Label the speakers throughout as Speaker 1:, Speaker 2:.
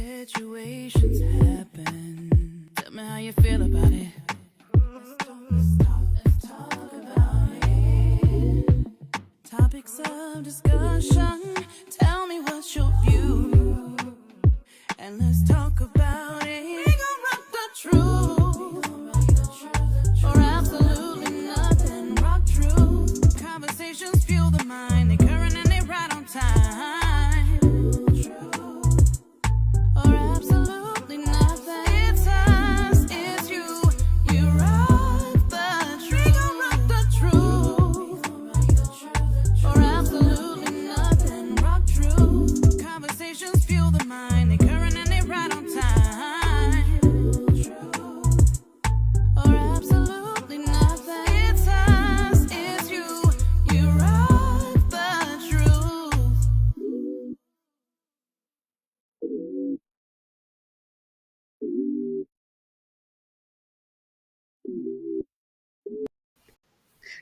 Speaker 1: situations happen. Tell me how you feel about it. Let's talk about it. Topics of discussion. Tell me what's your view. And let's talk about it. We gon' rock the truth. Or absolutely nothing. Rock true. Conversations fuel the mind. They current and they right on time.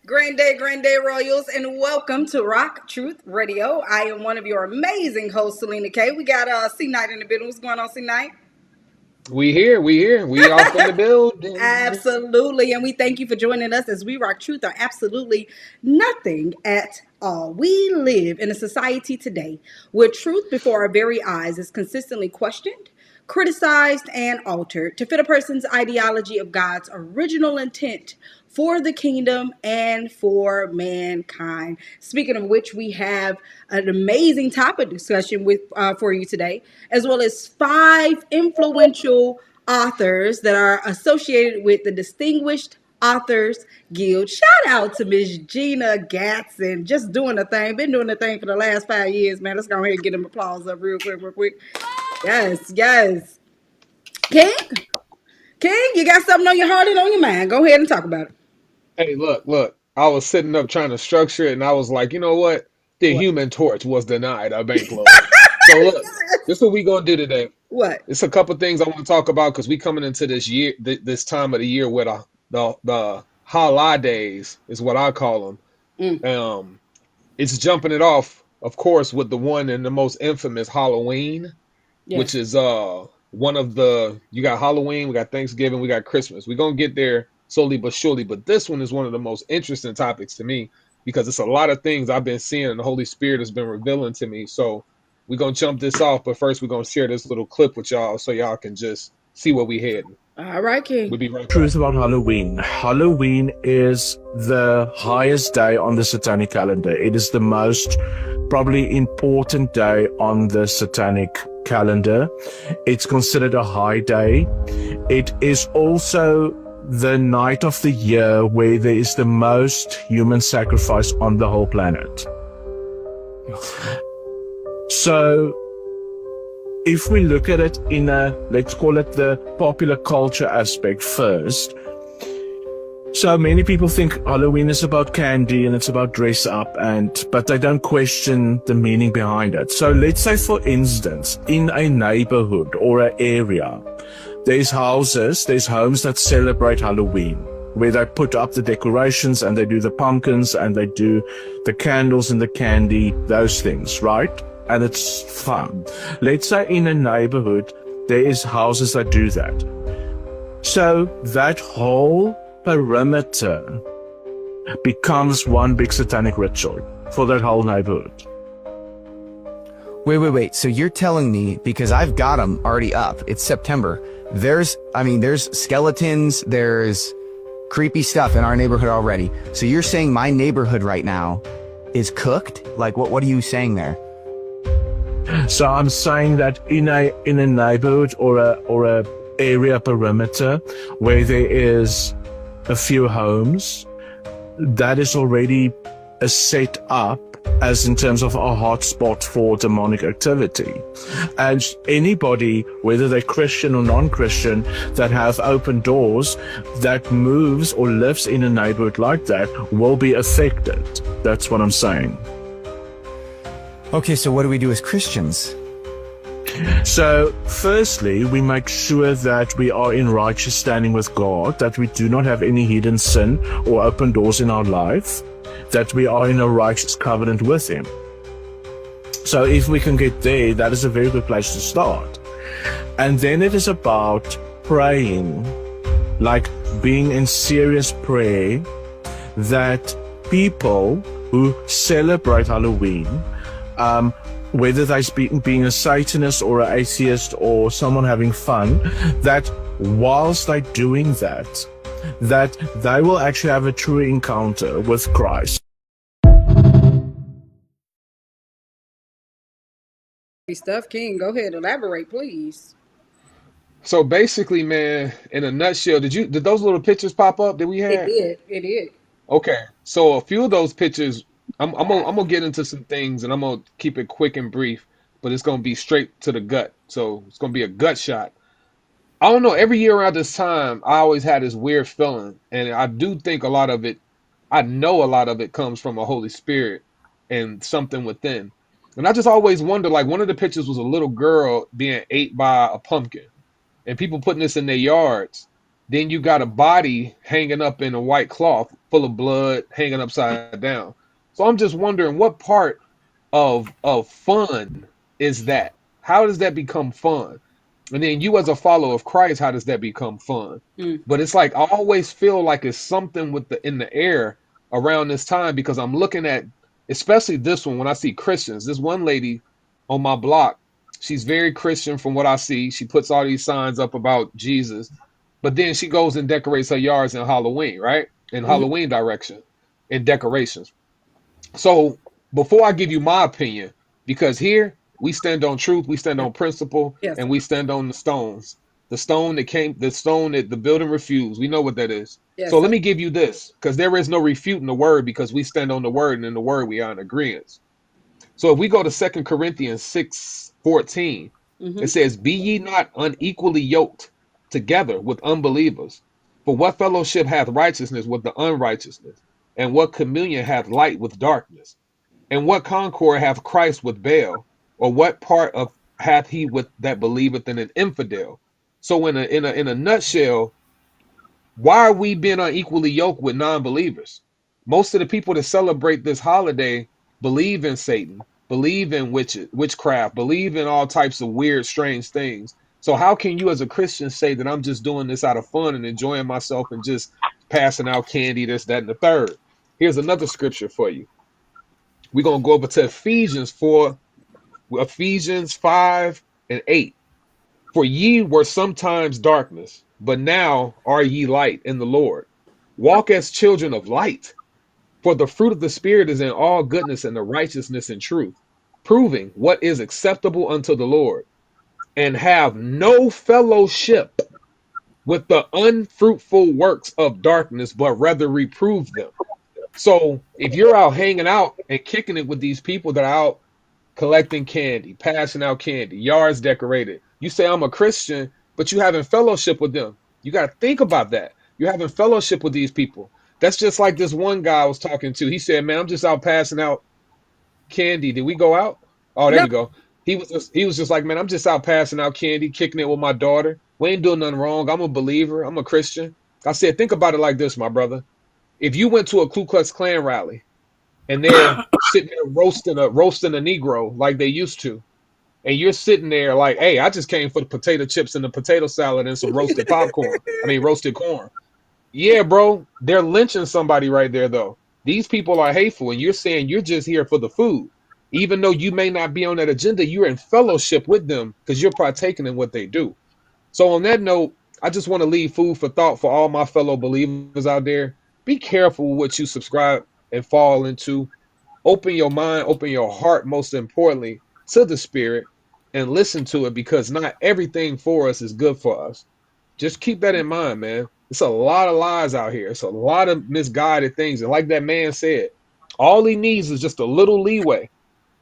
Speaker 2: Grand day, Royals, and welcome to RockTruthRadio. I am one of your amazing hosts, SelenaKay. We got CKnight in the building. What's going on, CKnight?
Speaker 3: We here. We off in the building.
Speaker 2: Absolutely, and we thank you for joining us as we rock truth or absolutely nothing at all. We live in a society today where truth before our very eyes is consistently questioned, criticized, and altered to fit a person's ideology of God's original intent for the kingdom and for mankind. Speaking of which, we have an amazing topic discussion for you today, as well as 5 influential authors that are associated with the Distinguished Authors Guild. Shout out to Miss Gina Gatson, just doing a thing, been doing a thing for the last 5 years, man. Let's go ahead and get them applause up real quick. Yes. King, you got something on your heart and on your mind. Go ahead and talk about it.
Speaker 3: Hey, look. I was sitting up trying to structure it, and I was like, you know what? The Human Torch was denied a bank loan. So look, this is what we gonna do today.
Speaker 2: What?
Speaker 3: It's a couple things I want to talk about because we coming into this year, this time of the year with the holidays is what I call them. It's jumping it off, of course, with the one and the most infamous Halloween, which is one of the. You got Halloween, we got Thanksgiving, we got Christmas. We're gonna get there slowly but surely, but this one is one of the most interesting topics to me because it's a lot of things I've been seeing and the Holy Spirit has been revealing to me. So we're going to jump this off, but first we're going to share this little clip with y'all so y'all can just see where we heading.
Speaker 2: All right, King.
Speaker 3: We'll be right back.
Speaker 4: Truth about Halloween. Halloween is the highest day on the satanic calendar. It is the most probably important day on the satanic calendar. It's considered a high day. It is also the night of the year where there is the most human sacrifice on the whole planet. So if we look at it in a, let's call it the popular culture aspect first. So many people think Halloween is about candy and it's about dress up, but they don't question the meaning behind it. So let's say, for instance, in a neighborhood or an area, there's homes that celebrate Halloween, where they put up the decorations and they do the pumpkins and they do the candles and the candy, those things, right? And it's fun. Let's say in a neighborhood, there is houses that do that. So that whole perimeter becomes one big satanic ritual for that whole neighborhood.
Speaker 5: Wait. So you're telling me, because I've got them already up, it's September, there's skeletons, there's creepy stuff in our neighborhood already. So you're saying my neighborhood right now is cooked? Like, what are you saying there?
Speaker 4: So I'm saying that in a neighborhood or a area perimeter where there is a few homes, that is already a set up as in terms of a hotspot for demonic activity. And anybody, whether they're Christian or non-Christian, that have open doors, that moves or lives in a neighborhood like that will be affected. That's what I'm saying.
Speaker 5: Okay, so what do we do as Christians?
Speaker 4: So, firstly, we make sure that we are in righteous standing with God, that we do not have any hidden sin or open doors in our life, that we are in a righteous covenant with Him. So if we can get there, that is a very good place to start. And then it is about praying, like being in serious prayer, that people who celebrate Halloween, whether they're being a Satanist or an atheist or someone having fun, that whilst they're doing that, that they will actually have a true encounter with Christ.
Speaker 2: Stuff King, go ahead, elaborate, please.
Speaker 3: So basically, man, in a nutshell, did those little pictures pop up that we
Speaker 2: It
Speaker 3: had?
Speaker 2: did. It did.
Speaker 3: Okay, so a few of those pictures, I'm gonna get into some things, and I'm gonna keep it quick and brief, but it's gonna be straight to the gut. So it's gonna be a gut shot. I don't know. Every year around this time, I always had this weird feeling, and I do think a lot of it, I know a lot of it comes from a Holy Spirit and something within. And I just always wonder, like one of the pictures was a little girl being ate by a pumpkin, and people putting this in their yards. Then you got a body hanging up in a white cloth full of blood hanging upside down. So I'm just wondering what part of fun is that? How does that become fun? And then you as a follower of Christ, how does that become fun?
Speaker 2: Mm.
Speaker 3: But it's like I always feel like it's something with the in the air around this time because I'm looking at especially this one when I see Christians. This one lady on my block, she's very Christian from what I see. She puts all these signs up about Jesus, but then she goes and decorates her yards in Halloween, right? In Halloween direction, in decorations. So before I give you my opinion, because here we stand on truth, we stand on principle,
Speaker 2: Yes,
Speaker 3: and
Speaker 2: sir.
Speaker 3: we stand on the stones. The stone that the building refused. We know what that is.
Speaker 2: Yes,
Speaker 3: So let
Speaker 2: sir.
Speaker 3: me give you this, because there is no refuting the word, because we stand on the word, and in the word we are in agreement. So if we go to 2 Corinthians 6:14, it
Speaker 2: Mm-hmm.
Speaker 3: says, "Be ye not unequally yoked together with unbelievers. For what fellowship hath righteousness with the unrighteousness? And what communion hath light with darkness? And what concord hath Christ with Baal? Or what part of hath he with that believeth in an infidel?" So in a nutshell, why are we being unequally yoked with non-believers? Most of the people that celebrate this holiday believe in Satan, believe in witchcraft, believe in all types of weird, strange things. So how can you as a Christian say that I'm just doing this out of fun and enjoying myself and just passing out candy, this, that, and the third? Here's another scripture for you. We're gonna go over to Ephesians 5 and 8. For ye were sometimes darkness, but now are ye light in the Lord. Walk as children of light, for the fruit of the Spirit is in all goodness and the righteousness and truth, proving what is acceptable unto the Lord, and have no fellowship with the unfruitful works of darkness, but rather reprove them. So if you're out hanging out and kicking it with these people that are out collecting candy, passing out candy, yards decorated. You say, I'm a Christian, but you having fellowship with them. You got to think about that. You're having fellowship with these people. That's just like this one guy I was talking to. He said, man, I'm just out passing out candy. Did we go out? Oh, there
Speaker 2: No.
Speaker 3: we go. He was just like, man, I'm just out passing out candy, kicking it with my daughter. We ain't doing nothing wrong. I'm a believer. I'm a Christian. I said, think about it like this, my brother. If you went to a Ku Klux Klan rally and they're sitting there roasting a Negro like they used to, and you're sitting there like, hey, I just came for the potato chips and the potato salad and some roasted popcorn. I mean, roasted corn. Yeah, bro, they're lynching somebody right there, though. These people are hateful, and you're saying you're just here for the food. Even though you may not be on that agenda, you're in fellowship with them because you're partaking in what they do. So, on that note, I just want to leave food for thought for all my fellow believers out there. Be careful what you subscribe and fall into. Open your mind, open your heart, most importantly, to the Spirit and listen to it because not everything for us is good for us. Just keep that in mind, man. It's a lot of lies out here. It's a lot of misguided things. And like that man said, all he needs is just a little leeway,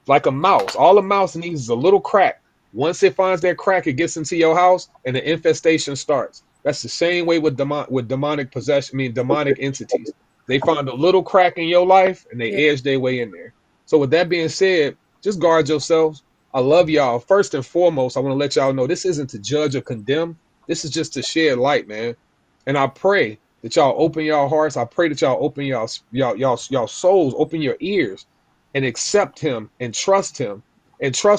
Speaker 3: like a mouse. All a mouse needs is a little crack. Once it finds that crack, it gets into your house and the infestation starts. That's the same way with demonic possession, I mean demonic entities. They find a little crack in your life and they
Speaker 2: Yeah.
Speaker 3: edge their way in there. So with that being said, just guard yourselves. I love y'all. First and foremost, I want to let y'all know this isn't to judge or condemn. This is just to shed light, man. And I pray that y'all open y'all hearts. I pray that y'all open y'all souls, open your ears, and accept him and trust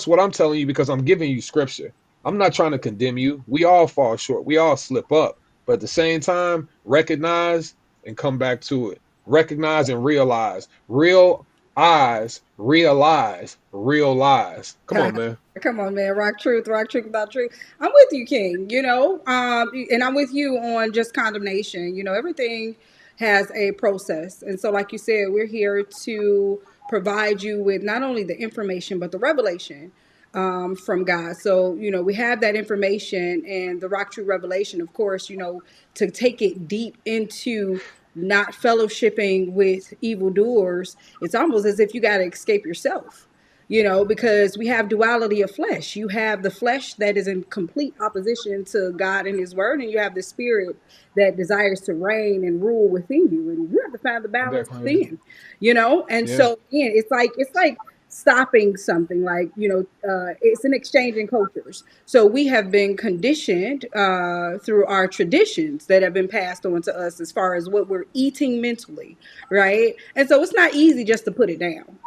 Speaker 3: what I'm telling you because I'm giving you scripture. I'm not trying to condemn you. We all fall short. We all slip up. But at the same time, recognize and come back to it. Recognize and realize. Real eyes realize real lies. Come on, man.
Speaker 2: Come on, man. Rock truth, not truth. I'm with you, King. And I'm with you on just condemnation. Everything has a process, and so, like you said, we're here to provide you with not only the information but the revelation from God. So, we have that information and the Rock True revelation, of course. To take it deep into not fellowshipping with evildoers, it's almost as if you got to escape yourself, because we have duality of flesh. You have the flesh that is in complete opposition to God and his word, and you have the spirit that desires to reign and rule within you. And you have to find the
Speaker 3: Isn't that
Speaker 2: balance
Speaker 3: crazy?
Speaker 2: within, and
Speaker 3: Yeah.
Speaker 2: so again, it's like stopping something, like, it's an exchange in cultures. So we have been conditioned through our traditions that have been passed on to us as far as what we're eating mentally, right? And so it's not easy just to put it down,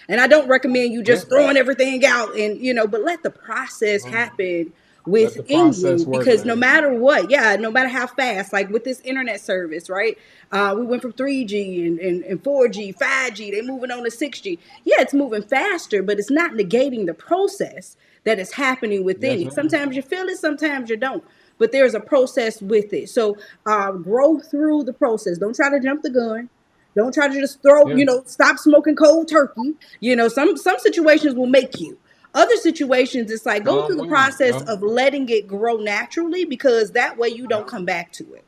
Speaker 2: and I don't recommend you
Speaker 3: Yeah.
Speaker 2: just throwing everything out, and but let the process
Speaker 3: Um,
Speaker 2: happen
Speaker 3: let the
Speaker 2: within
Speaker 3: process
Speaker 2: you,
Speaker 3: work,
Speaker 2: because no
Speaker 3: man.
Speaker 2: matter what, yeah, no matter how fast, like with this internet service, right? We went from 3G and 4G, 5G, they moving on to 6G. Yeah, it's moving faster, but it's not negating the process that is happening within
Speaker 3: Yes,
Speaker 2: it.
Speaker 3: man.
Speaker 2: Sometimes you feel it, sometimes you don't, but there's a process with it. So grow through the process. Don't try to jump the gun. Don't try to just throw,
Speaker 3: Yeah.
Speaker 2: stop smoking cold turkey. Some situations will make you. Other situations, it's like go through
Speaker 3: Some
Speaker 2: the
Speaker 3: will.
Speaker 2: process
Speaker 3: Yeah.
Speaker 2: of letting it grow naturally, because that way you don't
Speaker 3: Yeah.
Speaker 2: come back to it.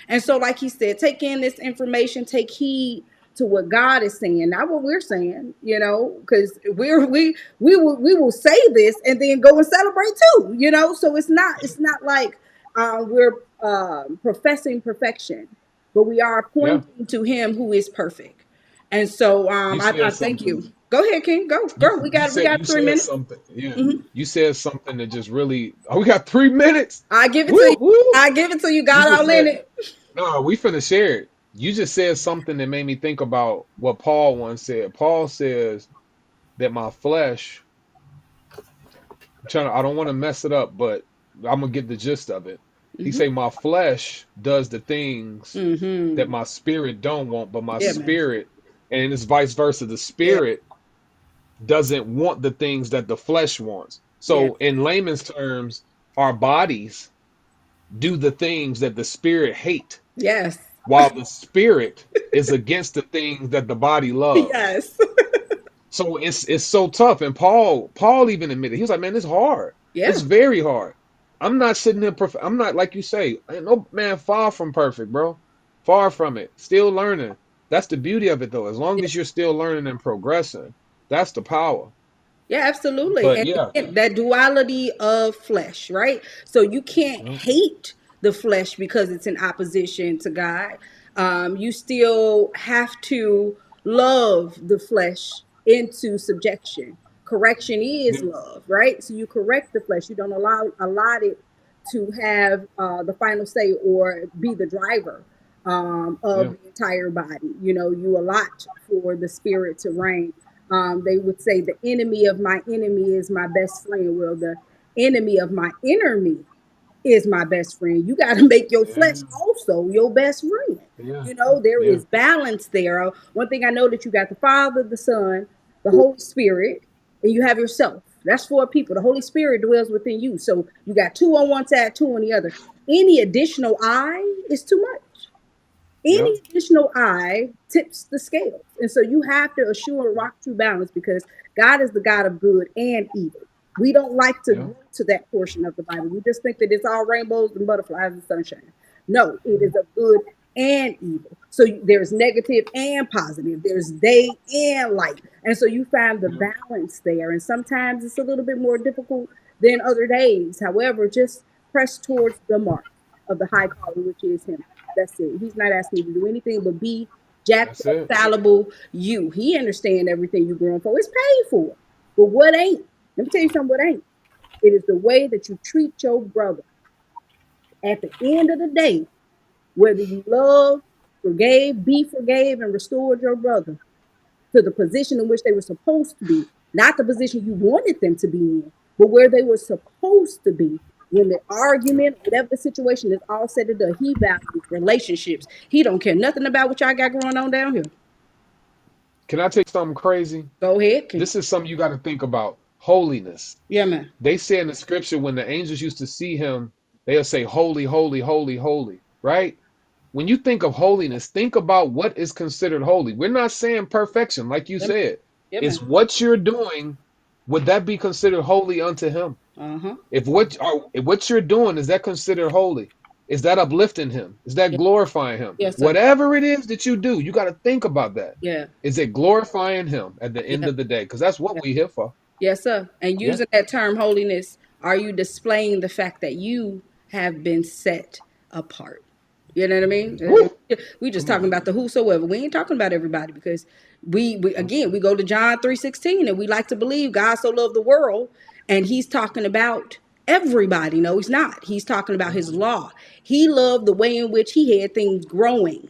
Speaker 2: And so, like he said, take in this information, take heed to what God is saying, not what we're saying, because we will say this and then go and celebrate too. So it's not like we're professing perfection, but we are
Speaker 3: Yeah.
Speaker 2: pointing to Him who is perfect. And so
Speaker 3: You
Speaker 2: I
Speaker 3: said
Speaker 2: thank
Speaker 3: something.
Speaker 2: you. Go ahead, King. Go,
Speaker 3: You
Speaker 2: girl. We
Speaker 3: you
Speaker 2: got we
Speaker 3: said
Speaker 2: got
Speaker 3: you
Speaker 2: 3
Speaker 3: said
Speaker 2: minutes.
Speaker 3: something. Yeah.
Speaker 2: Mhm.
Speaker 3: You said something that just really. Oh, we got 3 minutes.
Speaker 2: I give it to
Speaker 3: Woo
Speaker 2: you.
Speaker 3: woo.
Speaker 2: I give it to you.
Speaker 3: You
Speaker 2: God
Speaker 3: just
Speaker 2: all in
Speaker 3: said
Speaker 2: it.
Speaker 3: no. We finna share it. You just said something that made me think about what Paul once said. Paul says that my flesh. I'm trying to. I don't want to mess it up, but I'm gonna get the gist of it. He
Speaker 2: Hmm.
Speaker 3: say my flesh does the things that
Speaker 2: Hmm.
Speaker 3: my spirit don't want, but my
Speaker 2: Yeah, man.
Speaker 3: spirit, and it's vice versa. The
Speaker 2: Yeah.
Speaker 3: spirit doesn't want the things that the flesh wants.
Speaker 2: Yeah.
Speaker 3: So, in layman's terms, our bodies do the things that the spirit hate,
Speaker 2: Yes.
Speaker 3: while the spirit is against the things that the body loves.
Speaker 2: Yes.
Speaker 3: So it's so tough. And Paul even admitted, he was like, man, it's hard.
Speaker 2: Yeah.
Speaker 3: It's very hard. I'm not sitting here perfect. I'm not, like you say, ain't no man, far from perfect, bro. Far from it. Still learning. That's the beauty of it, though. As long
Speaker 2: Yeah.
Speaker 3: as you're still learning and progressing, that's the power.
Speaker 2: Yeah, absolutely.
Speaker 3: But
Speaker 2: And
Speaker 3: yeah,
Speaker 2: again, that duality of flesh, right? So you can't
Speaker 3: yeah,
Speaker 2: hate the flesh because it's in opposition to God. You still have to love the flesh into subjection. Correction is
Speaker 3: yeah,
Speaker 2: love, right? So you correct the flesh. You don't allow it to have the final say or be the driver of
Speaker 3: yeah,
Speaker 2: the entire body. You allot for the spirit to reign. They would say the enemy of my enemy is my best friend. Well, the enemy of my enemy is my best friend. You got to make your flesh
Speaker 3: yeah,
Speaker 2: also your best friend.
Speaker 3: yeah,
Speaker 2: There
Speaker 3: yeah,
Speaker 2: is balance there. One thing I know, that you got the Father, the Son, the Holy Spirit, and you have yourself. That's 4 people. The Holy Spirit dwells within you. So you got 2 on one side, 2 on the other. Any additional I is too much.
Speaker 3: yeah,
Speaker 2: Any additional I tips the scales. And so you have to assure rock true balance, because God is the God of good and evil. We don't like to
Speaker 3: yeah,
Speaker 2: go to that portion of the Bible. We just think that it's all rainbows and butterflies and sunshine. No, it is of good and evil. So there's negative and positive. There's day and light. And so you find the
Speaker 3: yeah,
Speaker 2: balance there. And sometimes it's a little bit more difficult than other days. However, just press towards the mark of the high calling, which is Him. That's it. He's not asking you to do anything but be jacked
Speaker 3: that's
Speaker 2: up,
Speaker 3: it.
Speaker 2: fallible you. He understand everything you're going for. It's paid for. But what ain't? Let me tell you something. What ain't? It is the way that you treat your brother. At the end of the day, whether you love, forgave, and restored your brother to the position in which they were supposed to be, not the position you wanted them to be in. but where they were supposed to be. When the argument, whatever the situation is all said and done, he values relationships. He don't care nothing about what y'all got going on down here.
Speaker 3: Can I tell you something crazy?
Speaker 2: Go ahead.
Speaker 3: This is something you got to think about. Holiness.
Speaker 2: Yeah, man.
Speaker 3: They say in the scripture when the angels used to see him, they'll say, holy, holy, holy, holy, right? When you think of holiness, think about what is considered holy. We're not saying perfection, like you
Speaker 2: Yeah, man.
Speaker 3: said.
Speaker 2: Yeah,
Speaker 3: It's
Speaker 2: man.
Speaker 3: what you're doing. Would that be considered holy unto him?
Speaker 2: Uh-huh.
Speaker 3: If what you're doing, is that considered holy? Is that uplifting him? Is that
Speaker 2: Yeah.
Speaker 3: glorifying him?
Speaker 2: Yes, sir.
Speaker 3: Whatever it is that you do, you got to think about that.
Speaker 2: Yeah.
Speaker 3: Is it glorifying him at the end
Speaker 2: Yeah.
Speaker 3: of the day? Because that's what
Speaker 2: Yeah.
Speaker 3: we here for.
Speaker 2: Yes, sir. And
Speaker 3: Yeah.
Speaker 2: using that term holiness, are you displaying the fact that you have been set apart? You know what I mean?
Speaker 3: Woo.
Speaker 2: We just
Speaker 3: Come
Speaker 2: talking
Speaker 3: on.
Speaker 2: about the whosoever. We ain't talking about everybody because we again we go to John 3:16 and we like to believe God so loved the world and he's talking about everybody. No, he's not. He's talking about his law. He loved the way in which he had things growing.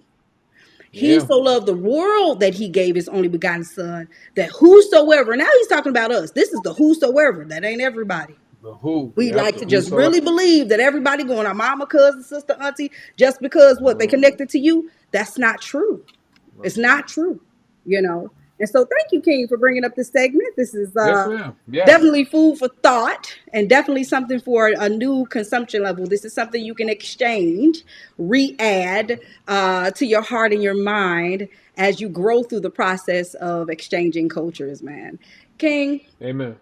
Speaker 2: He
Speaker 3: Yeah.
Speaker 2: so loved the world that he gave his only begotten son, that whosoever, now he's talking about us. This is the whosoever. That ain't everybody.
Speaker 3: The who.
Speaker 2: We
Speaker 3: Yep.
Speaker 2: like
Speaker 3: The
Speaker 2: to just really
Speaker 3: whosoever.
Speaker 2: believe that everybody going, our mama, cousin, sister, auntie, just because what they
Speaker 3: No.
Speaker 2: connected to you. That's not true.
Speaker 3: No.
Speaker 2: It's not true, you know. And so thank you, King, for bringing up this segment. This is
Speaker 3: Yes, ma'am. Yes.
Speaker 2: definitely food for thought and definitely something for a new consumption level. This is something you can exchange, re-add to your heart and your mind as you grow through the process of exchanging cultures, man. King,
Speaker 3: Amen.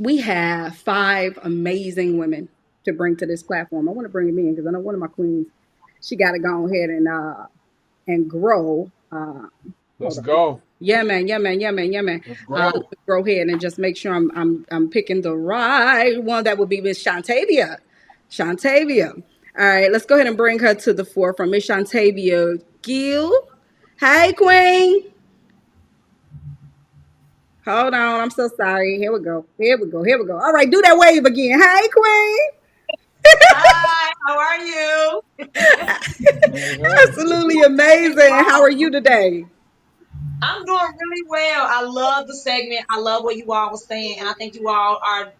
Speaker 2: we have 5 amazing women to bring to this platform. I want to bring them in because I know one of my queens, she got to go ahead and grow.
Speaker 3: Let's
Speaker 2: Hold on.
Speaker 3: go.
Speaker 2: Yeah, man. Yeah, man. Yeah, man. Yeah, man.
Speaker 3: Let's
Speaker 2: Let
Speaker 3: grow.
Speaker 2: me go ahead and just make sure I'm picking the right one. That would be Miss Shauntavia. Shauntavia. All right, let's go ahead and bring her to the forefront. Miss Shauntavia Gill. Hey, Queen. Hold on. I'm so sorry. Here we go. Here we go. Here we go. All right, do that wave again. Hey, Queen.
Speaker 6: Hi, how are you?
Speaker 3: Hey, hey.
Speaker 2: Absolutely amazing. How are you today?
Speaker 6: I'm doing really well. I love the segment. I love what you all was saying, and I think you all are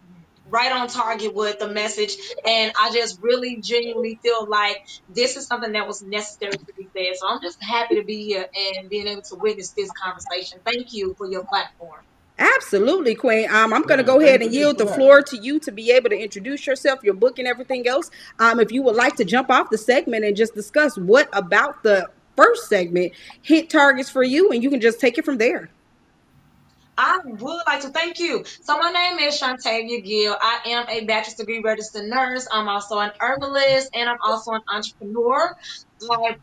Speaker 6: right on target with the message. And I just really genuinely feel like this is something that was necessary to be said. So I'm just happy to be here and being able to witness this conversation. Thank you for your platform.
Speaker 2: Absolutely, Queen. I'm going to
Speaker 3: Man,
Speaker 2: go ahead
Speaker 3: thank
Speaker 2: and
Speaker 3: you
Speaker 2: yield
Speaker 3: for
Speaker 2: the
Speaker 3: that.
Speaker 2: floor to you to be able to introduce yourself, your book, and everything else. If you would like to jump off the segment and just discuss what about the first segment hit targets for you, and you can just take it from there.
Speaker 6: I would like to thank you. So my name is Shauntavia Gill. I am a bachelor's degree registered nurse. I'm also an herbalist and I'm also an entrepreneur.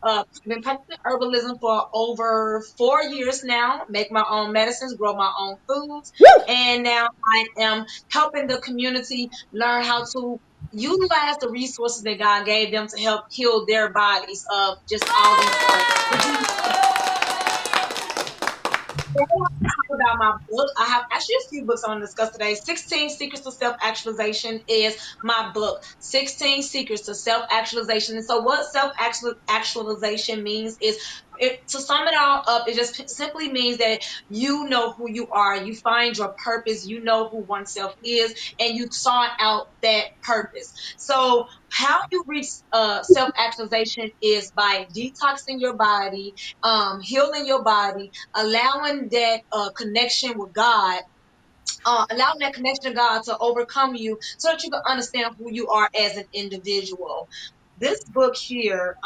Speaker 6: I've been practicing herbalism for over 4 years now, make my own medicines, grow my own foods,
Speaker 2: Woo!
Speaker 6: and now I am helping the community learn how to utilize the resources that God gave them to help heal their bodies of just all these diseases about my book. I have actually a few books I want to discuss today. 16 Secrets to Self Actualization is my book. 16 Secrets to Self Actualization. And so, what self actualization means is, to sum it all up, it just simply means that you know who you are, you find your purpose, you know who oneself is, and you sought out that purpose. So, how you reach self actualization is by detoxing your body, healing your body, allowing that connection with God, allowing that connection to God to overcome you so that you can understand who you are as an individual. This book here,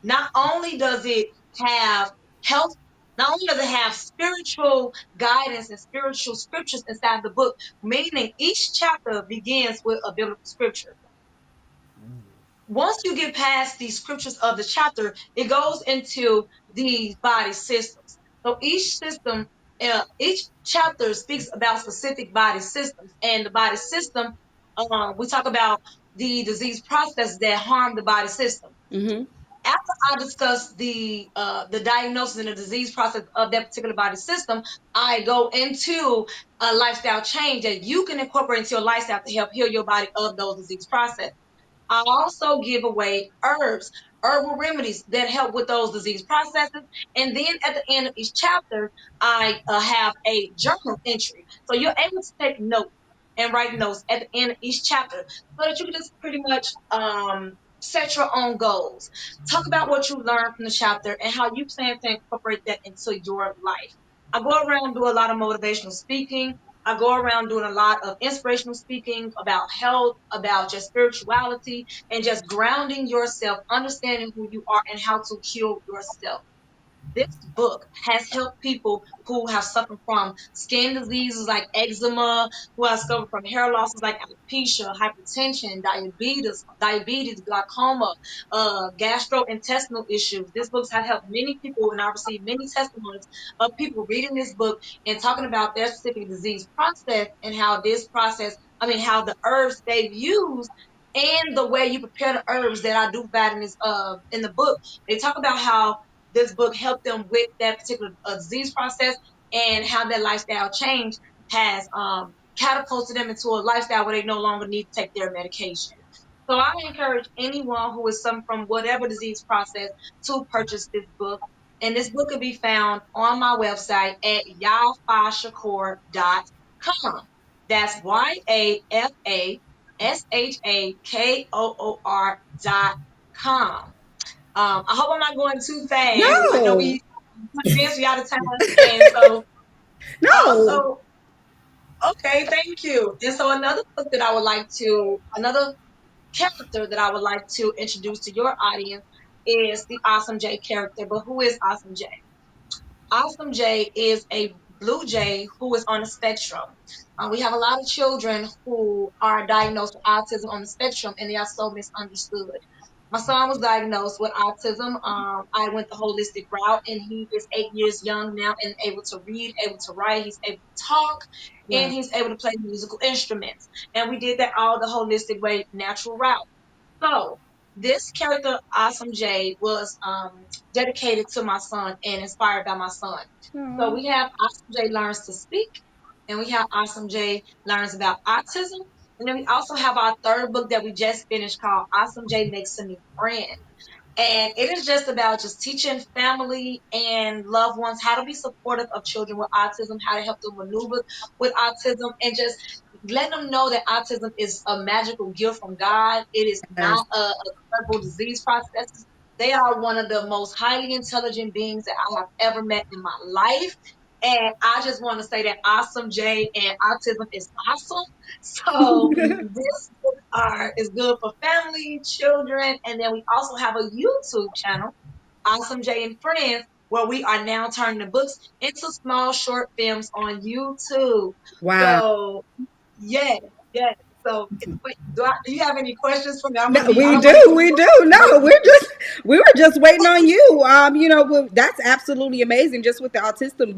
Speaker 6: not only does it have health, not only does it have spiritual guidance and spiritual scriptures inside the book, meaning each chapter begins with a biblical scripture. Once you get past the scriptures of the chapter, it goes into the body systems. So each chapter speaks about specific body systems, and the body system, we talk about the disease process that harm the body system.
Speaker 2: Mm-hmm.
Speaker 6: After I discuss the diagnosis and the disease process of that particular body system, I go into a lifestyle change that you can incorporate into your lifestyle to help heal your body of those disease processes. I also give away herbs, herbal remedies that help with those disease processes. And then at the end of each chapter, I have a journal entry. So you're able to take notes. and write notes at the end of each chapter so that you can just pretty much set your own goals. Talk about what you learned from the chapter and how you plan to incorporate that into your life. I go around and do a lot of motivational speaking. I go around doing a lot of inspirational speaking about health, about just spirituality, and just grounding yourself, understanding who you are and how to heal yourself. This book has helped people who have suffered from skin diseases like eczema, who have suffered from hair losses like alopecia, hypertension, diabetes, glaucoma, gastrointestinal issues. This book has helped many people, and I received many testimonies of people reading this book and talking about their specific disease process and how this process, how the herbs they've used and the way you prepare the herbs that I do that in the book. They talk about how this book helped them with that particular disease process and how their lifestyle change has catapulted them into a lifestyle where they no longer need to take their medication. So I encourage anyone who is suffering from whatever disease process to purchase this book. And this book can be found on my website at yafashakoor.com. That's YAFASHAKOOR.com. I hope I'm not going too fast. I know
Speaker 2: No,
Speaker 6: we advanced we out of time, and so
Speaker 2: no.
Speaker 6: also, okay, thank you. And so another character that I would like to introduce to your audience is the Awesome J character. But who is Awesome J? Awesome J is a blue jay who is on the spectrum. We have a lot of children who are diagnosed with autism on the spectrum, and they are so misunderstood. My son was diagnosed with autism. I went the holistic route, and he is 8 years young now and able to read, able to write, he's able to talk, and
Speaker 2: Wow.
Speaker 6: he's able to play musical instruments. And we did that all the holistic way, natural route. So this character, Awesome J, was dedicated to my son and inspired by my son. So
Speaker 2: Aw.
Speaker 6: we have Awesome J learns to speak, and we have Awesome J learns about autism, and then we also have our third book that we just finished called Awesome J Makes a New Friend. And it is just about just teaching family and loved ones how to be supportive of children with autism, how to help them maneuver with autism, and just letting them know that autism is a magical gift from God. It is
Speaker 2: Yes.
Speaker 6: not a terrible disease process. They are one of the most highly intelligent beings that I have ever met in my life. And I just want to say that Awesome J and autism is awesome. So this is good for family, children, and then we also have a YouTube channel, Awesome J and Friends, where we are now turning the books into small short films on YouTube.
Speaker 2: Wow.
Speaker 6: So yes, yes. So wait, do you have any questions for me? I'm
Speaker 2: No,
Speaker 6: gonna be. I
Speaker 2: we
Speaker 6: don't want to
Speaker 2: do,
Speaker 6: keep
Speaker 2: we
Speaker 6: you
Speaker 2: do.
Speaker 6: up.
Speaker 2: No, we were just waiting on you. That's absolutely amazing. Just with the autism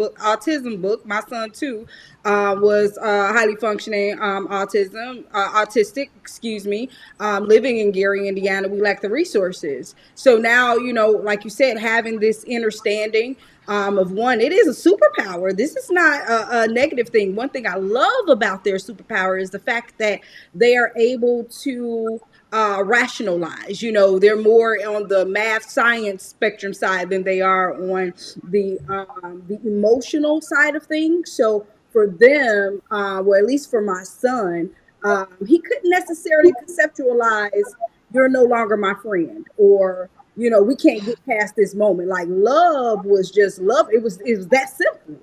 Speaker 2: book, my son too, was highly functioning autistic. Excuse me. Living in Gary, Indiana, we lack the resources. So now, like you said, having this understanding of one, it is a superpower. This is not a negative thing. One thing I love about their superpower is the fact that they are able to rationalize. They're more on the math science spectrum side than they are on the emotional side of things. So for them, well, at least for my son, he couldn't necessarily conceptualize you're no longer my friend, or we can't get past this moment. Like love was just love. It was that simple.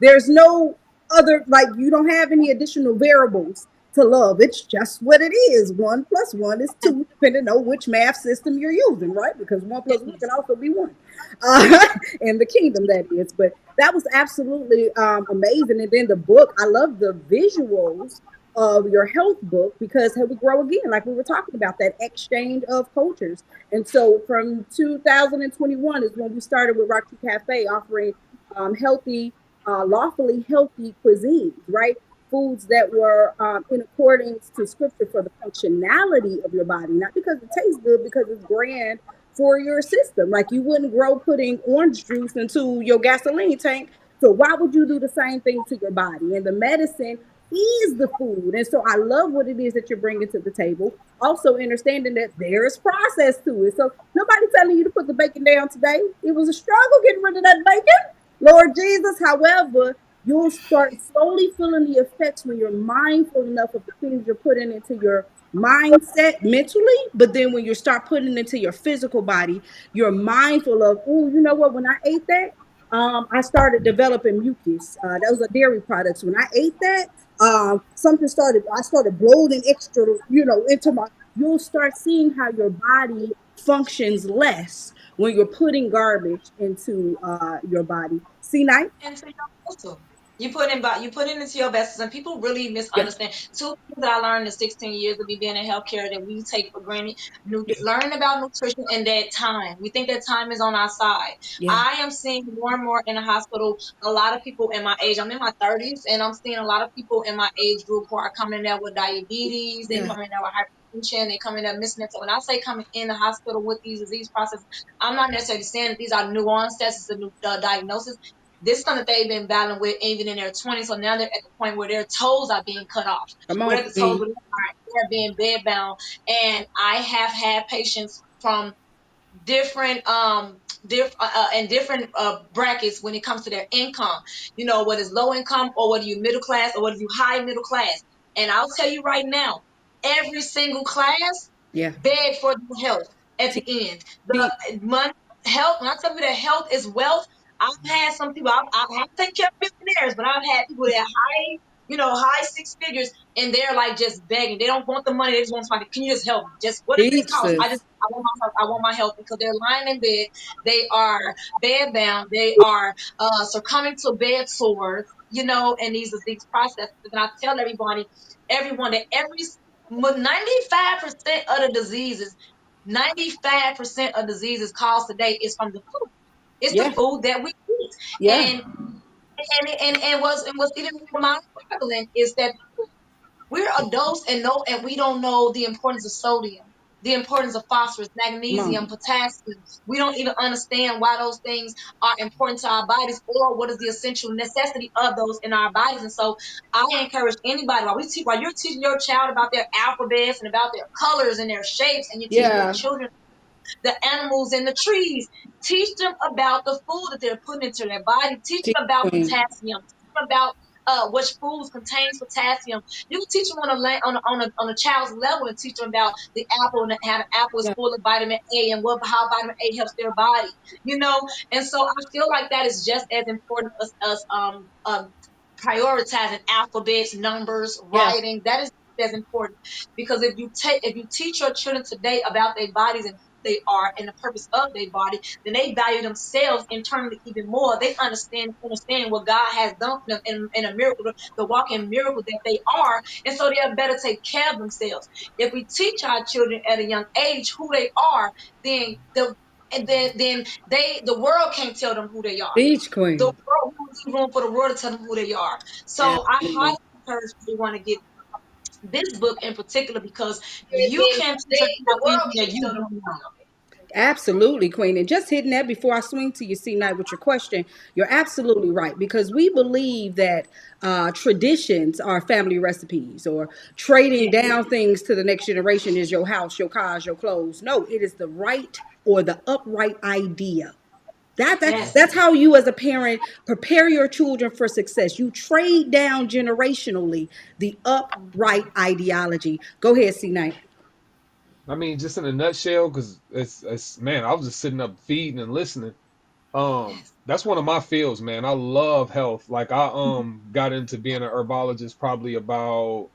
Speaker 2: There's no other, like, you don't have any additional variables to love. It's just what it is. One plus one is two, depending on which math system you're using, right? Because one plus one can
Speaker 6: Yes.
Speaker 2: also be one uh, in the kingdom, that is. But that was absolutely amazing. And then the book, I love the visuals of your health book, because here we grow again, like we were talking about, that exchange of cultures. And so from 2021 is when we started with RockTrue Cafe, offering healthy, lawfully healthy cuisines, right? Foods that were in accordance to scripture for the functionality of your body, not because it tastes good, because it's grand for your system. Like, you wouldn't grow putting orange juice into your gasoline tank. So why would you do the same thing to your body? And the medicine is the food. And so I love what it is that you're bringing to the table. Also understanding that there is process to it. So nobody telling you to put the bacon down today. It was a struggle getting rid of that bacon, Lord Jesus. However, you'll start slowly feeling the effects when you're mindful enough of the things you're putting into your mindset mentally. But then when you start putting it into your physical body, you're mindful of, oh, you know what, when I ate that, I started developing mucus. Those are dairy products. When I ate that, I started bloating extra, into my, you'll start seeing how your body functions less when you're putting garbage into your body. CKnight?
Speaker 6: Into your vessel. You put it into your vessels, and people really
Speaker 2: Yeah,
Speaker 6: misunderstand. Two things that I learned in 16 years of me being in healthcare that we take for granted:
Speaker 2: yeah,
Speaker 6: learning about nutrition and that time. We think that time is on our side.
Speaker 2: yeah,
Speaker 6: I am seeing more and more in the hospital. A lot of people in my age. I'm in my 30s, and I'm seeing a lot of people in my age group who are coming there with diabetes. They
Speaker 2: yeah.
Speaker 6: coming there with hypertension. They coming there missing it. So when I say coming in the hospital with these disease processes, I'm not necessarily saying that these are nuanced. That's a new diagnosis. This is something that they've been battling with even in their 20s. So now they're at the point where their toes are being cut off.
Speaker 2: Come
Speaker 6: We're
Speaker 2: on,
Speaker 6: at the toes
Speaker 2: Queen.
Speaker 6: where they're being bedbound. And I have had patients from different brackets when it comes to their income, whether it's low income or whether you're middle class or whether you high middle class. And I'll tell you right now, every single class
Speaker 2: Yeah.
Speaker 6: beg for the health at the
Speaker 2: Teach,
Speaker 6: end.
Speaker 2: teach,
Speaker 6: The money, health, when I tell you that health is wealth, I've had some people, I've had to take care of millionaires, but I've had people that high six figures, and they're like just begging. They don't want the money, they just want somebody, can you just help me? Just whatever it
Speaker 2: teach,
Speaker 6: costs.
Speaker 2: sis.
Speaker 6: I want my help because they're lying in bed. They are bedbound. They are succumbing to bed sores, and these processes. And I tell everyone that 95% of the diseases, 95% of diseases caused today is from the food. It's the
Speaker 2: Yeah,
Speaker 6: food that we eat.
Speaker 2: yeah.
Speaker 6: And what's even more mind-boggling is that we're adults and we don't know the importance of sodium, the importance of phosphorus,
Speaker 2: Come
Speaker 6: magnesium,
Speaker 2: on.
Speaker 6: potassium. We don't even understand why those things are important to our bodies or what is the essential necessity of those in our bodies. And so I encourage anybody while you're teaching your child about their alphabets and about their colors and their shapes, and you're teaching your
Speaker 2: Yeah.
Speaker 6: children the animals and the trees. Teach them about the food that they're putting into their body. Teach
Speaker 2: Teach,
Speaker 6: them about
Speaker 2: Queen.
Speaker 6: potassium. Teach them about which foods contains potassium. You can teach them on a child's level and teach them about the apple and how the apple is
Speaker 2: Yeah.
Speaker 6: full of vitamin A and how vitamin A helps their body. You know, and so I feel like that is just as important as prioritizing alphabets, numbers,
Speaker 2: Yeah.
Speaker 6: writing. That is as important because if you teach your children today about their bodies and they are and the purpose of their body, then they value themselves internally even more. They understand what God has done for them in a miracle, the walking miracle that they are, and so they're better take care of themselves. If we teach our children at a young age who they are, then the world can't tell them who they are.
Speaker 2: Teach,
Speaker 6: The
Speaker 2: Queen.
Speaker 6: world won't leave room for the world to tell them who they are. So I highly
Speaker 2: Absolutely.
Speaker 6: encourage everyone to get this book in particular because
Speaker 2: And
Speaker 6: you
Speaker 2: then
Speaker 6: can teach a
Speaker 2: the
Speaker 6: child
Speaker 2: world
Speaker 6: anything that
Speaker 2: can't
Speaker 6: you
Speaker 2: tell them.
Speaker 6: don't know.
Speaker 2: Absolutely, Queen. And just hitting that before I swing to you, CKnight, with your question, you're absolutely right because we believe that traditions are family recipes or trading
Speaker 6: Yeah.
Speaker 2: down things to the next generation is your house, your cars, your clothes. No, it is the right or the upright idea.
Speaker 6: Yes.
Speaker 2: That's how you as a parent prepare your children for success. You trade down generationally the upright ideology. Go ahead, CKnight.
Speaker 3: I mean, just in a nutshell, because it's man, I was just sitting up feeding and listening.
Speaker 6: Yes.
Speaker 3: That's one of my fields, man. I love health. Like I got into being an herbologist probably about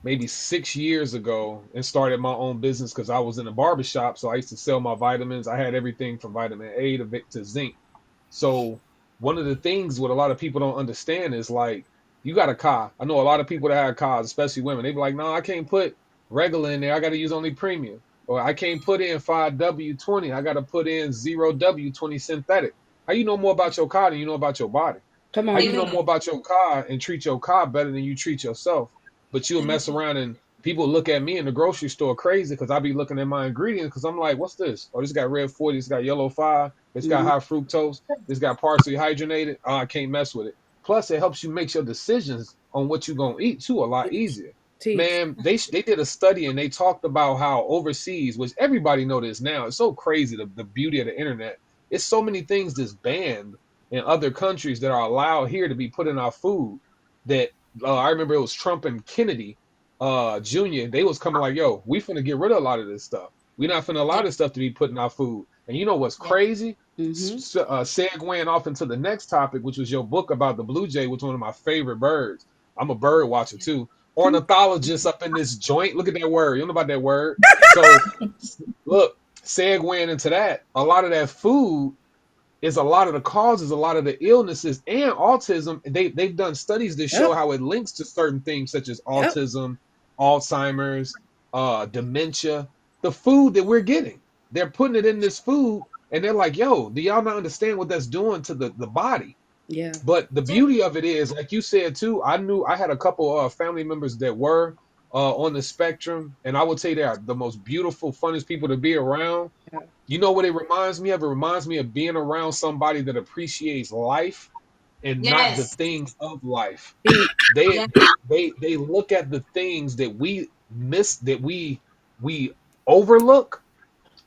Speaker 3: maybe 6 years ago and started my own business because I was in a barbershop. So I used to sell my vitamins. I had everything from vitamin A to zinc. So one of the things what a lot of people don't understand is like you got a car. I know a lot of people that have cars, especially women. They be like, no, I can't put regular in there. I got to use only premium. Or I can't put in 5W20. I got to put in 0W20 synthetic. How you know more about your car than you know about your body?
Speaker 2: Come
Speaker 3: How
Speaker 2: on,
Speaker 3: you know
Speaker 2: King.
Speaker 3: more
Speaker 6: Amen.
Speaker 3: about your car and treat your car better than you treat yourself? But you'll mess
Speaker 6: Amen.
Speaker 3: around and people look at me in the grocery store crazy because I be looking at my ingredients because I'm like, what's this? Oh, this got red 40, this got yellow 5, this got
Speaker 2: Mhm.
Speaker 3: high fructose, this got partially hydrogenated. Oh, I can't mess with it. Plus, it helps you make your decisions on what you're gonna eat too a lot
Speaker 2: Teach.
Speaker 3: easier.
Speaker 2: Teach.
Speaker 3: Man, they did a study and they talked about how overseas, which everybody know this now, it's so crazy the beauty of the internet. It's so many things that's banned in other countries that are allowed here to be put in our food. That I remember it was Trump and Kennedy Jr. They was coming like, yo, we finna get rid of a lot of this stuff. We not finna allow
Speaker 6: Yeah,
Speaker 3: this stuff to be put in our food. And you know what's
Speaker 6: yeah,
Speaker 3: crazy?
Speaker 2: Mm-hmm.
Speaker 3: Segueing off into the next topic, which was your book about the blue jay, which is one of my favorite birds. I'm a bird watcher
Speaker 6: yeah.
Speaker 3: too. Ornithologist up in this joint. Look at that word. You don't know about that word. So look, segueing into that, a lot of that food is a lot of the causes, a lot of the illnesses and autism. They've done studies that show
Speaker 2: Yep.
Speaker 3: how it links to certain things such as
Speaker 2: Yep.
Speaker 3: autism, Alzheimer's, dementia. The food that we're getting, they're putting it in this food, and they're like, "Yo, do y'all not understand what that's doing to the body?"
Speaker 2: Yeah.
Speaker 3: But the beauty of it is, like you said too, I knew I had a couple family members that were on the spectrum, and I would say they are the most beautiful, funnest people to be around.
Speaker 2: Yeah.
Speaker 3: You know what it reminds me of? It reminds me of being around somebody that appreciates life and not the
Speaker 6: Yes,
Speaker 3: things of life.
Speaker 2: Be-
Speaker 3: They
Speaker 6: yes,
Speaker 3: they look at the things that we miss, that we overlook,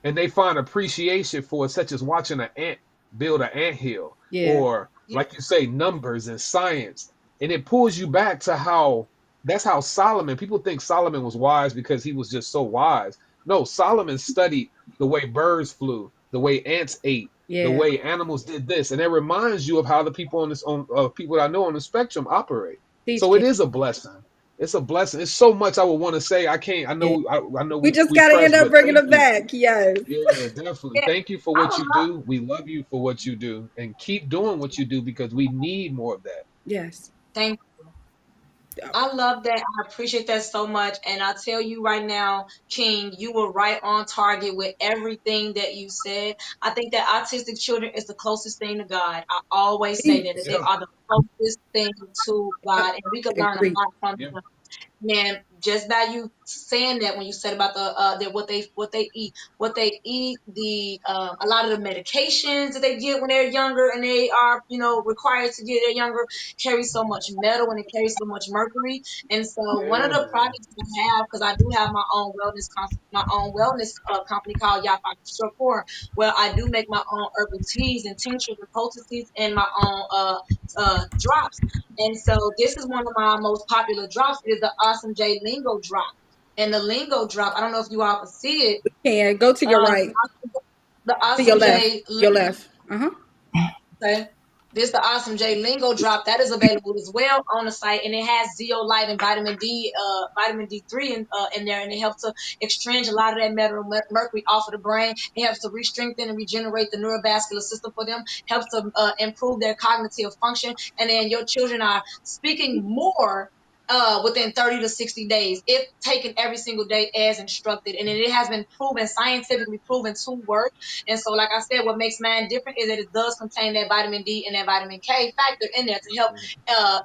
Speaker 3: and they find appreciation for it, such as watching an ant build an ant hill,
Speaker 2: yeah.
Speaker 3: or
Speaker 6: yeah,
Speaker 3: like you say, numbers and science. And it pulls you back to how that's how Solomon, people think Solomon was wise because he was just so wise. No, Solomon studied the way birds flew, the way ants ate, the
Speaker 2: Yeah.
Speaker 3: way animals did this. And it reminds you of how the people on this on people that I know on the spectrum operate.
Speaker 2: Teach
Speaker 3: So it
Speaker 2: King.
Speaker 3: is a blessing. It's a blessing. It's so much I would want to say. I can't.
Speaker 2: Yeah.
Speaker 3: I know
Speaker 2: We just
Speaker 3: we
Speaker 2: gotta end
Speaker 3: pressed,
Speaker 2: up
Speaker 3: but
Speaker 2: bringing
Speaker 3: thank
Speaker 2: it
Speaker 3: you.
Speaker 2: back. Yes.
Speaker 3: Yeah, definitely.
Speaker 6: yeah.
Speaker 3: Thank you for
Speaker 6: I
Speaker 3: what
Speaker 6: would
Speaker 3: you
Speaker 6: love.
Speaker 3: do. We love you for what you do, and keep doing what you do because we need more of that.
Speaker 2: Yes.
Speaker 6: Thank I love that. I appreciate that so much. And I tell you right now, King, you were right on target with everything that you said. I think that autistic children is the closest thing to God. I always say that they
Speaker 3: Yeah,
Speaker 6: are the closest thing to God, and we could learn a
Speaker 2: Agree.
Speaker 6: lot from
Speaker 3: yeah,
Speaker 6: them. Man, just by you saying that, when you said about the that what they eat, the a lot of the medications that they get when they're younger and they are required to get, they're younger, carry so much metal and it carries so much mercury. And so one of
Speaker 3: yeah,
Speaker 6: the
Speaker 3: man.
Speaker 6: products I have, because I do have my own wellness company called Yapa Core, where I do make my own herbal teas and tinctures and potencies and my own drops. And so this is one of my most popular drops. It is the Awesome J Lingo drop. And the Lingo drop, I don't know if you all can see it.
Speaker 2: Can go to your right,
Speaker 6: The
Speaker 2: to your
Speaker 6: Awesome
Speaker 2: left,
Speaker 6: J
Speaker 2: your
Speaker 6: Lingo.
Speaker 2: left. Uh-huh.
Speaker 6: Okay. This the Awesome J Lingo drop that is available as well on the site, and it has zeolite and vitamin D3 in there, and it helps to exchange a lot of that metal mercury off of the brain. It helps to re-strengthen and regenerate the neurovascular system for them. Helps to improve their cognitive function, and then your children are speaking more. Within 30 to 60 days, if taken every single day as instructed, and it has been proven, scientifically proven, to work. And so, like I said, what makes mine different is that it does contain that vitamin D and that vitamin K factor in there to help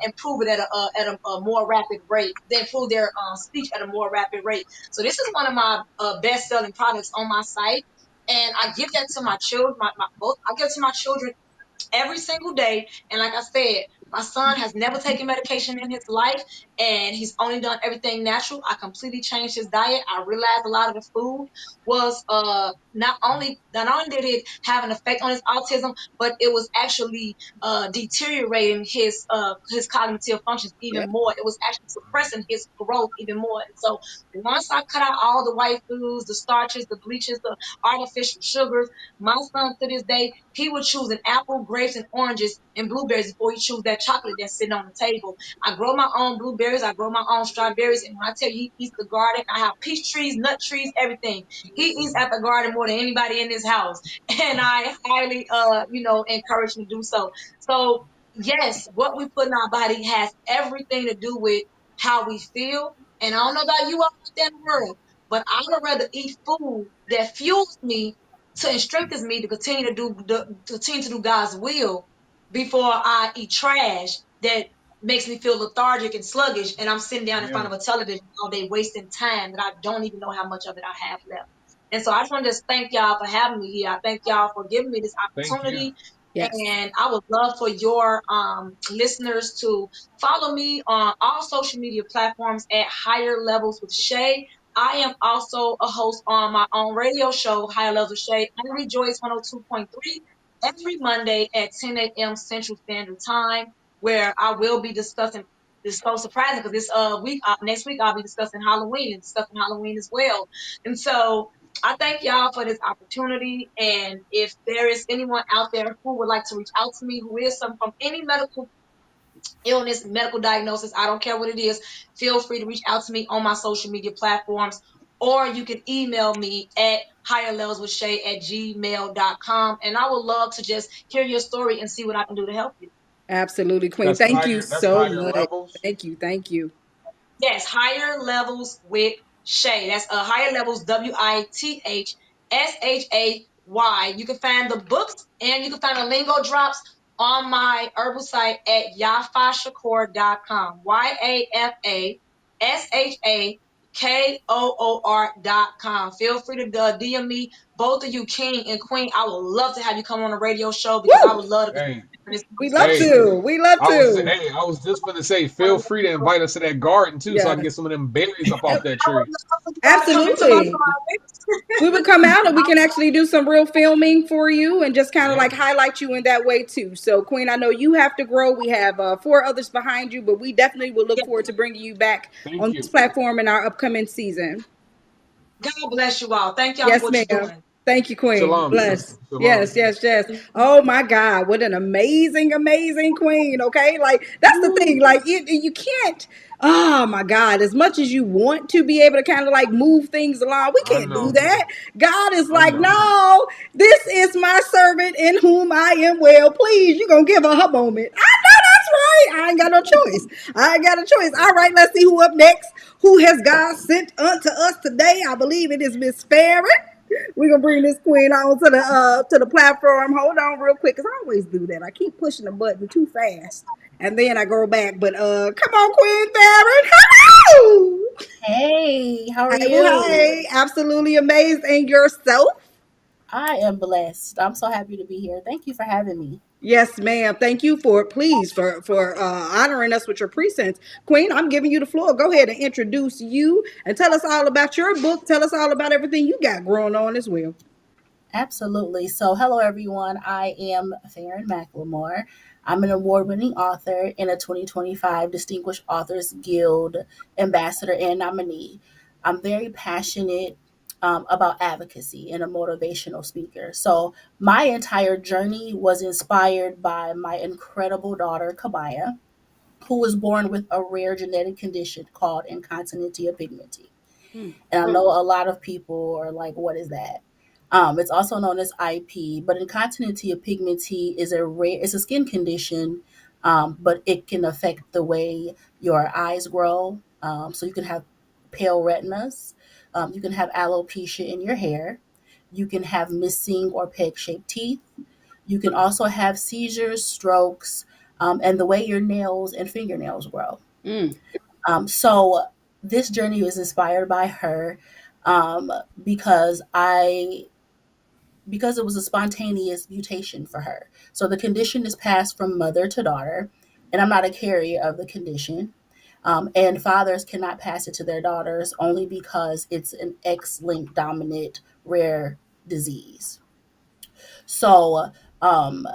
Speaker 6: improve it at a more rapid rate. They improve their speech at a more rapid rate. So this is one of my best selling products on my site, and I give that to my children. I give it to my children every single day. And like I said, my son has never taken medication in his life, and he's only done everything natural. I completely changed his diet. I realized a lot of the food was not only did it have an effect on his autism, but it was actually deteriorating his cognitive functions even
Speaker 2: Yep.
Speaker 6: more. It was actually suppressing his growth even more. And so once I cut out all the white foods, the starches, the bleaches, the artificial sugars, my son to this day, he would choose an apple, grapes, and oranges and blueberries before he choose that chocolate that's sitting on the table. I grow my own blueberries, I grow my own strawberries, and when I tell you he eats the garden, I have peach trees, nut trees, everything. He eats at the garden more than anybody in this house. And I highly encourage him to do so. So yes, what we put in our body has everything to do with how we feel. And I don't know about you all out there in the world, but I would rather eat food that fuels me to strengthens me to continue to do God's will before I eat trash that makes me feel lethargic and sluggish, and I'm sitting down in front
Speaker 3: Yeah,
Speaker 6: of a television all day wasting time that I don't even know how much of it I have left. And so I just want to just thank y'all for having me here. I thank y'all for giving me this
Speaker 3: thank you.
Speaker 6: opportunity.
Speaker 2: Yes.
Speaker 6: And I would love for your listeners to follow me on all social media platforms at Higher Levels with Shay. I am also a host on my own radio show, Higher Levels with Shay, on Rejoice 102.3. every Monday at 10 a.m. Central Standard Time, where I will be discussing. This is so surprising because this week, next week, I'll be discussing Halloween and discussing Halloween as well. And so I thank y'all for this opportunity. And if there is anyone out there who would like to reach out to me, who is some from any medical illness, medical diagnosis, I don't care what it is, feel free to reach out to me on my social media platforms, or you can email me at higherlevelswithshay@gmail.com. And I would love to just hear your story and see what I can do to help you.
Speaker 2: Absolutely, Queen.
Speaker 3: That's
Speaker 2: Thank you
Speaker 3: higher. That's
Speaker 2: so
Speaker 3: higher
Speaker 2: much.
Speaker 3: levels.
Speaker 2: Thank you. Thank you.
Speaker 6: Yes, higher levels with Shay. That's higher levels, WITHSHAY. You can find the books and you can find the lingo drops on my herbal site at yafashakor.com. YAFASHAKOOR.com. Feel free to DM me, both of you, King and Queen. I would love to have you come on a radio show because I
Speaker 2: Woo!
Speaker 6: would love to
Speaker 3: Hey,
Speaker 6: participate in this
Speaker 2: We love
Speaker 3: hey.
Speaker 6: conversation.
Speaker 2: to. We love to.
Speaker 3: I was just gonna say, feel free to invite us to that garden too, so I can
Speaker 2: Yes.
Speaker 3: get some of them berries up
Speaker 2: Uh,
Speaker 3: off that
Speaker 6: I would
Speaker 3: tree.
Speaker 6: love for you all to come into my
Speaker 2: Absolutely. We would come out and we can actually do some real filming for you and just kind of
Speaker 3: Yeah.
Speaker 2: like highlight you in that way too. So, Queen, I know you have to grow. We have four others behind you, but we definitely will look
Speaker 6: Yes.
Speaker 2: forward to bringing you back
Speaker 3: Thank
Speaker 2: on this
Speaker 3: you.
Speaker 2: platform in our upcoming season.
Speaker 6: God bless you all. Thank y'all for
Speaker 2: Yes,
Speaker 6: what you're
Speaker 2: ma'am.
Speaker 6: doing.
Speaker 2: Thank you, Queen.
Speaker 3: Shalom, sister.
Speaker 2: Bless.
Speaker 3: Shalom.
Speaker 2: Yes, yes, yes. Oh my God, what an amazing, amazing queen. Okay, like that's the thing. Like you can't. Oh my God, as much as you want to be able to kind of like move things along, we
Speaker 3: I
Speaker 2: can't do
Speaker 3: know.
Speaker 2: that. God is
Speaker 3: I
Speaker 2: like,
Speaker 3: know.
Speaker 2: no, this is my servant in whom I am well pleased. You gonna give her her moment. I know that's right. I ain't got no choice. I ain't got a choice. All right, let's see who up next. Who has God sent unto us today? I believe it is Miss Fairren. We're gonna bring this queen on to the platform. Hold on real quick, because I always do that. I keep pushing the button too fast. And then I go back. But come on, Queen Farron. Hello.
Speaker 7: Hey, how are
Speaker 2: Hey, well,
Speaker 7: you?
Speaker 2: hey, absolutely amazed in yourself.
Speaker 7: I am blessed. I'm so happy to be here. Thank you for having me.
Speaker 2: Yes, ma'am. Thank you for please for honoring us with your presence. Queen, I'm giving you the floor. Go ahead and introduce you and tell us all about your book. Tell us all about everything you got going on as well.
Speaker 7: Absolutely. So, hello everyone. I am Fairren Mclemore. I'm an award-winning author and a 2025 Distinguished Authors Guild ambassador and nominee. I'm very passionate about advocacy and a motivational speaker. So, my entire journey was inspired by my incredible daughter, Kabaya, who was born with a rare genetic condition called incontinentia pigmenti.
Speaker 2: Mm,
Speaker 7: And I know a lot of people are like, what is that? It's also known as IP, but incontinentia pigmenti is it's a skin condition, but it can affect the way your eyes grow. So you can have pale retinas. You can have alopecia in your hair. You can have missing or peg-shaped teeth. You can also have seizures, strokes, and the way your nails and fingernails grow.
Speaker 2: mm,
Speaker 7: So this journey was inspired by her um, because I because it was a spontaneous mutation for her. So the condition is passed from mother to daughter, and I'm not a carrier of the condition. And fathers cannot pass it to their daughters only because it's an X-linked dominant rare disease. So um,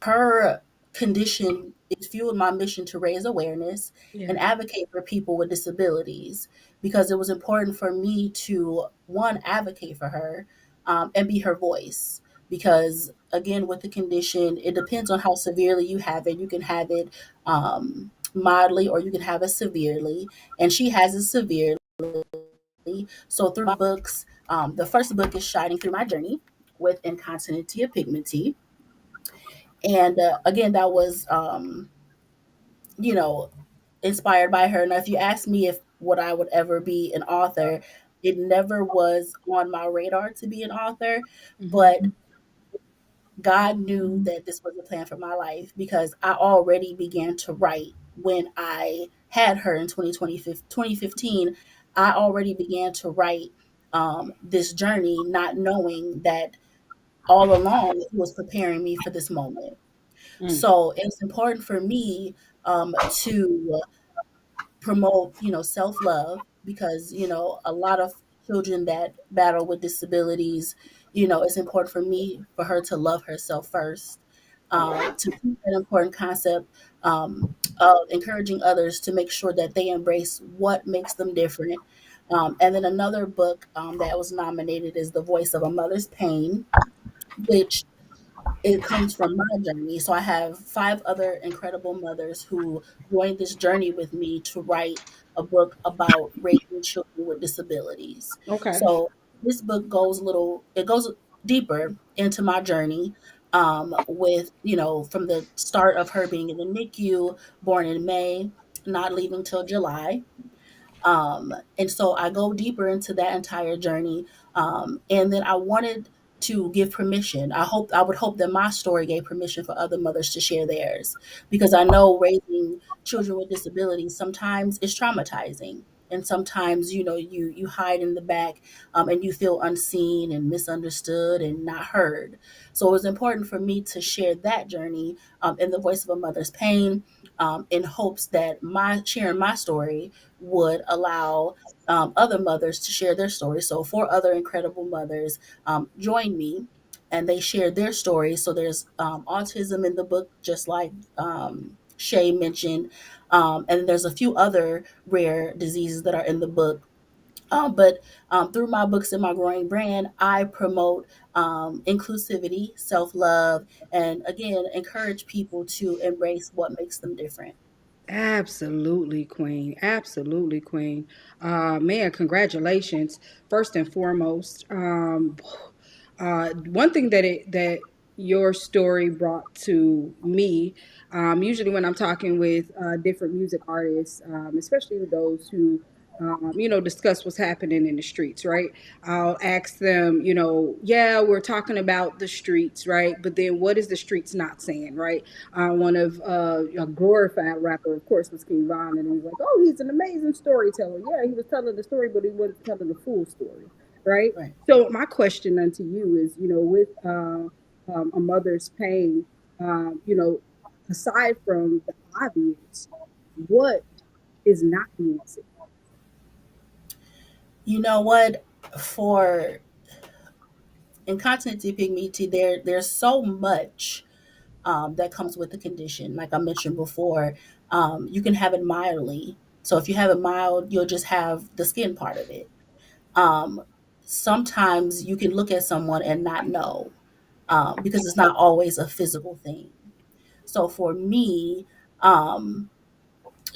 Speaker 7: her condition is fueled my mission to raise awareness
Speaker 2: yeah.
Speaker 7: and advocate for people with disabilities because it was important for me to one advocate for her and be her voice because again with the condition it depends on how severely you have it. You can have it mildly or you can have it severely, and she has it severely. So through my books, the first book is Shining Through My Journey with Incontinentia Pigmenti, and again that was you know inspired by her. Now if you ask me if would I would ever be an author, it never was on my radar to be an author,
Speaker 2: Mhm.
Speaker 7: but God knew that this was a plan for my life because I already began to write when I had her in 2015. I already began to write this journey not knowing that all along he was preparing me for this moment.
Speaker 2: Mm,
Speaker 7: So it's important for me to promote, self love because, a lot of children that battle with disabilities, it's important for me for her to love herself first, to keep an important concept of encouraging others to make sure that they embrace what makes them different. And then another book that was nominated is The Voice of a Mother's Pain, which it comes from my journey. So I have 5 other incredible mothers who joined this journey with me to write a book about raising children with disabilities.
Speaker 2: Okay.
Speaker 7: So this book it goes deeper into my journey, with, from the start of her being in the NICU, born in May, not leaving till July. And so I go deeper into that entire journey. And then I wanted to give permission. I would hope that my story gave permission for other mothers to share theirs, because I know raising children with disabilities sometimes is traumatizing. And sometimes, you hide in the back, and you feel unseen and misunderstood and not heard. So it was important for me to share that journey, in The Voice of a Mother's Pain, in hopes that my sharing my story would allow other mothers to share their stories. So 4 other incredible mothers joined me, and they shared their stories. So there's autism in the book, just like Shay mentioned, and there's a few other rare diseases that are in the book. But through my books and my growing brand, I promote inclusivity, self love, and again, encourage people to embrace what makes them different.
Speaker 2: Absolutely, Queen. Absolutely, Queen. Man, congratulations. First and foremost, one thing that your story brought to me, usually when I'm talking with different music artists, especially those who discuss what's happening in the streets, right? I'll ask them, yeah, we're talking about the streets, right? But then what is the streets not saying, right? One of a glorified rapper, of course, was King Von, and he was like, "Oh, he's an amazing storyteller." Yeah, he was telling the story, but he wasn't telling the full story, right?
Speaker 7: Right.
Speaker 2: So my question unto you is, with a mother's pain, aside from the obvious, what is not being said?
Speaker 7: You know what? For incontinence pigmenty, there's so much that comes with the condition. Like I mentioned before, you can have it mildly. So if you have it mild, you'll just have the skin part of it. Um, Sometimes you can look at someone and not know, because it's not always a physical thing. So for me, um,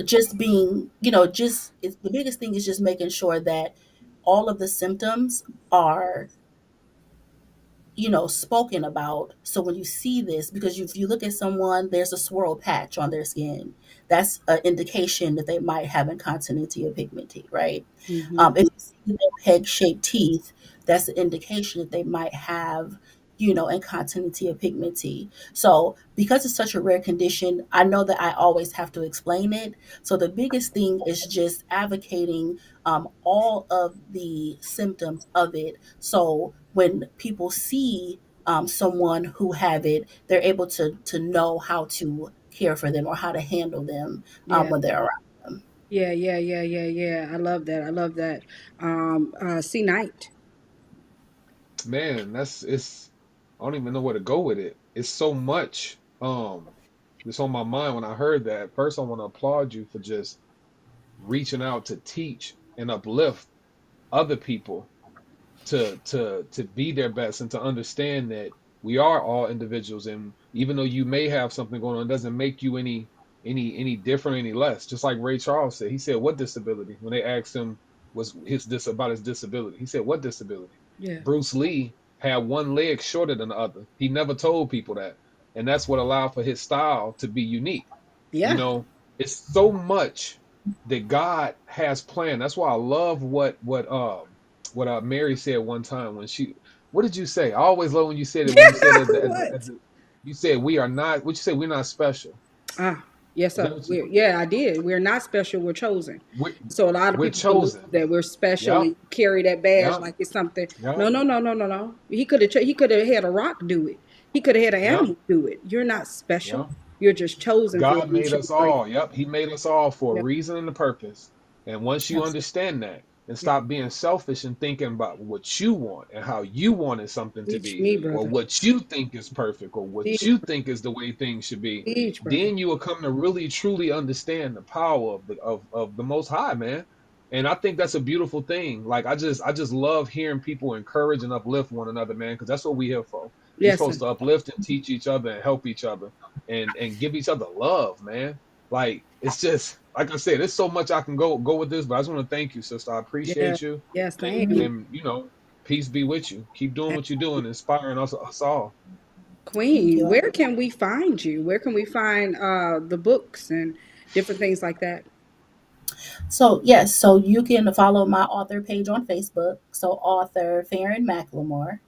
Speaker 7: just being, the biggest thing is just making sure that all of the symptoms are, spoken about. So when you see this, because if you look at someone, there's a swirl patch on their skin. That's an indication that they might have incontinence or pigmenty, right?
Speaker 2: Mm-hmm.
Speaker 7: If you see their peg-shaped teeth, that's an indication that they might have, incontinence or pigmenty. So because it's such a rare condition, I know that I always have to explain it. So the biggest thing is just advocating all of the symptoms of it. So when people see someone who have it, they're able to know how to care for them or how to handle them
Speaker 2: Yeah.
Speaker 7: when they're around them.
Speaker 2: Yeah, yeah, yeah, yeah, yeah. I love that. I love that. CKnight.
Speaker 3: Man, it's I don't even know where to go with it. It's so much that's on my mind when I heard that. First, I want to applaud you for just reaching out to teach and uplift other people to be their best and to understand that we are all individuals, and even though you may have something going on, it doesn't make you any different, any less. Just like Ray Charles said, he said, "What disability?" When they asked him was his this about his disability, he said, "What disability?"
Speaker 2: Yeah.
Speaker 3: Bruce Lee had one leg shorter than the other. He never told people that, and that's what allowed for his style to be unique. You
Speaker 2: Yeah.
Speaker 3: know, it's so much that God has planned. That's why I love what Mary said one time when she, what did you say? I always love when you said it, when you said
Speaker 2: What?
Speaker 3: you said we are not, what you say, we're not special.
Speaker 2: Ah, yes,
Speaker 3: Is
Speaker 2: sir.
Speaker 3: that what you,
Speaker 2: Yeah, I did. We're not special. We're chosen.
Speaker 3: we're,
Speaker 2: So a lot of
Speaker 3: we're
Speaker 2: people believe
Speaker 3: chosen.
Speaker 2: that we're special
Speaker 3: Yep,
Speaker 2: and carry that badge
Speaker 3: yep,
Speaker 2: like it's something.
Speaker 3: yep,
Speaker 2: No, no, no, no, no, no. He could have had a rock do it. He could have had an
Speaker 3: yep,
Speaker 2: animal do it. You're not special.
Speaker 3: yep.
Speaker 2: You're just chosen for a
Speaker 3: God made
Speaker 2: mission.
Speaker 3: us
Speaker 2: Right.
Speaker 3: all. Yep, He made us all for a
Speaker 2: Yeah.
Speaker 3: reason and a purpose. And once you
Speaker 2: Absolutely.
Speaker 3: understand that, and stop being selfish and thinking about what you want and how you wanted something to
Speaker 2: Teach
Speaker 3: be,
Speaker 2: me,
Speaker 3: or
Speaker 2: brother.
Speaker 3: what you think is perfect, or what
Speaker 2: Teach,
Speaker 3: you think is the way things should be.
Speaker 2: teach, brother.
Speaker 3: Then you will come to really truly understand the power of the Most High, man. And I think that's a beautiful thing. Like I just love hearing people encourage and uplift one another, man, because that's what we here for. We
Speaker 2: Yes, sir.
Speaker 3: supposed to uplift and teach each other and help each other and give each other love, man. Like it's just like I said, there's so much I can go with this, but I just want to thank you, sister. I
Speaker 2: Yeah.
Speaker 3: appreciate you,
Speaker 2: Yes,
Speaker 3: and
Speaker 2: same.
Speaker 3: and peace be with you. Keep doing what you're doing, inspiring us all.
Speaker 7: Thank
Speaker 2: Queen,
Speaker 7: you.
Speaker 2: where can we find you? Where can we find the books and different things like that?
Speaker 7: So yes, so you can follow my author page on Facebook. So author Fairren Mclemore.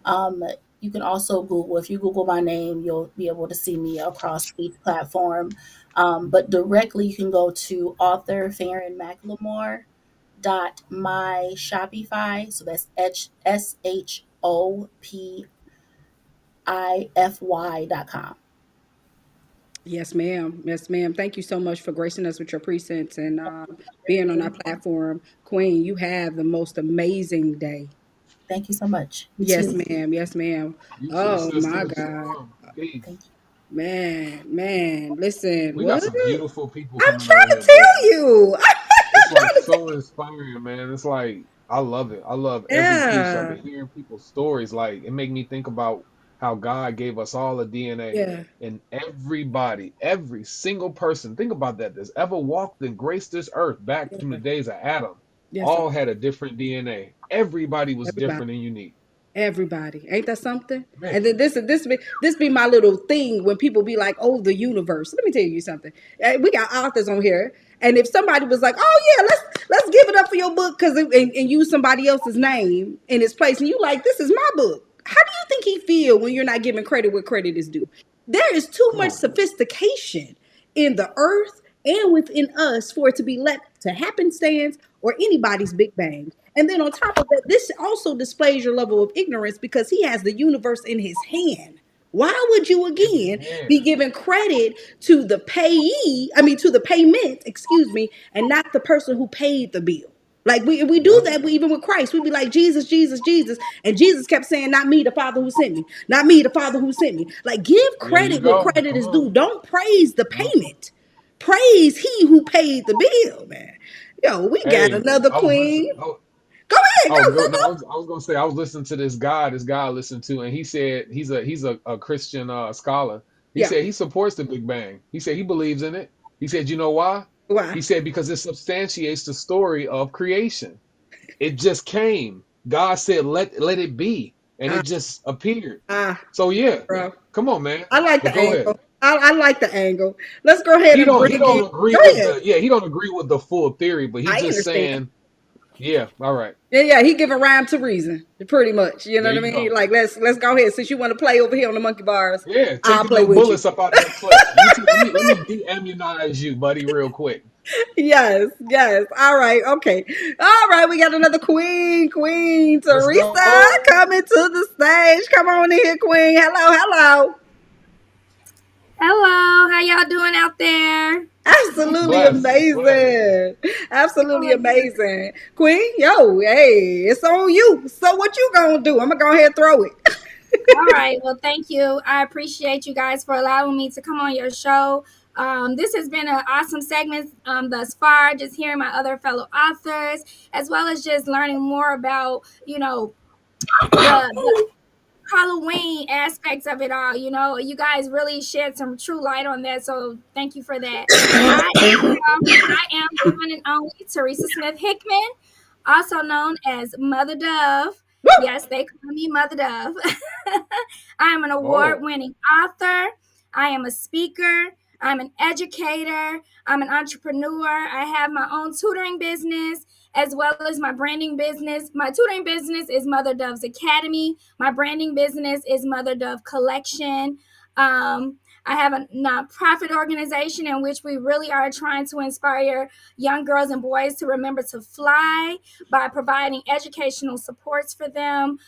Speaker 7: Um, you can also Google. If you Google my name, you'll be able to see me across each platform. But directly, you can go to author Fairren Mclemore dot my Shopify. So that's SHOPIFY.com.
Speaker 2: Yes, ma'am. Yes, ma'am. Thank you so much for gracing us with your presence and being on our platform. Queen, you have the most amazing day.
Speaker 7: Thank you so much. You
Speaker 2: Yes,
Speaker 7: too.
Speaker 2: ma'am. Yes, ma'am.
Speaker 3: You too,
Speaker 2: Oh my
Speaker 3: sister.
Speaker 2: God.
Speaker 3: Shalom. Peace.
Speaker 7: Thank you.
Speaker 2: Man. Listen,
Speaker 3: We got
Speaker 2: what?
Speaker 3: some beautiful people
Speaker 2: I'm
Speaker 3: coming on
Speaker 2: trying to
Speaker 3: here,
Speaker 2: tell
Speaker 3: man.
Speaker 2: you.
Speaker 3: It's
Speaker 2: I'm
Speaker 3: like
Speaker 2: trying to
Speaker 3: so inspiring, man. It's like I love it. I love every piece of
Speaker 2: Yeah.
Speaker 3: it. Hearing people's stories, like it make me think about how God gave us all a DNA,
Speaker 2: Yeah.
Speaker 3: and everybody, every single person, think about that, that's ever walked and graced this earth back
Speaker 2: Yes,
Speaker 3: from the
Speaker 2: sir.
Speaker 3: days of Adam,
Speaker 2: Yes, sir.
Speaker 3: all had a different DNA. Everybody was
Speaker 2: Everybody.
Speaker 3: different and unique.
Speaker 2: Everybody. Ain't that something?
Speaker 3: Man,
Speaker 2: And then this be my little thing when people be like, "Oh, the universe." Let me tell you something. We got authors on here, and if somebody was like, "Oh yeah, let's give it up for your book," and use somebody else's name in its place, and you like, "This is my book." How do you think he feel when you're not giving credit where credit is due? There is too
Speaker 3: come
Speaker 2: much
Speaker 3: on.
Speaker 2: sophistication in the earth and within us for it to be left to happenstance or anybody's big bang. And then on top of that, this also displays your level of ignorance because he has the universe in his hand. Why would you
Speaker 3: In his
Speaker 2: again be
Speaker 3: hand.
Speaker 2: giving credit to the payee, to the payment, excuse me, and not the person who paid the bill? Like we do
Speaker 3: Yep.
Speaker 2: that even with Christ. We'd be like, Jesus, Jesus, Jesus. And Jesus kept saying, not me, the Father who sent me. Not me, the Father who sent me. Like, give
Speaker 3: There you
Speaker 2: credit where
Speaker 3: go.
Speaker 2: credit
Speaker 3: Come
Speaker 2: is
Speaker 3: on.
Speaker 2: due. Don't praise the
Speaker 3: Yep.
Speaker 2: payment. Praise he who paid the bill, man. Yo, we got
Speaker 3: Hey,
Speaker 2: another
Speaker 3: I was listening.
Speaker 2: queen. Go ahead,
Speaker 3: Oh,
Speaker 2: go,
Speaker 3: go.
Speaker 2: go,
Speaker 3: No,
Speaker 2: go.
Speaker 3: I was gonna say I was listening to this guy. This guy I listened to, and he said he's a Christian scholar. He
Speaker 2: Yeah.
Speaker 3: said he supports the Big Bang. He said he believes in it. He said, you know why?
Speaker 2: Why?
Speaker 3: He said because it substantiates the story of creation. It just came. God said, let it be, and it
Speaker 2: Ah,
Speaker 3: just appeared.
Speaker 2: ah,
Speaker 3: So yeah,
Speaker 2: bro.
Speaker 3: come on, man.
Speaker 2: I like
Speaker 3: But
Speaker 2: the
Speaker 3: go ahead.
Speaker 2: angle. I like the angle. Let's go ahead and
Speaker 3: He
Speaker 2: bring in.
Speaker 3: don't agree
Speaker 2: Go
Speaker 3: with
Speaker 2: ahead.
Speaker 3: he don't agree with the full theory, but he
Speaker 2: I
Speaker 3: just
Speaker 2: understand.
Speaker 3: saying, yeah, all right.
Speaker 2: Yeah, he give a rhyme to reason, pretty much. You know
Speaker 3: There
Speaker 2: what I
Speaker 3: you
Speaker 2: mean?
Speaker 3: go.
Speaker 2: Like let's go ahead. Since you want to play over here on the monkey bars,
Speaker 3: Yeah,
Speaker 2: I'll
Speaker 3: taking
Speaker 2: play
Speaker 3: them
Speaker 2: with you.
Speaker 3: bullets up out that clip. Let me de-immunize you, buddy, real quick.
Speaker 2: Yes, yes. All right, okay. All right, we got another queen,
Speaker 3: Let's
Speaker 2: Theresa,
Speaker 3: go.
Speaker 2: coming to the stage. Come on in here, queen. Hello.
Speaker 8: Hello, how y'all doing out there?
Speaker 2: Absolutely
Speaker 3: Bless.
Speaker 2: amazing. Absolutely
Speaker 8: Oh,
Speaker 2: amazing. Queen, yo, hey, it's on you. So what you gonna do? I'm gonna go ahead and throw it.
Speaker 8: all right. Well, thank you. I appreciate you guys for allowing me to come on your show. This has been an awesome segment thus far. Just hearing my other fellow authors, as well as just learning more about, the Halloween aspects of it all. You guys really shed some true light on that. So thank you for that. I am the one and only Theresa Smith Hickman, also known as Mother Dove. Yes, they call me Mother Dove. I am an award
Speaker 3: Oh,
Speaker 8: winning author. I am a speaker. I'm an educator. I'm an entrepreneur. I have my own tutoring business as well as my branding business. My tutoring business is Mother Dove's Academy. My branding business is Mother Dove Collection. Um, I have a nonprofit organization in which we really are trying to inspire young girls and boys to remember to fly by providing educational supports for them.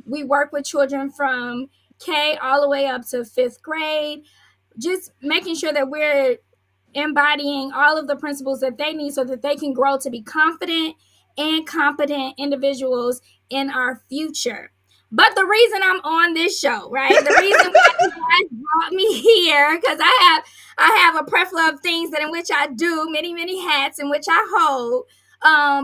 Speaker 8: We work with children from K all the way up to fifth grade, just making sure that we're embodying all of the principles that they need so that they can grow to be confident and competent individuals in our future. But the reason I'm on this show, right? The reason why you guys brought me here, because I have a plethora of things that in which I do, many hats in which I hold.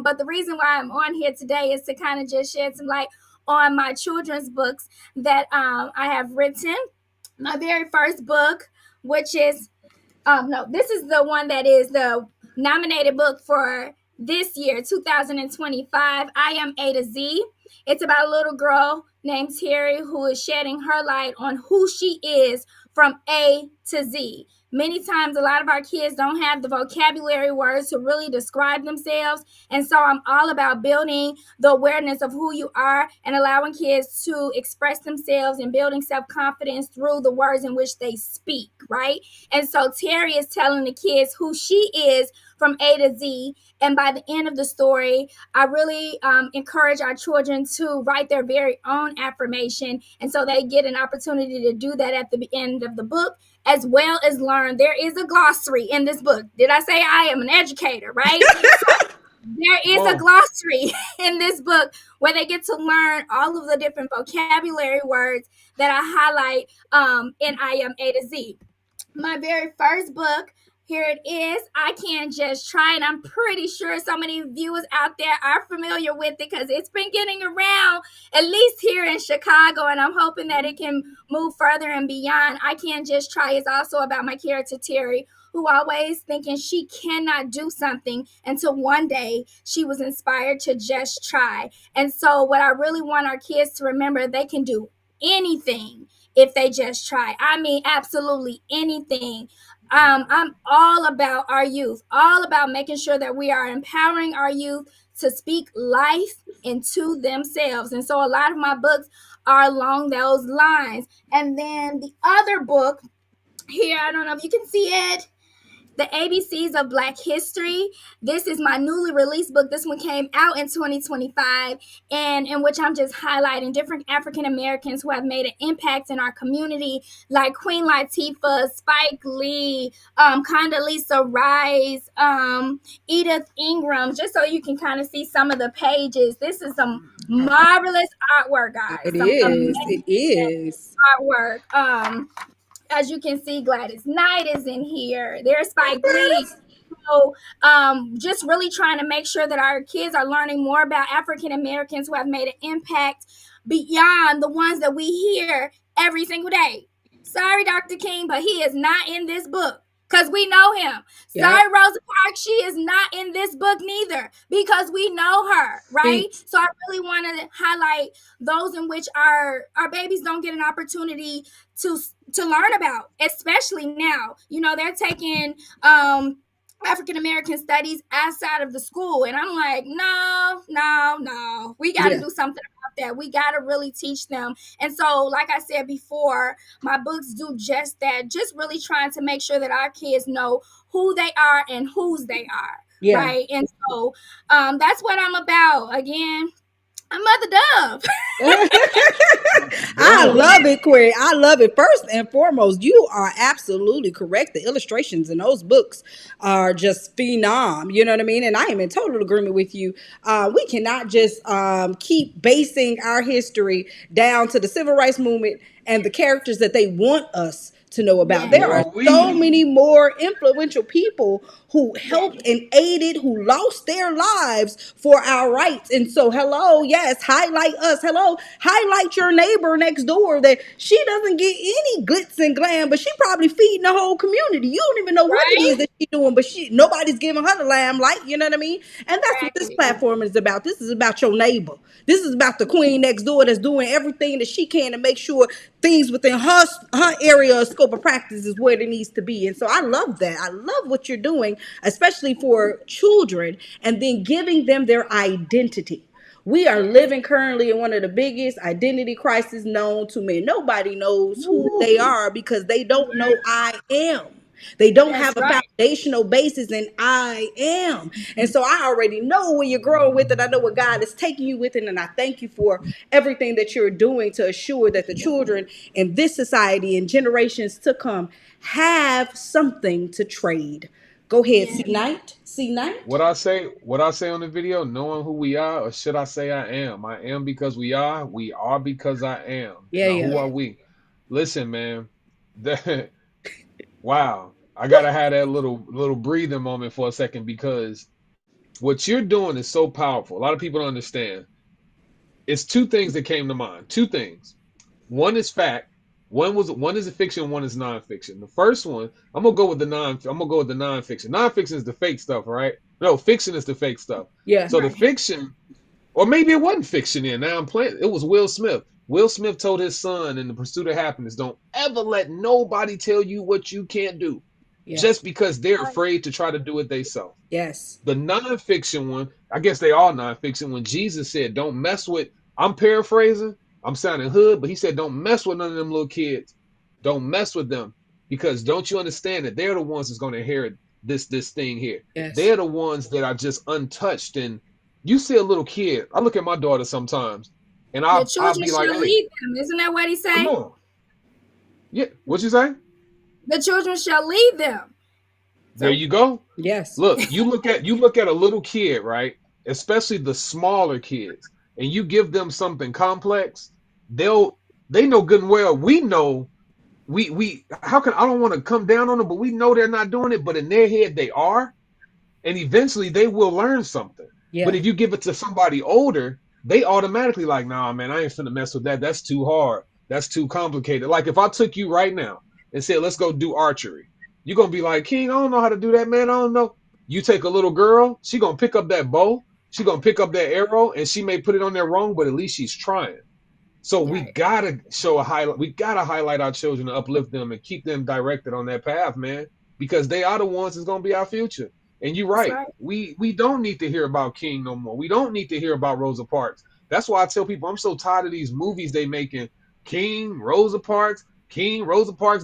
Speaker 8: But the reason why I'm on here today is to kind of just shed some light on my children's books that I have written. My very first book, which is no, this is the one that is the nominated book for this year, 2025. I Am A to Z. It's about a little girl named Terry who is shedding her light on who she is from A to Z. Many times, a lot of our kids don't have the vocabulary words to really describe themselves. And so I'm all about building the awareness of who you are and allowing kids to express themselves and building self-confidence through the words in which they speak, right? And so Terry is telling the kids who she is from A to Z. And by the end of the story, I really encourage our children to write their very own affirmation. And so they get an opportunity to do that at the end of the book, as well as learn. There is a glossary in this book. Did I say I am an educator, right? There is a glossary in this book where they get to learn all of the different vocabulary words that I highlight in I Am A to Z. My very first book, here it is. I Can't Just Try It. I'm pretty sure so many viewers out there are familiar with it because it's been getting around, at least here in Chicago, and I'm hoping that it can move further and beyond. I Can't Just Try is also about my character, Terry, who always thinking she cannot do something until one day she was inspired to just try. And so what I really want our kids to remember, they can do anything if they just try. I mean, absolutely anything. I'm all about our youth, all about making sure that we are empowering our youth to speak life into themselves. And so a lot of my books are along those lines. And then the other book here, I don't know if you can see it, The ABCs of Black History. This is my newly released book. This one came out in 2025, and in which I'm just highlighting different African Americans who have made an impact in our community, like Queen Latifah, Spike Lee, Condoleezza Rice, Edith Ingram, just so you can kind of see some of the pages. This is some marvelous artwork, guys.
Speaker 2: It is.
Speaker 8: Artwork. As you can see, Gladys Knight is in here. There's Spike Lee. So just really trying to make sure that our kids are learning more about African Americans who have made an impact beyond the ones that we hear every single day. Sorry, Dr. King, but he is not in this book because we know him.
Speaker 2: Yep.
Speaker 8: Sorry, Rosa Parks, she is not in this book neither because we know her, right? So I really want to highlight those in which our babies don't get an opportunity to learn about, especially now. You know, they're taking African American studies outside of the school, and I'm like, no, we got to do something about that. We got to really teach them. And so, like I said before, my books do just that, just really trying to make sure that our kids know who they are and whose they are, right? And so that's what I'm about. Again, I'm Mother Dove.
Speaker 2: I love it, Quinn. I love it. First and foremost, you are absolutely correct. The illustrations in those books are just phenom. You know what I mean? And I am in total agreement with you. We cannot just keep basing our history down to the civil rights movement and the characters that they want us to know about. There are so many more influential people who helped and aided, who lost their lives for our rights. And so, hello, yes, highlight us. Hello, highlight your neighbor next door that she doesn't get any glitz and glam, but she probably feeding the whole community. You don't even know what it is that she's doing, but nobody's giving her the limelight. You know what I mean? And that's what this platform is about. This is about your neighbor. This is about the queen next door that's doing everything that she can to make sure things within her area of scope of practice is where it needs to be. And so I love that. I love what you're doing, especially for children, and then giving them their identity. We are living currently in one of the biggest identity crises known to men. Nobody knows who they are because they don't know I am. They don't
Speaker 8: That's
Speaker 2: have a
Speaker 8: right.
Speaker 2: foundational basis in I am. And so I already know where you're growing with it. I know what God is taking you with it. And I thank you for everything that you're doing to assure that the children in this society and generations to come have something to trade. Go ahead,
Speaker 8: Yeah.
Speaker 2: CKnight. CKnight.
Speaker 3: What I say on the video, knowing who we are, or should I say I am? I am because we are because I am.
Speaker 2: Yeah,
Speaker 3: Now
Speaker 2: yeah.
Speaker 3: who are we? Listen, man. That, wow. I gotta have that little breathing moment for a second because what you're doing is so powerful. A lot of people don't understand. It's two things that came to mind. Two things. One is fact. One is a fiction. One is nonfiction. The first one, I'm gonna go with the nonfiction. Nonfiction is the fake stuff, right? No, fiction is the fake stuff.
Speaker 2: Yeah.
Speaker 3: So the fiction, or maybe it wasn't fiction. In now I'm playing. It was Will Smith. Will Smith told his son in The Pursuit of Happiness, "Don't ever let nobody tell you what you can't do,
Speaker 2: Yeah.
Speaker 3: just because they're afraid to try to do it themselves."
Speaker 2: Yes.
Speaker 3: The nonfiction one, I guess they all nonfiction. When Jesus said, "Don't mess with," I'm paraphrasing, I'm sounding hood, but he said, "Don't mess with none of them little kids. Don't mess with them, because don't you understand that they're the ones that's going to inherit this thing here.
Speaker 2: Yes.
Speaker 3: They're the ones that are just untouched." And you see a little kid. I look at my daughter sometimes, and
Speaker 8: The
Speaker 3: I'll
Speaker 8: children
Speaker 3: be like,
Speaker 8: shall
Speaker 3: "Hey,
Speaker 8: lead them. Isn't that what he
Speaker 3: come
Speaker 8: say?
Speaker 3: on, yeah, what you say?"
Speaker 8: The children shall lead them.
Speaker 3: There
Speaker 8: So
Speaker 3: you go.
Speaker 2: Yes.
Speaker 3: Look, you look at a little kid, right? Especially the smaller kids, and you give them something complex, they know good and well. We know we how can I don't want to come down on them, but we know they're not doing it, but in their head they are, and eventually they will learn something. But
Speaker 2: Yeah.
Speaker 3: if you give it to somebody older, they automatically like, nah, man, I ain't finna mess with that. That's too hard. That's too complicated. Like if I took you right now and said, let's go do archery, you're gonna be like, King, I don't know how to do that, man. I don't know. You take a little girl, she gonna pick up that bow, she gonna pick up that arrow, and she may put it on there wrong, but at least she's trying. So we
Speaker 8: right.
Speaker 3: gotta show a highlight. We gotta highlight our children to uplift them and keep them directed on that path, man, because they are the ones that's gonna be our future. And you're
Speaker 8: That's
Speaker 3: right.
Speaker 8: right.
Speaker 3: We don't need to hear about King no more. We don't need to hear about Rosa Parks. That's why I tell people I'm so tired of these movies they making. King, Rosa Parks,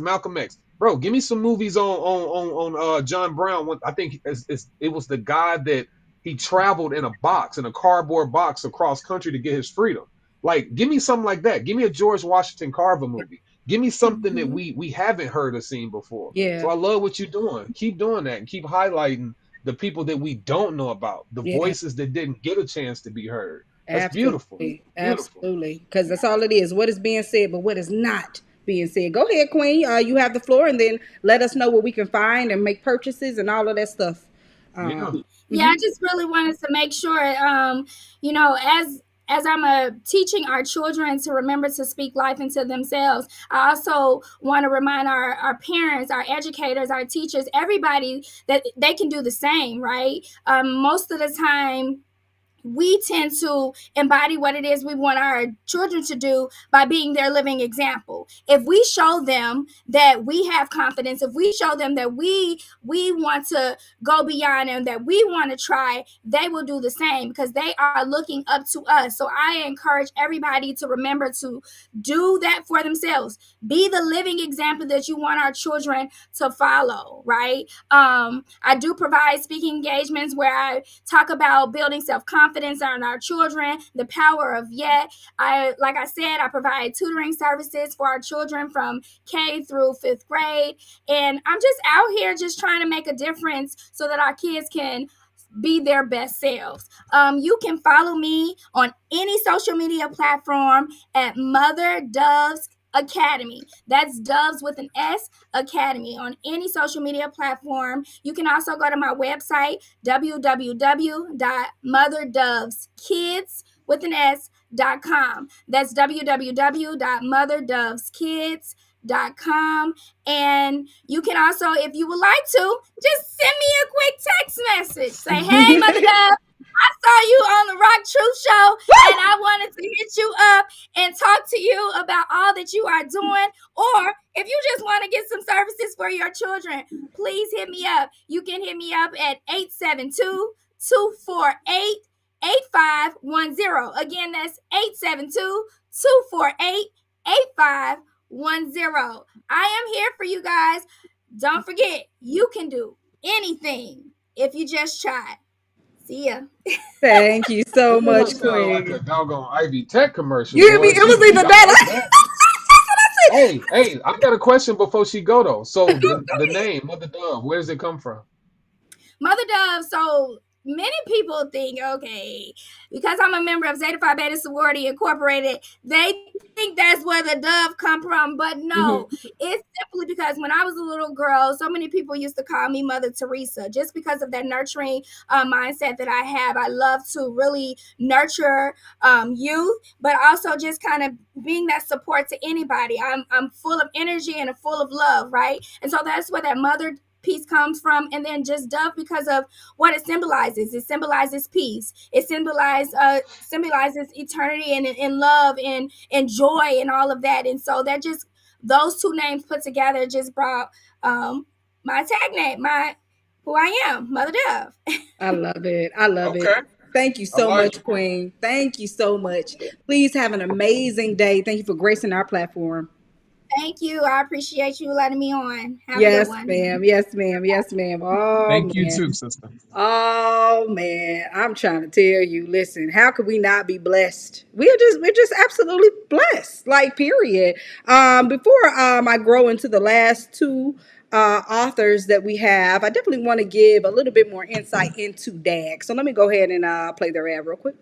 Speaker 3: Malcolm X. Bro, give me some movies on John Brown. I think it was the guy that he traveled in a box, in a cardboard box across country to get his freedom. Like, give me something like that. Give me a George Washington Carver movie. Give me something that
Speaker 8: Mhm.
Speaker 3: we haven't heard or seen before. So
Speaker 2: Yeah.
Speaker 3: I love what you're doing. Keep doing that and keep highlighting the people that we don't know about, the
Speaker 2: Yeah.
Speaker 3: voices that didn't get a chance to be heard. That's beautiful.
Speaker 2: Absolutely.
Speaker 3: Beautiful.
Speaker 2: Absolutely. Because that's all it is. What is being said, but what is not being said. Go ahead, Queen. You have the floor, and then let us know what we can find and make purchases and all of that stuff.
Speaker 3: Yeah.
Speaker 8: Yeah, I
Speaker 2: Mhm.
Speaker 8: just really wanted to make sure, you know, as I'm teaching our children to remember to speak life into themselves, I also want to remind our parents, our educators, our teachers, everybody that they can do the same, right? Most of the time, we tend to embody what it is we want our children to do by being their living example. If we show them that we have confidence, if we show them that we want to go beyond and that we want to try, they will do the same because they are looking up to us. So I encourage everybody to remember to do that for themselves. Be the living example that you want our children to follow, right? I do provide speaking engagements where I talk about building self-confidence on our children, the power of yet. Like I said, I provide tutoring services for our children from K through 5th grade. And I'm just out here just trying to make a difference so that our kids can be their best selves. You can follow me on any social media platform at Mother Doves Academy. That's Doves with an S Academy on any social media platform. You can also go to my website, www.motherdoveskids with an S.com. That's www.motherdoveskids.com. And you can also, if you would like to, just send me a quick text message. Say, hey, Mother Dove, I saw you on the Rock Truth Show, and I wanted to hit you up and talk to you about all that you are doing. Or if you just want to get some services for your children, please hit me up. You can hit me up at 872-248-8510. Again, that's 872-248-8510. I am here for you guys. Don't forget, you can do anything if you just try. See ya.
Speaker 2: Thank you so
Speaker 3: Ooh, it
Speaker 2: much,
Speaker 3: sounds like a
Speaker 2: Queen.
Speaker 3: doggone Ivy Tech commercial,
Speaker 2: You hear me?
Speaker 3: boy.
Speaker 2: It was
Speaker 3: She
Speaker 2: either
Speaker 3: I like
Speaker 2: that.
Speaker 3: that. Hey, hey, I got a question before she go though. So the name Mother Dove, where does it come from?
Speaker 8: Mother Dove. So many people think, okay, because I'm a member of Zeta Phi Beta Sorority Incorporated, they think that's where the dove come from. But no, it's simply because when I was a little girl, so many people used to call me Mother Theresa, just because of that nurturing mindset that I have. I love to really nurture youth, but also just kind of being that support to anybody. I'm full of energy and full of love, right? And so that's where that mother peace comes from. And then just dove because of what it symbolizes. It symbolizes peace. It symbolizes eternity and love and joy and all of that. And so that just, those two names put together just brought my tag name, my who I am, Mother Dove.
Speaker 2: I love it. I love
Speaker 3: Okay,
Speaker 2: it. Thank you
Speaker 3: I
Speaker 2: so
Speaker 3: like
Speaker 2: much,
Speaker 3: it.
Speaker 2: Queen. Thank you so much. Please have an amazing day. Thank you for gracing our platform.
Speaker 8: Thank you. I appreciate you letting me on. Have a good
Speaker 2: Yes,
Speaker 8: one.
Speaker 2: ma'am. Yes, ma'am. Yes, ma'am. Oh
Speaker 3: Thank you
Speaker 2: man.
Speaker 3: too, sister.
Speaker 2: Oh man. I'm trying to tell you, listen, how could we not be blessed? We're just absolutely blessed. Like, period. Before I grow into the last two authors that we have, I definitely want to give a little bit more insight into D.A.G. So let me go ahead and play their ad real quick.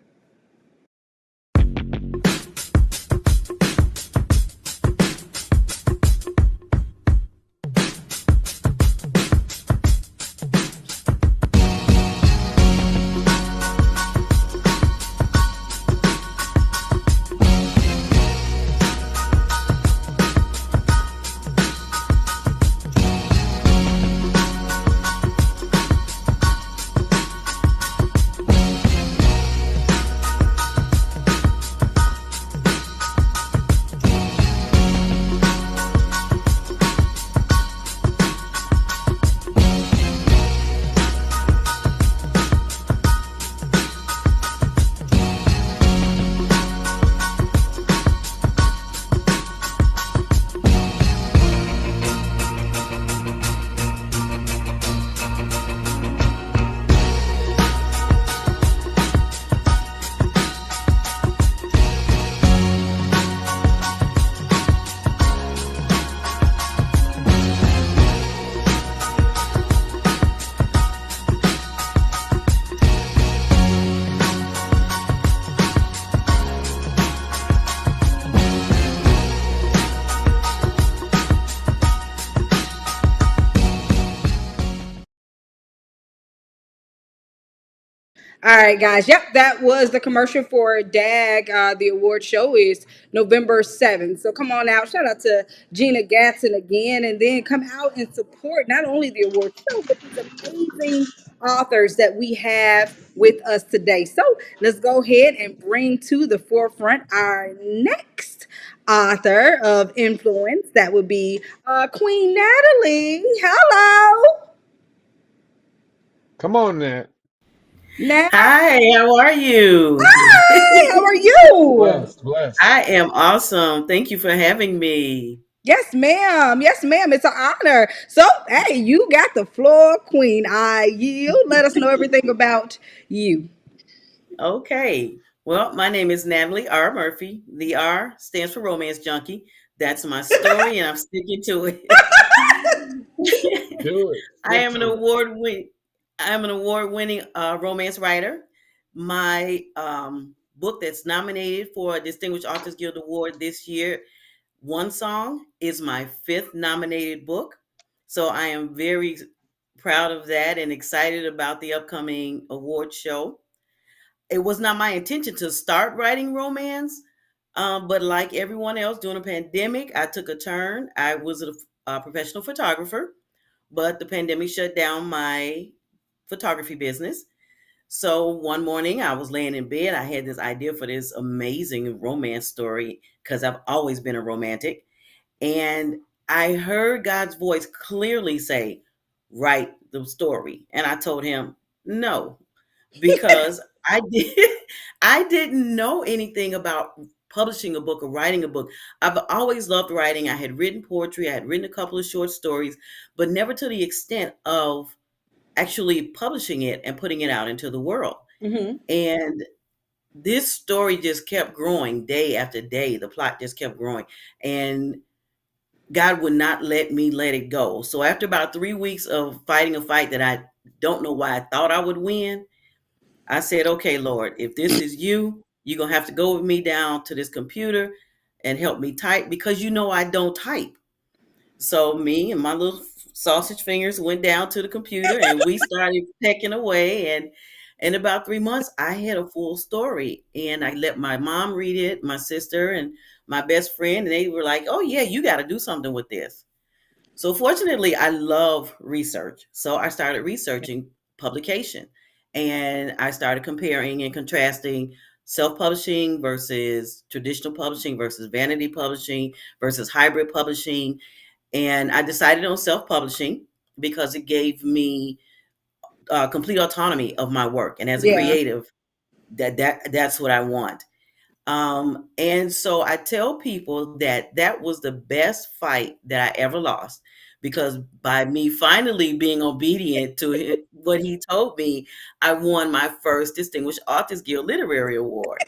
Speaker 2: All right, guys. Yep, that was the commercial for D.A.G. The award show is November 7th. So come on out. Shout out to Gina Gatson again. And then come out and support not only the award show, but these amazing authors that we have with us today. So let's go ahead and bring to the forefront our next author of influence. That would be Queen Natalie. Hello.
Speaker 3: Come on, Nat.
Speaker 2: Nat.
Speaker 9: Hi, how are you?
Speaker 2: Hi, how are you?
Speaker 3: Blessed, blessed.
Speaker 9: I am awesome. Thank you for having me.
Speaker 2: Yes, ma'am. Yes, ma'am. It's an honor. So, hey, you got the floor, Queen. I yield. Let us know everything about you.
Speaker 9: Okay. Well, my name is Natalie R. Murphy. The R stands for Romance Junkie. That's my story, and I'm sticking to it.
Speaker 3: Do it.
Speaker 9: I
Speaker 3: Stick
Speaker 9: am an
Speaker 3: to it.
Speaker 9: award win. I'm an award-winning romance writer. My book that's nominated for a Distinguished Authors Guild Award this year, One Song, is my fifth nominated book. So I am very proud of that and excited about the upcoming award show. It was not my intention to start writing romance, but like everyone else during the pandemic, I took a turn. I was a professional photographer, but the pandemic shut down my photography business. So one morning I was laying in bed. I had this idea for this amazing romance story because I've always been a romantic. And I heard God's voice clearly say, write the story. And I told him, no, because I didn't know anything about publishing a book or writing a book. I've always loved writing. I had written poetry, I had written a couple of short stories, but never to the extent of actually publishing it and putting it out into the world.
Speaker 2: Mm-hmm.
Speaker 9: And this story just kept growing day after day. The plot just kept growing. And God would not let me let it go. So after about 3 weeks of fighting a fight that I don't know why I thought I would win, I said, okay, Lord, if this is you, you're going to have to go with me down to this computer and help me type because you know I don't type. So me and my little sausage fingers went down to the computer and we started pecking away. And in about 3 months, I had a full story. And I let my mom read it, my sister and my best friend, and they were like, oh, yeah, you got to do something with this. So fortunately, I love research. So I started researching publication and I started comparing and contrasting self-publishing versus traditional publishing versus vanity publishing versus hybrid publishing. And I decided on self-publishing because it gave me complete autonomy of my work. And as a
Speaker 2: Yeah.
Speaker 9: creative, that's what I want. And so I tell people that that was the best fight that I ever lost because by me finally being obedient to what he told me, I won my first Distinguished Authors Guild Literary Award.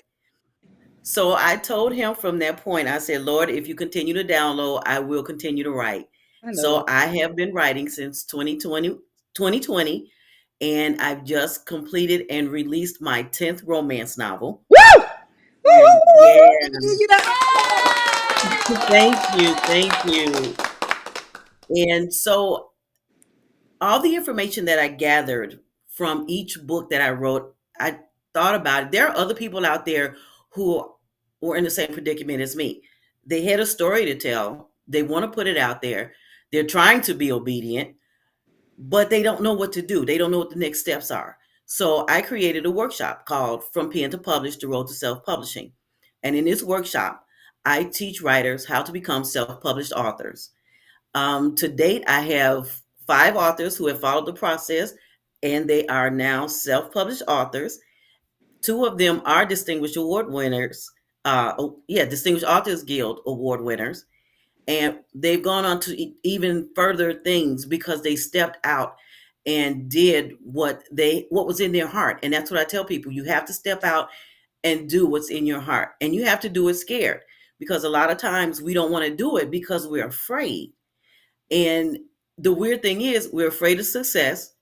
Speaker 9: So I told him from that point, I said, Lord, if you continue to download, I will continue to write.
Speaker 2: I know
Speaker 9: So
Speaker 2: that.
Speaker 9: I have been writing since 2020, and I've just completed and released my 10th romance novel.
Speaker 2: Woo! Woo, woo,
Speaker 9: And
Speaker 2: woo,
Speaker 9: yeah,
Speaker 2: woo. Let me give you that.
Speaker 9: thank you, thank you. And so all the information that I gathered from each book that I wrote, I thought about it. There are other people out there who were in the same predicament as me. They had a story to tell. They want to put it out there. They're trying to be obedient, but they don't know what to do. They don't know what the next steps are. So I created a workshop called From Pen to Publish, The Road to Self-Publishing. And in this workshop, I teach writers how to become self-published authors. To date, I have 5 authors who have followed the process, and they are now self-published authors. 2 of them are distinguished award winners. Distinguished Authors Guild award winners, and they've gone on to even further things because they stepped out and did what was in their heart. And that's what I tell people: you have to step out and do what's in your heart, and you have to do it scared because a lot of times we don't want to do it because we're afraid. And the weird thing is, we're afraid of success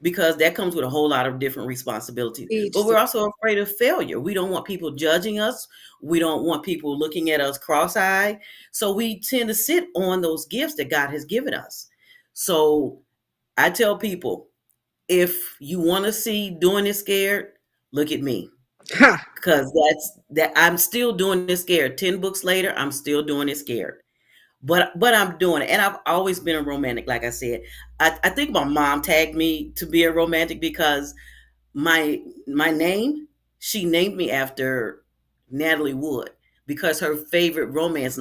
Speaker 9: because that comes with a whole lot of different responsibilities. But
Speaker 2: Each
Speaker 9: we're also afraid of failure. We don't want people judging us. We don't want people looking at us cross-eyed. So we tend to sit on those gifts that God has given us. So I tell people, if you want to see doing it scared, look at me.
Speaker 2: Ha.
Speaker 9: Because I'm still doing it scared. 10 books later, I'm still doing it scared. But I'm doing it, and I've always been a romantic. Like I said, I think my mom tagged me to be a romantic because my name, she named me after Natalie Wood because her favorite romance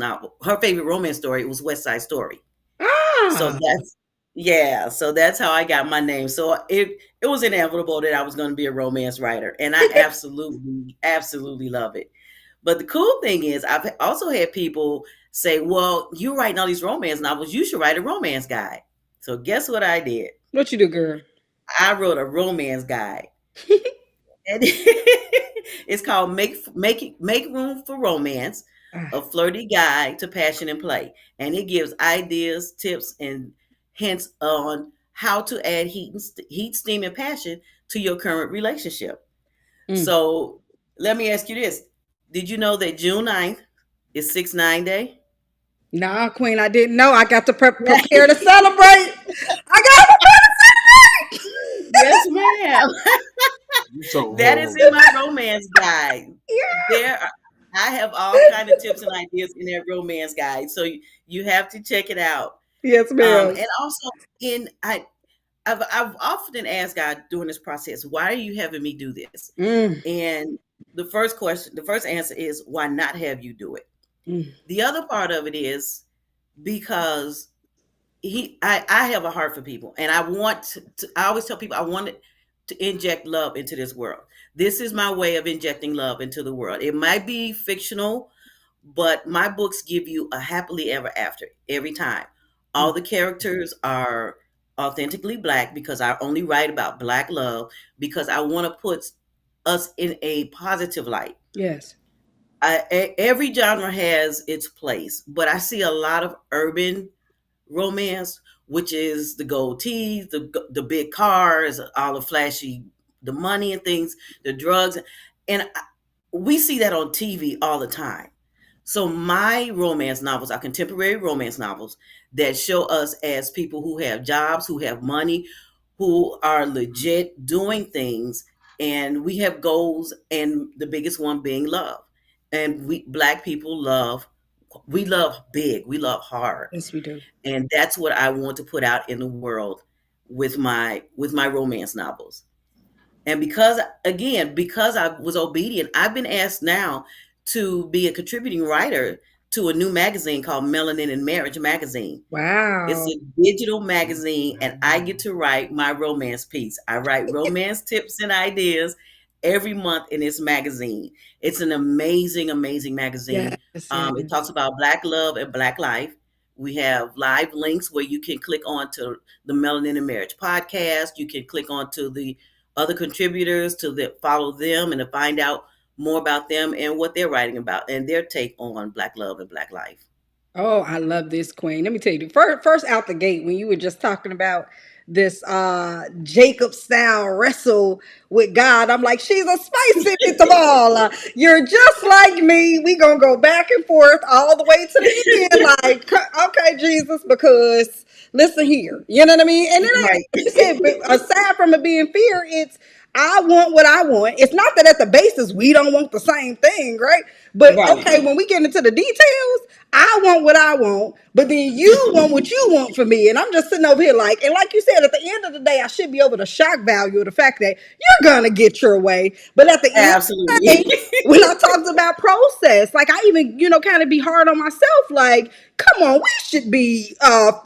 Speaker 9: story was West Side Story. So
Speaker 2: Ah.
Speaker 9: that's how I got my name. So it was inevitable that I was going to be a romance writer, and I absolutely love it. But the cool thing is, I've also had people say, well, you're writing all these romance novels. You should write a romance guide. So guess what I did?
Speaker 2: What you do, girl?
Speaker 9: I wrote a romance guide. And it's called Make Room for Romance,
Speaker 2: Ah.
Speaker 9: a flirty guide to passion and play. And it gives ideas, tips, and hints on how to add heat, steam, and passion to your current relationship.
Speaker 2: Mm.
Speaker 9: So let me ask you this. Did you know that June 9th is 6-9 Day?
Speaker 2: Nah, Queen, I didn't know. I got to prepare to celebrate. I got to prepare to celebrate.
Speaker 9: Yes, ma'am.
Speaker 3: You so
Speaker 9: That is
Speaker 3: horrible.
Speaker 9: in my romance guide.
Speaker 2: Yeah.
Speaker 9: I have all kind of tips and ideas in that romance guide. So you have to check it out.
Speaker 2: Yes, ma'am.
Speaker 9: And also I've often asked God during this process, why are you having me do this?
Speaker 2: Mm.
Speaker 9: And the first answer is, why not have you do it?
Speaker 2: Mm.
Speaker 9: The other part of it is because I have a heart for people, and I want to, I always tell people I want to inject love into this world. This is my way of injecting love into the world. It might be fictional, but my books give you a happily ever after every time. All the characters are authentically Black because I only write about Black love because I want to put us in a positive light.
Speaker 2: Yes.
Speaker 9: Every genre has its place, but I see a lot of urban romance, which is the gold teeth, the big cars, all the flashy, the money and things, the drugs, and we see that on TV all the time. So my romance novels are contemporary romance novels that show us as people who have jobs, who have money, who are legit doing things, and we have goals, and the biggest one being love. And we Black people we love big, we love hard,
Speaker 2: Yes, we do.
Speaker 9: and that's what I want to put out in the world with my romance novels. And because I was obedient, I've been asked now to be a contributing writer to a new magazine called Melanin and Marriage Magazine. It's
Speaker 2: Wow.
Speaker 9: a digital magazine, and I get to write my romance piece. I write romance tips and ideas every month in this magazine. It's an amazing, amazing magazine.
Speaker 2: Yes, yes.
Speaker 9: It talks about Black love and Black life. We have live links where you can click on to the Melanin and Marriage podcast. You can click on to the other contributors follow them and to find out more about them and what they're writing about and their take on Black love and Black life.
Speaker 2: Oh, I love this, Queen. Let me tell you, first out the gate, when you were just talking about this Jacob style wrestle with God, I'm like, she's a spicy meatball. You're just like me. We gonna go back and forth all the way to the end. Like, okay, Jesus, because listen here, you know what I mean? And it ain't
Speaker 9: Right.
Speaker 2: like you said, but aside from it being fear, it's I want what I want. It's not that at the basis we don't want the same thing, right? But
Speaker 9: Right.
Speaker 2: okay, when we get into the details, I want what I want, but then you want what you want for me. And I'm just sitting over here like, and like you said, at the end of the day, I should be over the shock value of the fact that you're gonna get your way. But at the end of the
Speaker 9: Absolutely.
Speaker 2: day, when I talked about process, like I even, kind of be hard on myself, like, come on, we should be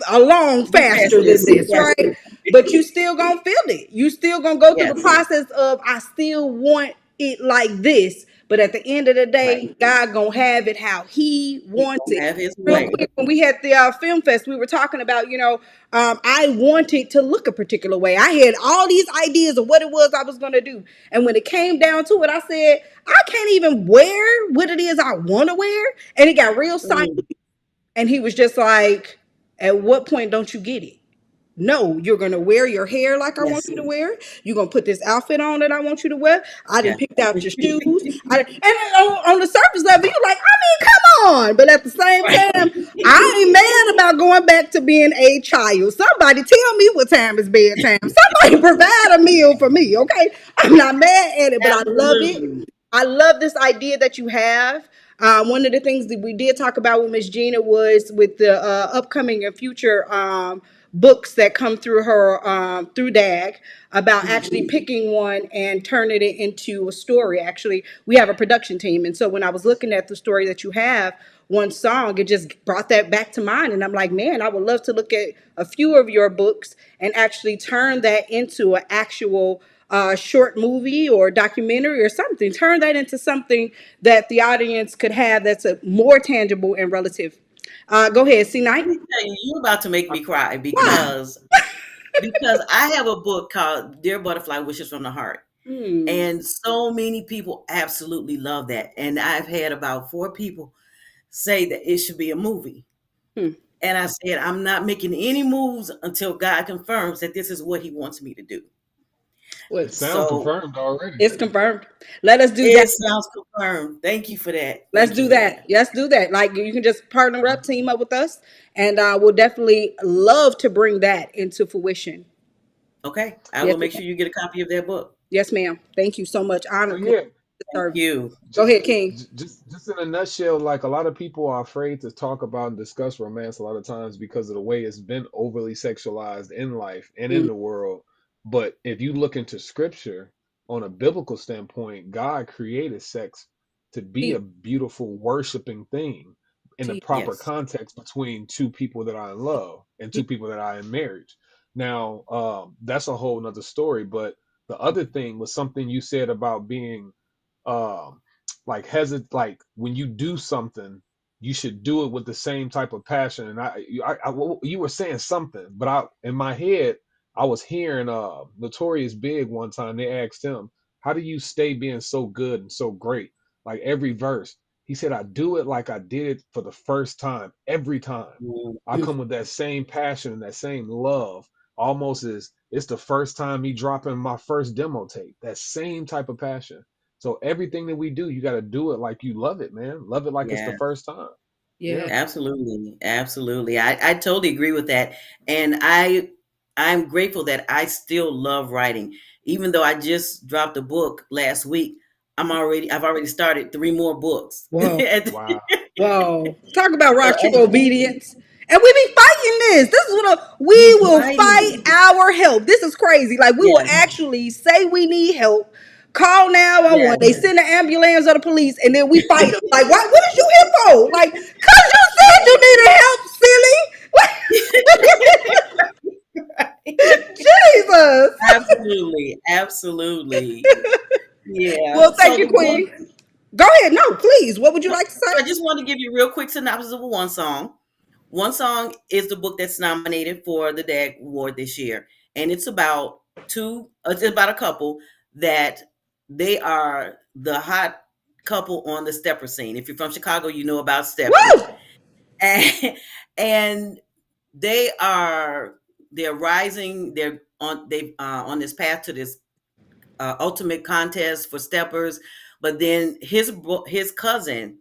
Speaker 2: along
Speaker 9: Get past
Speaker 2: faster than
Speaker 9: this.
Speaker 2: this,
Speaker 9: Yes.
Speaker 2: right? But you still gonna feel it. You still gonna go through the
Speaker 9: Yes.
Speaker 2: process of I still want it like this. But at the end of the
Speaker 9: Right.
Speaker 2: day, God gonna have it how He
Speaker 9: He
Speaker 2: wants
Speaker 9: gonna
Speaker 2: it.
Speaker 9: have his
Speaker 2: Real
Speaker 9: way.
Speaker 2: quick, when we had the film fest, we were talking about, I wanted to look a particular way. I had all these ideas of what it was I was gonna do, and when it came down to it, I said I can't even wear what it is I want to wear, and it got real silent.
Speaker 9: Mm,
Speaker 2: And he was just like, "At what point don't you get it? No, you're gonna wear your hair like I want
Speaker 9: yes.
Speaker 2: you to wear. You're gonna put this outfit on that I want you to wear. I
Speaker 9: Yeah.
Speaker 2: didn't pick out your shoes. On the surface level, you're like, I mean, come on. But at the same
Speaker 9: Right.
Speaker 2: time, I ain't mad about going back to being a child. Somebody tell me what time is bedtime. Somebody provide a meal for me, okay? I'm not mad at it, but I love it.
Speaker 9: Absolutely.
Speaker 2: I love this idea that you have. One of the things that we did talk about with Miss Gina was with the upcoming and future books that come through her through D.A.G about actually picking one and turning it into a story. Actually, we have a production team, and so when I was looking at the story that you have, one song, it just brought that back to mind, and I'm like, man, I would love to look at a few of your books and actually turn that into an actual short movie or documentary or something. Turn that into something that the audience could have that's a more tangible and relative. Go ahead, CKnight.
Speaker 9: Let me tell you, you're about to make me cry
Speaker 2: Why?
Speaker 9: because I have a book called Dear Butterfly Wishes from the Heart.
Speaker 2: Hmm.
Speaker 9: And so many people absolutely love that. And I've had about 4 people say that it should be a movie.
Speaker 2: Hmm.
Speaker 9: And I said, I'm not making any moves until God confirms that this is what he wants me to do.
Speaker 2: Well,
Speaker 3: It sounds
Speaker 9: So
Speaker 3: confirmed already.
Speaker 2: it's confirmed. Let us do that.
Speaker 9: it sounds confirmed. Thank you for that.
Speaker 2: Let's
Speaker 9: Thank you
Speaker 2: do
Speaker 9: for that.
Speaker 2: that. Let's do that. Like you can just partner up, team up with us, and we'll definitely love to bring that into fruition.
Speaker 9: Okay. I
Speaker 2: Yes,
Speaker 9: will make
Speaker 2: ma'am.
Speaker 9: sure you get a copy of that book.
Speaker 2: Yes, ma'am. Thank you so much.
Speaker 3: So
Speaker 2: Honor, please
Speaker 3: yeah,
Speaker 9: Thank
Speaker 2: serve.
Speaker 9: you.
Speaker 2: Go
Speaker 3: just
Speaker 2: ahead, King.
Speaker 3: just in a nutshell, like a lot of people are afraid to talk about and discuss romance a lot of times because of the way it's been overly sexualized in life and in
Speaker 2: Mm,
Speaker 3: the world. But if you look into scripture on a biblical standpoint, God created sex to be
Speaker 2: Teach,
Speaker 3: a beautiful worshiping thing in the
Speaker 2: teach.
Speaker 3: proper
Speaker 9: Yes.
Speaker 3: context between two people that are in love and two people that are in marriage. Now, that's a whole nother story. But the other thing was something you said about being um like hesitant, like when you do something, you should do it with the same type of passion. And you were saying something, but in my head, I was hearing Notorious Big one time. They asked him, "How do you stay being so good and so great?" Like every verse, he said, "I do it like I did it for the first time every time. I
Speaker 9: Mhm.
Speaker 3: come with that same passion and that same love, almost as it's the first time me dropping my first demo tape. That same type of passion." So everything that we do, you got to do it like you love it, man. Love it like it's the
Speaker 9: Yeah.
Speaker 3: first time.
Speaker 2: Yeah.
Speaker 3: Yeah.
Speaker 9: Absolutely, absolutely. I totally agree with that, and I'm grateful that I still love writing, even though I just dropped a book last week. I've already started three more books.
Speaker 2: Whoa.
Speaker 3: Wow.
Speaker 2: Whoa. Talk about
Speaker 9: So,
Speaker 2: rock true obedience. And we be fighting this. This is what we
Speaker 9: we
Speaker 2: will fight
Speaker 9: fighting.
Speaker 2: our help. This is crazy. Like we will
Speaker 9: Yes,
Speaker 2: actually say we need help. Call 911. They
Speaker 9: yes.
Speaker 2: send the ambulance or the police, and then we fight them. Like, what is you here for? Like, cause you said you needed help, silly. Jesus.
Speaker 9: Absolutely, absolutely. Yeah.
Speaker 2: Well, thank
Speaker 9: So
Speaker 2: you,
Speaker 9: the book.
Speaker 2: Queen. Go ahead. No, please. What would you like to
Speaker 9: So
Speaker 2: say?
Speaker 9: I just want to give you a real quick synopsis of one song. One song is the book that's nominated for the D.A.G Award this year, and it's about It's about a couple that they are the hot couple on the stepper scene. If you're from Chicago, you know about stepping,
Speaker 2: Woo!
Speaker 9: and, and they are they're rising. They on this path to this ultimate contest for steppers, but then his cousin,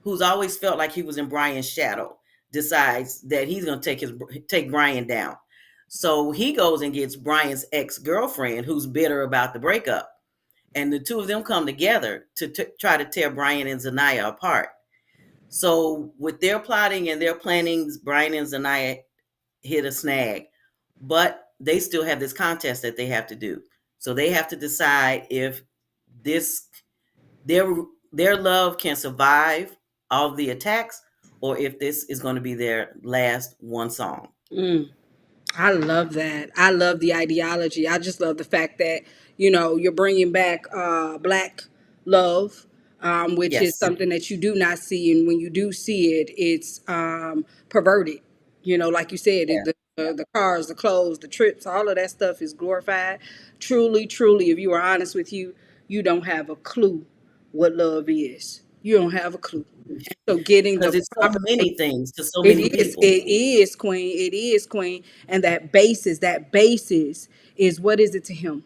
Speaker 9: who's always felt like he was in Brian's shadow, decides that he's going to take Brian down. So he goes and gets Brian's ex-girlfriend, who's bitter about the breakup, and the two of them come together to try to tear Brian and Zanaya apart. So with their plotting and their plannings, Brian and Zanaya hit a snag, but they still have this contest that they have to do. So they have to decide if this their their love can survive all of the attacks, or if this is going to be their last one song.
Speaker 2: Mm. I love that. I love the ideology. I just love the fact that you're bringing back black love, which is
Speaker 9: Yes.
Speaker 2: something that you do not see, and when you do see it, it's perverted. Like you said,
Speaker 9: Yeah.
Speaker 2: the cars, the clothes, the trips, all of that stuff is glorified. Truly, truly, if you are honest with you, you don't have a clue what love is. You don't have a clue. So getting
Speaker 9: Because
Speaker 2: the
Speaker 9: it's so
Speaker 2: proper
Speaker 9: many things to so
Speaker 2: it
Speaker 9: many
Speaker 2: is.
Speaker 9: people.
Speaker 2: It is, Queen. It is, Queen. And that basis is what is it to him?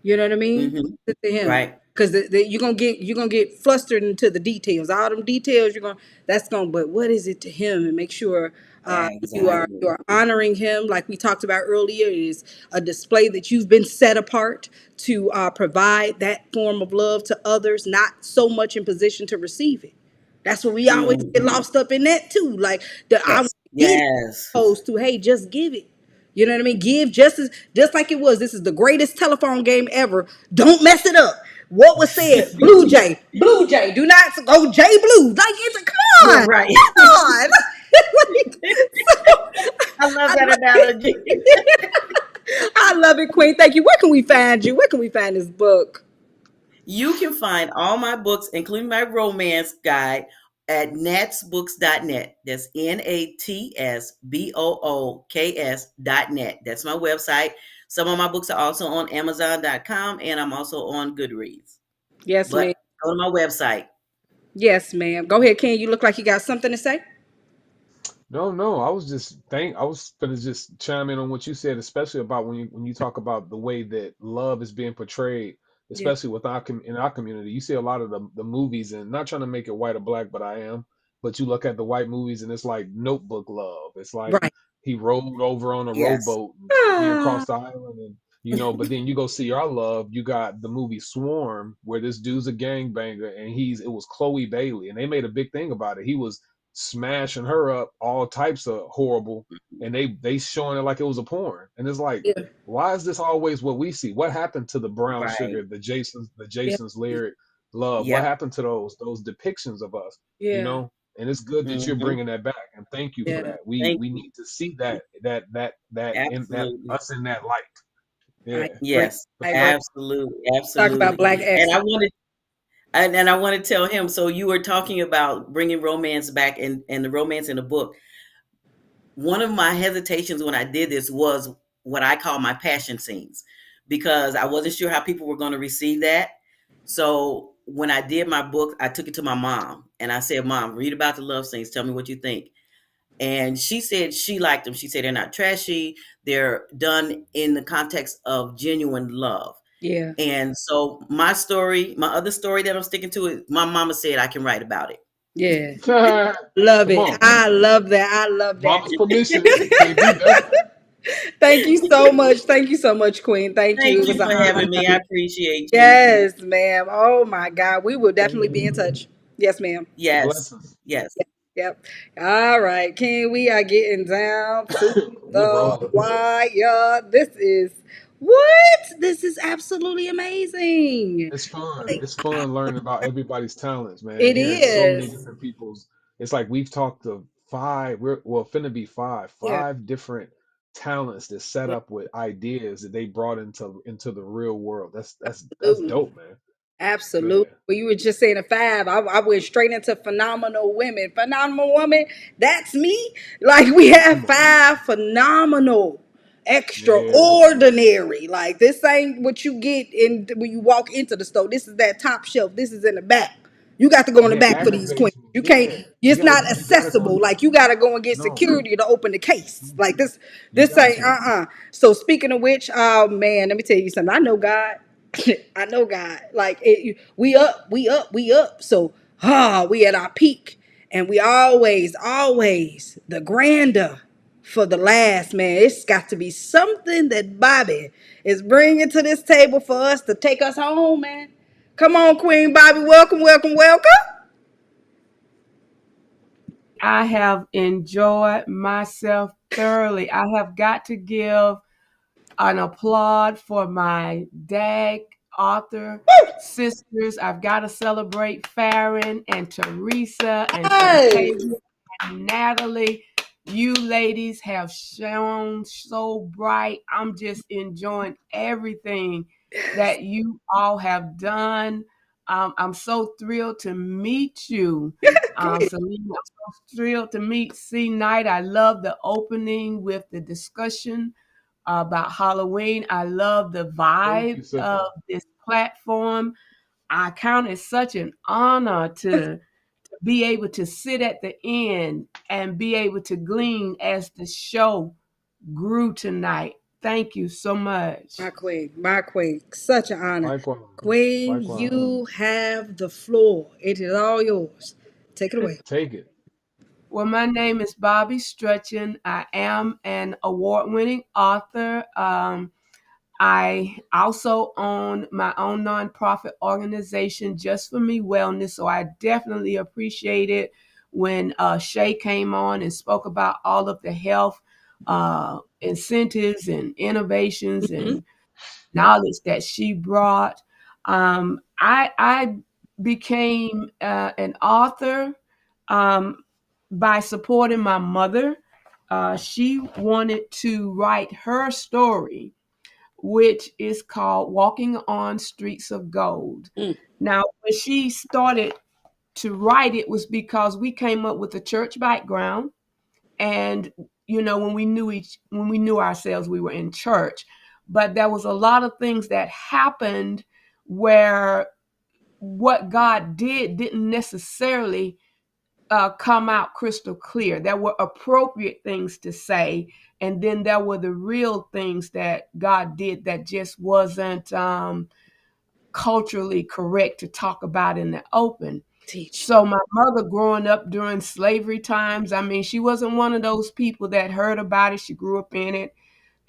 Speaker 2: You know what I mean?
Speaker 9: Hmm.
Speaker 2: What is it to him?
Speaker 9: Right.
Speaker 2: Because you're gonna get flustered into the details. All them details but what is it to him? And make sure you are
Speaker 9: Exactly.
Speaker 2: you are honoring him, like we talked about earlier. It is a display that you've been set apart to provide that form of love to others, not so much in position to receive it. That's what we always get
Speaker 9: Hmm.
Speaker 2: lost up in that too. Like I want
Speaker 9: Yes.
Speaker 2: to get it,
Speaker 9: Yes.
Speaker 2: opposed to hey, just give it. You know what I mean? Give just like it was. This is the greatest telephone game ever. Don't mess it up. What was said? Blue Jay, Blue Jay. Do not go Jay Blue. Like it's come
Speaker 9: Yeah.
Speaker 2: on,
Speaker 9: Right.
Speaker 2: come on. Like, so,
Speaker 9: I love
Speaker 2: I
Speaker 9: that
Speaker 2: love
Speaker 9: analogy.
Speaker 2: I love it, Queen. Thank you. Where can we find you? Where can we find this book?
Speaker 9: You can find all my books, including my romance guide, at natsbooks.net. That's natsbooks.net. That's my website. Some of my books are also on amazon.com, and I'm also on Goodreads.
Speaker 2: Yes, ma'am.
Speaker 9: But go to my website.
Speaker 2: Yes, ma'am. Go ahead, Ken. You look like you got something to say.
Speaker 3: No, no. I was gonna just chime in on what you said, especially about when you talk about the way that love is being portrayed,
Speaker 2: Yeah.
Speaker 3: especially in our community. You see a lot of the movies, and not trying to make it white or black, but I am. But you look at the white movies, and it's like notebook love. It's like
Speaker 2: Right.
Speaker 3: he rode over on a
Speaker 9: Yes.
Speaker 3: rowboat and took me
Speaker 2: Ah,
Speaker 3: across the island, and But then you go see our love. You got the movie Swarm, where this dude's a gangbanger, and it was Chloe Bailey, and they made a big thing about it. He was smashing her up, all types of horrible, and they showing it like it was a porn. And it's like,
Speaker 2: yeah.
Speaker 3: why is this always what we see? What happened to the brown
Speaker 9: Right.
Speaker 3: sugar, the
Speaker 2: Yeah.
Speaker 3: Jason's lyric love? What
Speaker 9: Yep.
Speaker 3: happened to those depictions of us? You
Speaker 2: Yeah.
Speaker 3: know, and it's good that you're
Speaker 9: Hmm.
Speaker 3: bringing that back, and thank you for
Speaker 2: Yeah.
Speaker 3: that. We
Speaker 9: Thank
Speaker 3: we
Speaker 9: you.
Speaker 3: need to see that in that
Speaker 9: Absolutely.
Speaker 3: us in that light.
Speaker 2: I
Speaker 3: Yeah,
Speaker 2: agree.
Speaker 9: Yes.
Speaker 2: I agree.
Speaker 9: Absolutely.
Speaker 2: Talk about
Speaker 9: Absolutely.
Speaker 2: black
Speaker 9: And
Speaker 2: excellence.
Speaker 9: And I want to tell him. So you were talking about bringing romance back and the romance in the book. One of my hesitations when I did this was what I call my passion scenes, because I wasn't sure how people were going to receive that. So when I did my book, I took it to my mom and I said, "Mom, read about the love scenes. Tell me what you think." And she said she liked them. She said they're not trashy. They're done in the context of genuine love.
Speaker 2: Yeah.
Speaker 9: And so my story, my other story that I'm sticking to is my mama said I can write about it.
Speaker 2: Yeah. Love
Speaker 3: Come
Speaker 2: it.
Speaker 3: on.
Speaker 2: I love that. I love
Speaker 3: Mama's permission. Can't beat
Speaker 2: that.
Speaker 3: that.
Speaker 2: Thank you so much. Thank you so much, Queen. Thank you.
Speaker 9: Thank
Speaker 2: It
Speaker 9: you
Speaker 2: was an
Speaker 9: for having me. I
Speaker 2: honor.
Speaker 9: appreciate you.
Speaker 2: Yes, ma'am. Oh my God. We will definitely be in touch. Yes, ma'am.
Speaker 9: Yes.
Speaker 3: Blessings.
Speaker 9: Yes.
Speaker 2: Yep. All right, Ken, we are getting down to
Speaker 3: We're
Speaker 2: the
Speaker 3: rolling.
Speaker 2: wire. This is what? This is absolutely amazing.
Speaker 3: It's fun.
Speaker 2: Like,
Speaker 3: It's fun learning about everybody's talents, man.
Speaker 2: it
Speaker 3: Hearing so many
Speaker 2: is.
Speaker 3: different people's. It's like we've talked to five. We're well, finna be
Speaker 2: Yeah.
Speaker 3: five different talents that set
Speaker 2: Yeah.
Speaker 3: up with ideas that they brought into the real world. That's
Speaker 2: Absolutely.
Speaker 3: dope, man.
Speaker 2: Absolutely.
Speaker 3: Man,
Speaker 2: Well, you were just saying a five. I went straight into phenomenal women. Phenomenal woman, that's me. Like we have
Speaker 3: come on.
Speaker 2: five phenomenal,
Speaker 3: Yeah,
Speaker 2: extraordinary. Like this ain't what you get in when you walk into the store. This is that top shelf. This is in the back. You got to go in
Speaker 3: and
Speaker 2: the
Speaker 3: it
Speaker 2: back for these queens.
Speaker 3: aggravates me.
Speaker 2: You can't.
Speaker 3: Yeah,
Speaker 2: It's not
Speaker 3: you gotta go
Speaker 2: accessible.
Speaker 3: in.
Speaker 2: Like you got to go and get
Speaker 3: No,
Speaker 2: security to open the case. Like this.
Speaker 3: you
Speaker 2: This
Speaker 3: got
Speaker 2: ain't.
Speaker 3: to.
Speaker 2: So speaking of which, oh man, let me tell you something. I know God. I know God. Like we up, we up, we up. So we at our peak, and we always the grander for the last, man. It's got to be something that Bobbie is bringing to this table for us to take us home, man. Come on, Queen Bobbie. Welcome, welcome, welcome.
Speaker 10: I have enjoyed myself thoroughly. I have got to give an applaud for my D.A.G author sisters. I've got to celebrate Fairren and Theresa and
Speaker 2: Yes.
Speaker 10: Shauntavia and Natalie. You ladies have shone so bright. I'm just enjoying everything that you all have done. I'm so thrilled to meet you, Selena. I'm so thrilled to meet CKnight. I love the opening with the discussion about Halloween. I love the
Speaker 3: Thank you,
Speaker 10: vibe
Speaker 3: sister.
Speaker 10: of this platform. I count it such an honor to be able to sit at the end and be able to glean as the show grew tonight. Thank you so much.
Speaker 2: My queen, such an honor.
Speaker 3: Likewise,
Speaker 2: Queen,
Speaker 3: likewise.
Speaker 2: you have the floor. It is all yours. Take it away.
Speaker 3: Take it.
Speaker 10: Well, my name is Bobbie Strutchen. I am an award-winning author. I also own my own nonprofit organization, Just For Me Wellness. So I definitely appreciate it when Shay came on and spoke about all of the health incentives and innovations
Speaker 2: Mhm.
Speaker 10: and knowledge that she brought. I became an author by supporting my mother. She wanted to write her story, which is called Walking on Streets of Gold.
Speaker 2: Mm.
Speaker 10: Now, when she started to write it was because we came up with a church background, and when we knew ourselves, we were in church. But there was a lot of things that happened where what God didn't necessarily come out crystal clear. There were appropriate things to say, and then there were the real things that God did that just wasn't culturally correct to talk about in the open.
Speaker 2: Teach.
Speaker 10: So my mother growing up during slavery times, I mean, she wasn't one of those people that heard about it. She grew up in it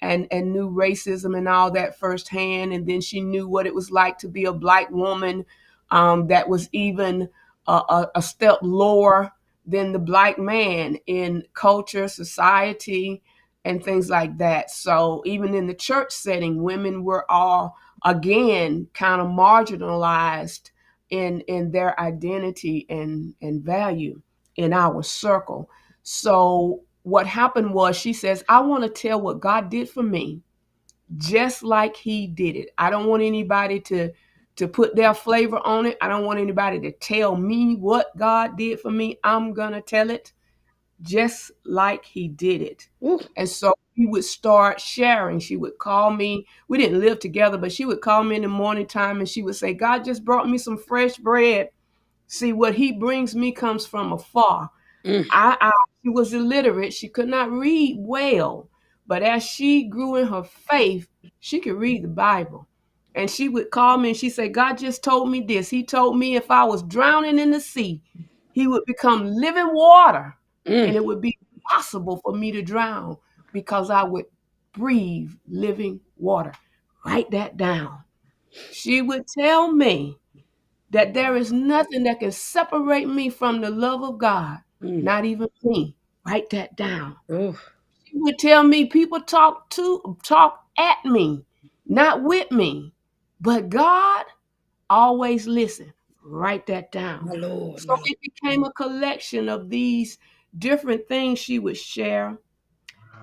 Speaker 10: and knew racism and all that firsthand. And then she knew what it was like to be a Black woman that was even a step lower than the Black man in culture, society, and things like that. So even in the church setting, women were all, again, kind of marginalized in their identity and value in our circle. So what happened was she says, I want to tell what God did for me, just like he did it. I don't want anybody to put their flavor on it. I don't want anybody to tell me what God did for me. I'm going to tell it just like he did it.
Speaker 2: Ooh.
Speaker 10: And so we would start sharing. She would call me. We didn't live together, but she would call me in the morning time and she would say, God just brought me some fresh bread. See, what he brings me comes from afar. She was illiterate. She could not read well. But as she grew in her faith, she could read the Bible. And she would call me and she said, God just told me this. He told me if I was drowning in the sea, he would become living water. And it would be impossible for me to drown because I would breathe living water. Write that down. She would tell me that there is nothing that can separate me from the love of God, not even me. Write that down.
Speaker 2: Ooh.
Speaker 10: She would tell me people talk at me, not with me, but God always listen. Write that down.
Speaker 2: My Lord.
Speaker 10: So it became a collection of these different things she would share,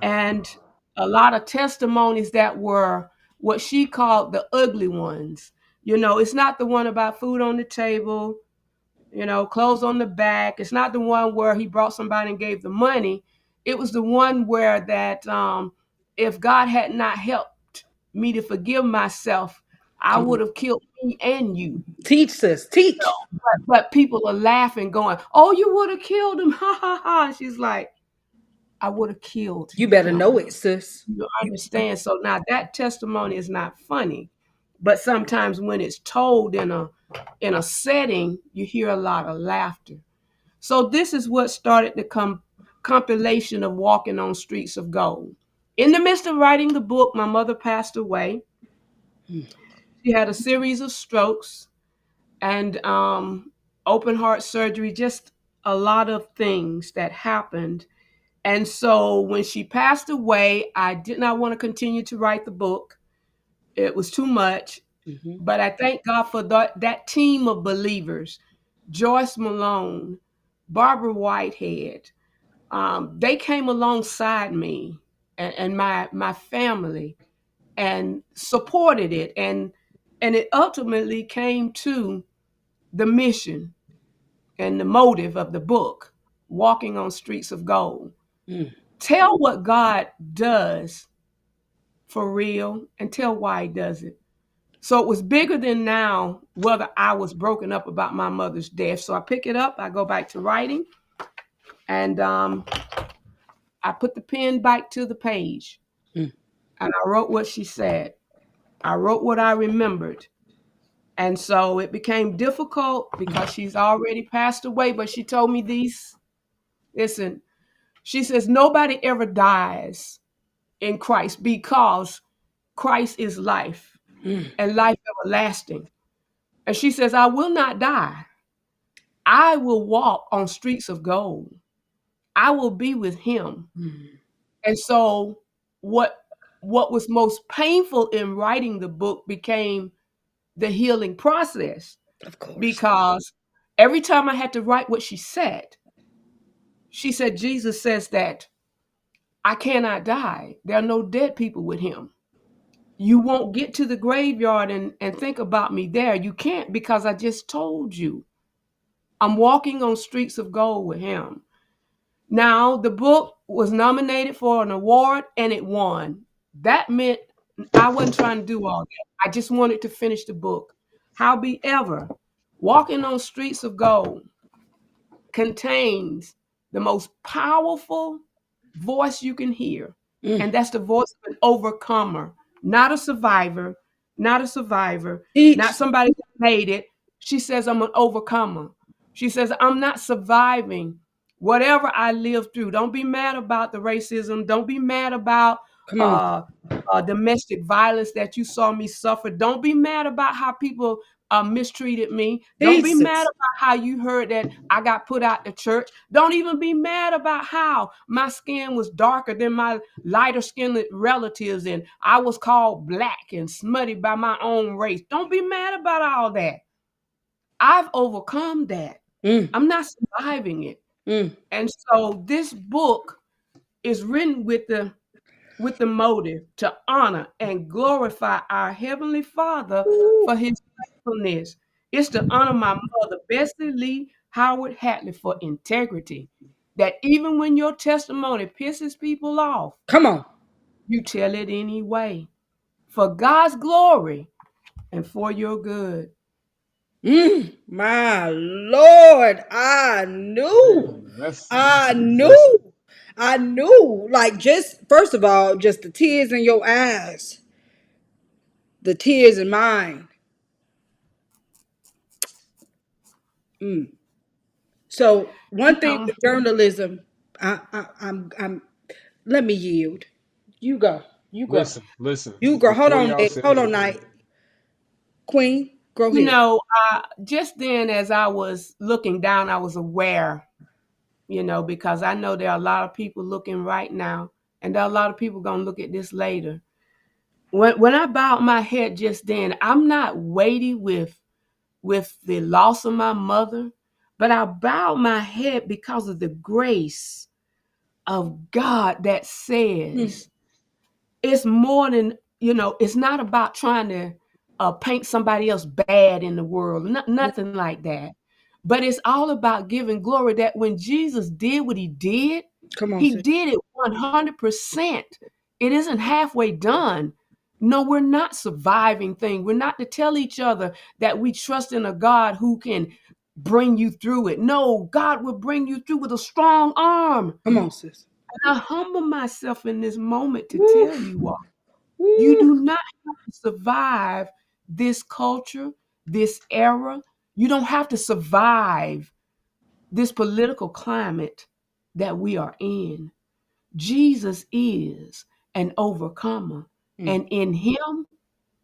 Speaker 10: and a lot of testimonies that were what she called the ugly ones. You know, it's not the one about food on the table, you know, clothes on the back. It's not the one where he brought somebody and gave the money. It was the one where that if God had not helped me to forgive myself, I would have killed me and you.
Speaker 2: Teach, sis. Teach.
Speaker 10: But people are laughing, going, "Oh, you would have killed him!" Ha ha ha! And she's like, "I would have killed
Speaker 2: You better
Speaker 10: him."
Speaker 2: know it, sis.
Speaker 10: You understand? So now that testimony is not funny, but sometimes when it's told in a setting, you hear a lot of laughter. So this is what started the compilation of Walking on Streets of Gold. In the midst of writing the book, my mother passed away. She had a series of strokes and open heart surgery, just a lot of things that happened. And so when she passed away, I did not want to continue to write the book. It was too much. But I thank God for that team of believers, Joyce Malone, Barbara Whitehead. They came alongside me and my family and supported it. And it ultimately came to the mission and the motive of the book, Walking on Streets of Gold. Tell what God does for real and tell why he does it. So it was bigger than now whether I was broken up about my mother's death. So I pick it up, I go back to writing, and I put the pen back to the page. And I wrote what she said. I wrote what I remembered. And so it became difficult because she's already passed away, but she told me these. Listen, she says, nobody ever dies in Christ because Christ is life and life everlasting. And she says, I will not die. I will walk on streets of gold. I will be with him. And so what was most painful in writing the book became the healing process.
Speaker 2: Of course.
Speaker 10: Because every time I had to write what she said, Jesus says that I cannot die. There are no dead people with him. You won't get to the graveyard and think about me there. You can't, because I just told you. I'm walking on streets of gold with him. Now, the book was nominated for an award and it won. That meant I wasn't trying to do all that. I just wanted to finish the book. However, Walking on Streets of Gold contains the most powerful voice you can hear. And that's the voice of an overcomer, not a survivor, not somebody that made it. She says, I'm an overcomer. She says, I'm not surviving whatever I lived through. Don't be mad about the racism. Don't be mad about domestic violence that you saw me suffer. Don't be mad about how people mistreated me. Don't be mad about how you heard that I got put out the church. Don't even be mad about how my skin was darker than my lighter skinned relatives and I was called black and smutty by my own race. Don't be mad about all that. I've overcome that. I'm not surviving it. And so this book is written with the motive to honor and glorify our Heavenly Father for his faithfulness. It's to honor my mother, Bessie Lee Howard Hatley, for integrity. That even when your testimony pisses people off,
Speaker 2: Come on.
Speaker 10: you tell it anyway. For God's glory and for your good.
Speaker 2: My Lord, I knew.
Speaker 3: Man, that's
Speaker 2: I
Speaker 3: listen.
Speaker 2: knew. I knew. Like, just first of all, just the tears in your eyes, the tears in mine. So one thing
Speaker 10: Um,
Speaker 2: with journalism, I'm. Let me yield. You go. You go.
Speaker 3: Listen.
Speaker 2: You go. Hold
Speaker 3: Before
Speaker 2: on,
Speaker 3: y'all
Speaker 2: Nate.
Speaker 3: say
Speaker 2: Hold on,
Speaker 3: anything,
Speaker 2: Night. Queen, go
Speaker 10: you
Speaker 2: ahead.
Speaker 10: know, just then as I was looking down, I was aware, because I know there are a lot of people looking right now, and there are a lot of people going to look at this later. When I bowed my head just then, I'm not weighty with the loss of my mother, but I bowed my head because of the grace of God that
Speaker 2: Mm,
Speaker 10: says it's more than, it's not about trying to paint somebody else bad in the world, nothing like that. But it's all about giving glory that when Jesus did what
Speaker 2: come on,
Speaker 10: he
Speaker 2: sis.
Speaker 10: did it 100%. It isn't halfway done. No, we're not surviving things. We're not to tell each other that we trust in a God who can bring you through it. No, God will bring you through with a strong arm.
Speaker 2: Come on, sis.
Speaker 10: And I humble myself in this moment to
Speaker 2: Woo,
Speaker 10: tell you all, you
Speaker 2: woo.
Speaker 10: do not have to survive this culture, this era. You don't have to survive this political climate that we are in. Jesus is an overcomer,
Speaker 2: Mm,
Speaker 10: and in him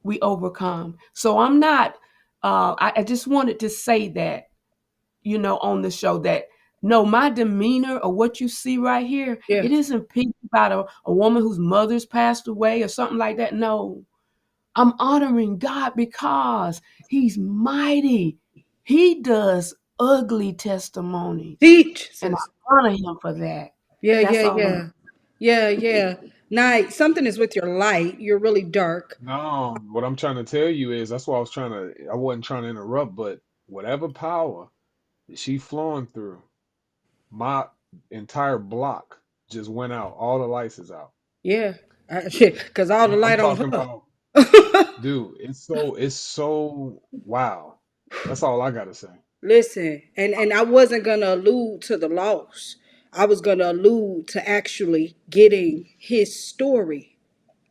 Speaker 10: we overcome. So I'm not, I just wanted to say that, on the show that no, my demeanor or what you see right here,
Speaker 2: yeah.
Speaker 10: it isn't people about a woman whose mother's passed away or something like that. No, I'm honoring God because he's mighty. He does ugly testimonies,
Speaker 2: Teach,
Speaker 10: and
Speaker 2: sis.
Speaker 10: I honor him for that.
Speaker 2: Yeah,
Speaker 10: That's
Speaker 2: yeah,
Speaker 10: all I'm.
Speaker 2: yeah. Yeah, yeah. Night, something is with your light. You're really dark.
Speaker 3: no, what I'm trying to tell you is that's why I wasn't trying to interrupt, but whatever power that she flowing through, my entire block just went out. All the lights is out.
Speaker 2: Yeah. Because all the
Speaker 3: I'm
Speaker 2: light on
Speaker 3: talking
Speaker 2: her.
Speaker 3: about, dude, it's so wow. That's all I gotta say.
Speaker 2: Listen, and I wasn't gonna allude to the loss. I was gonna allude to actually getting his story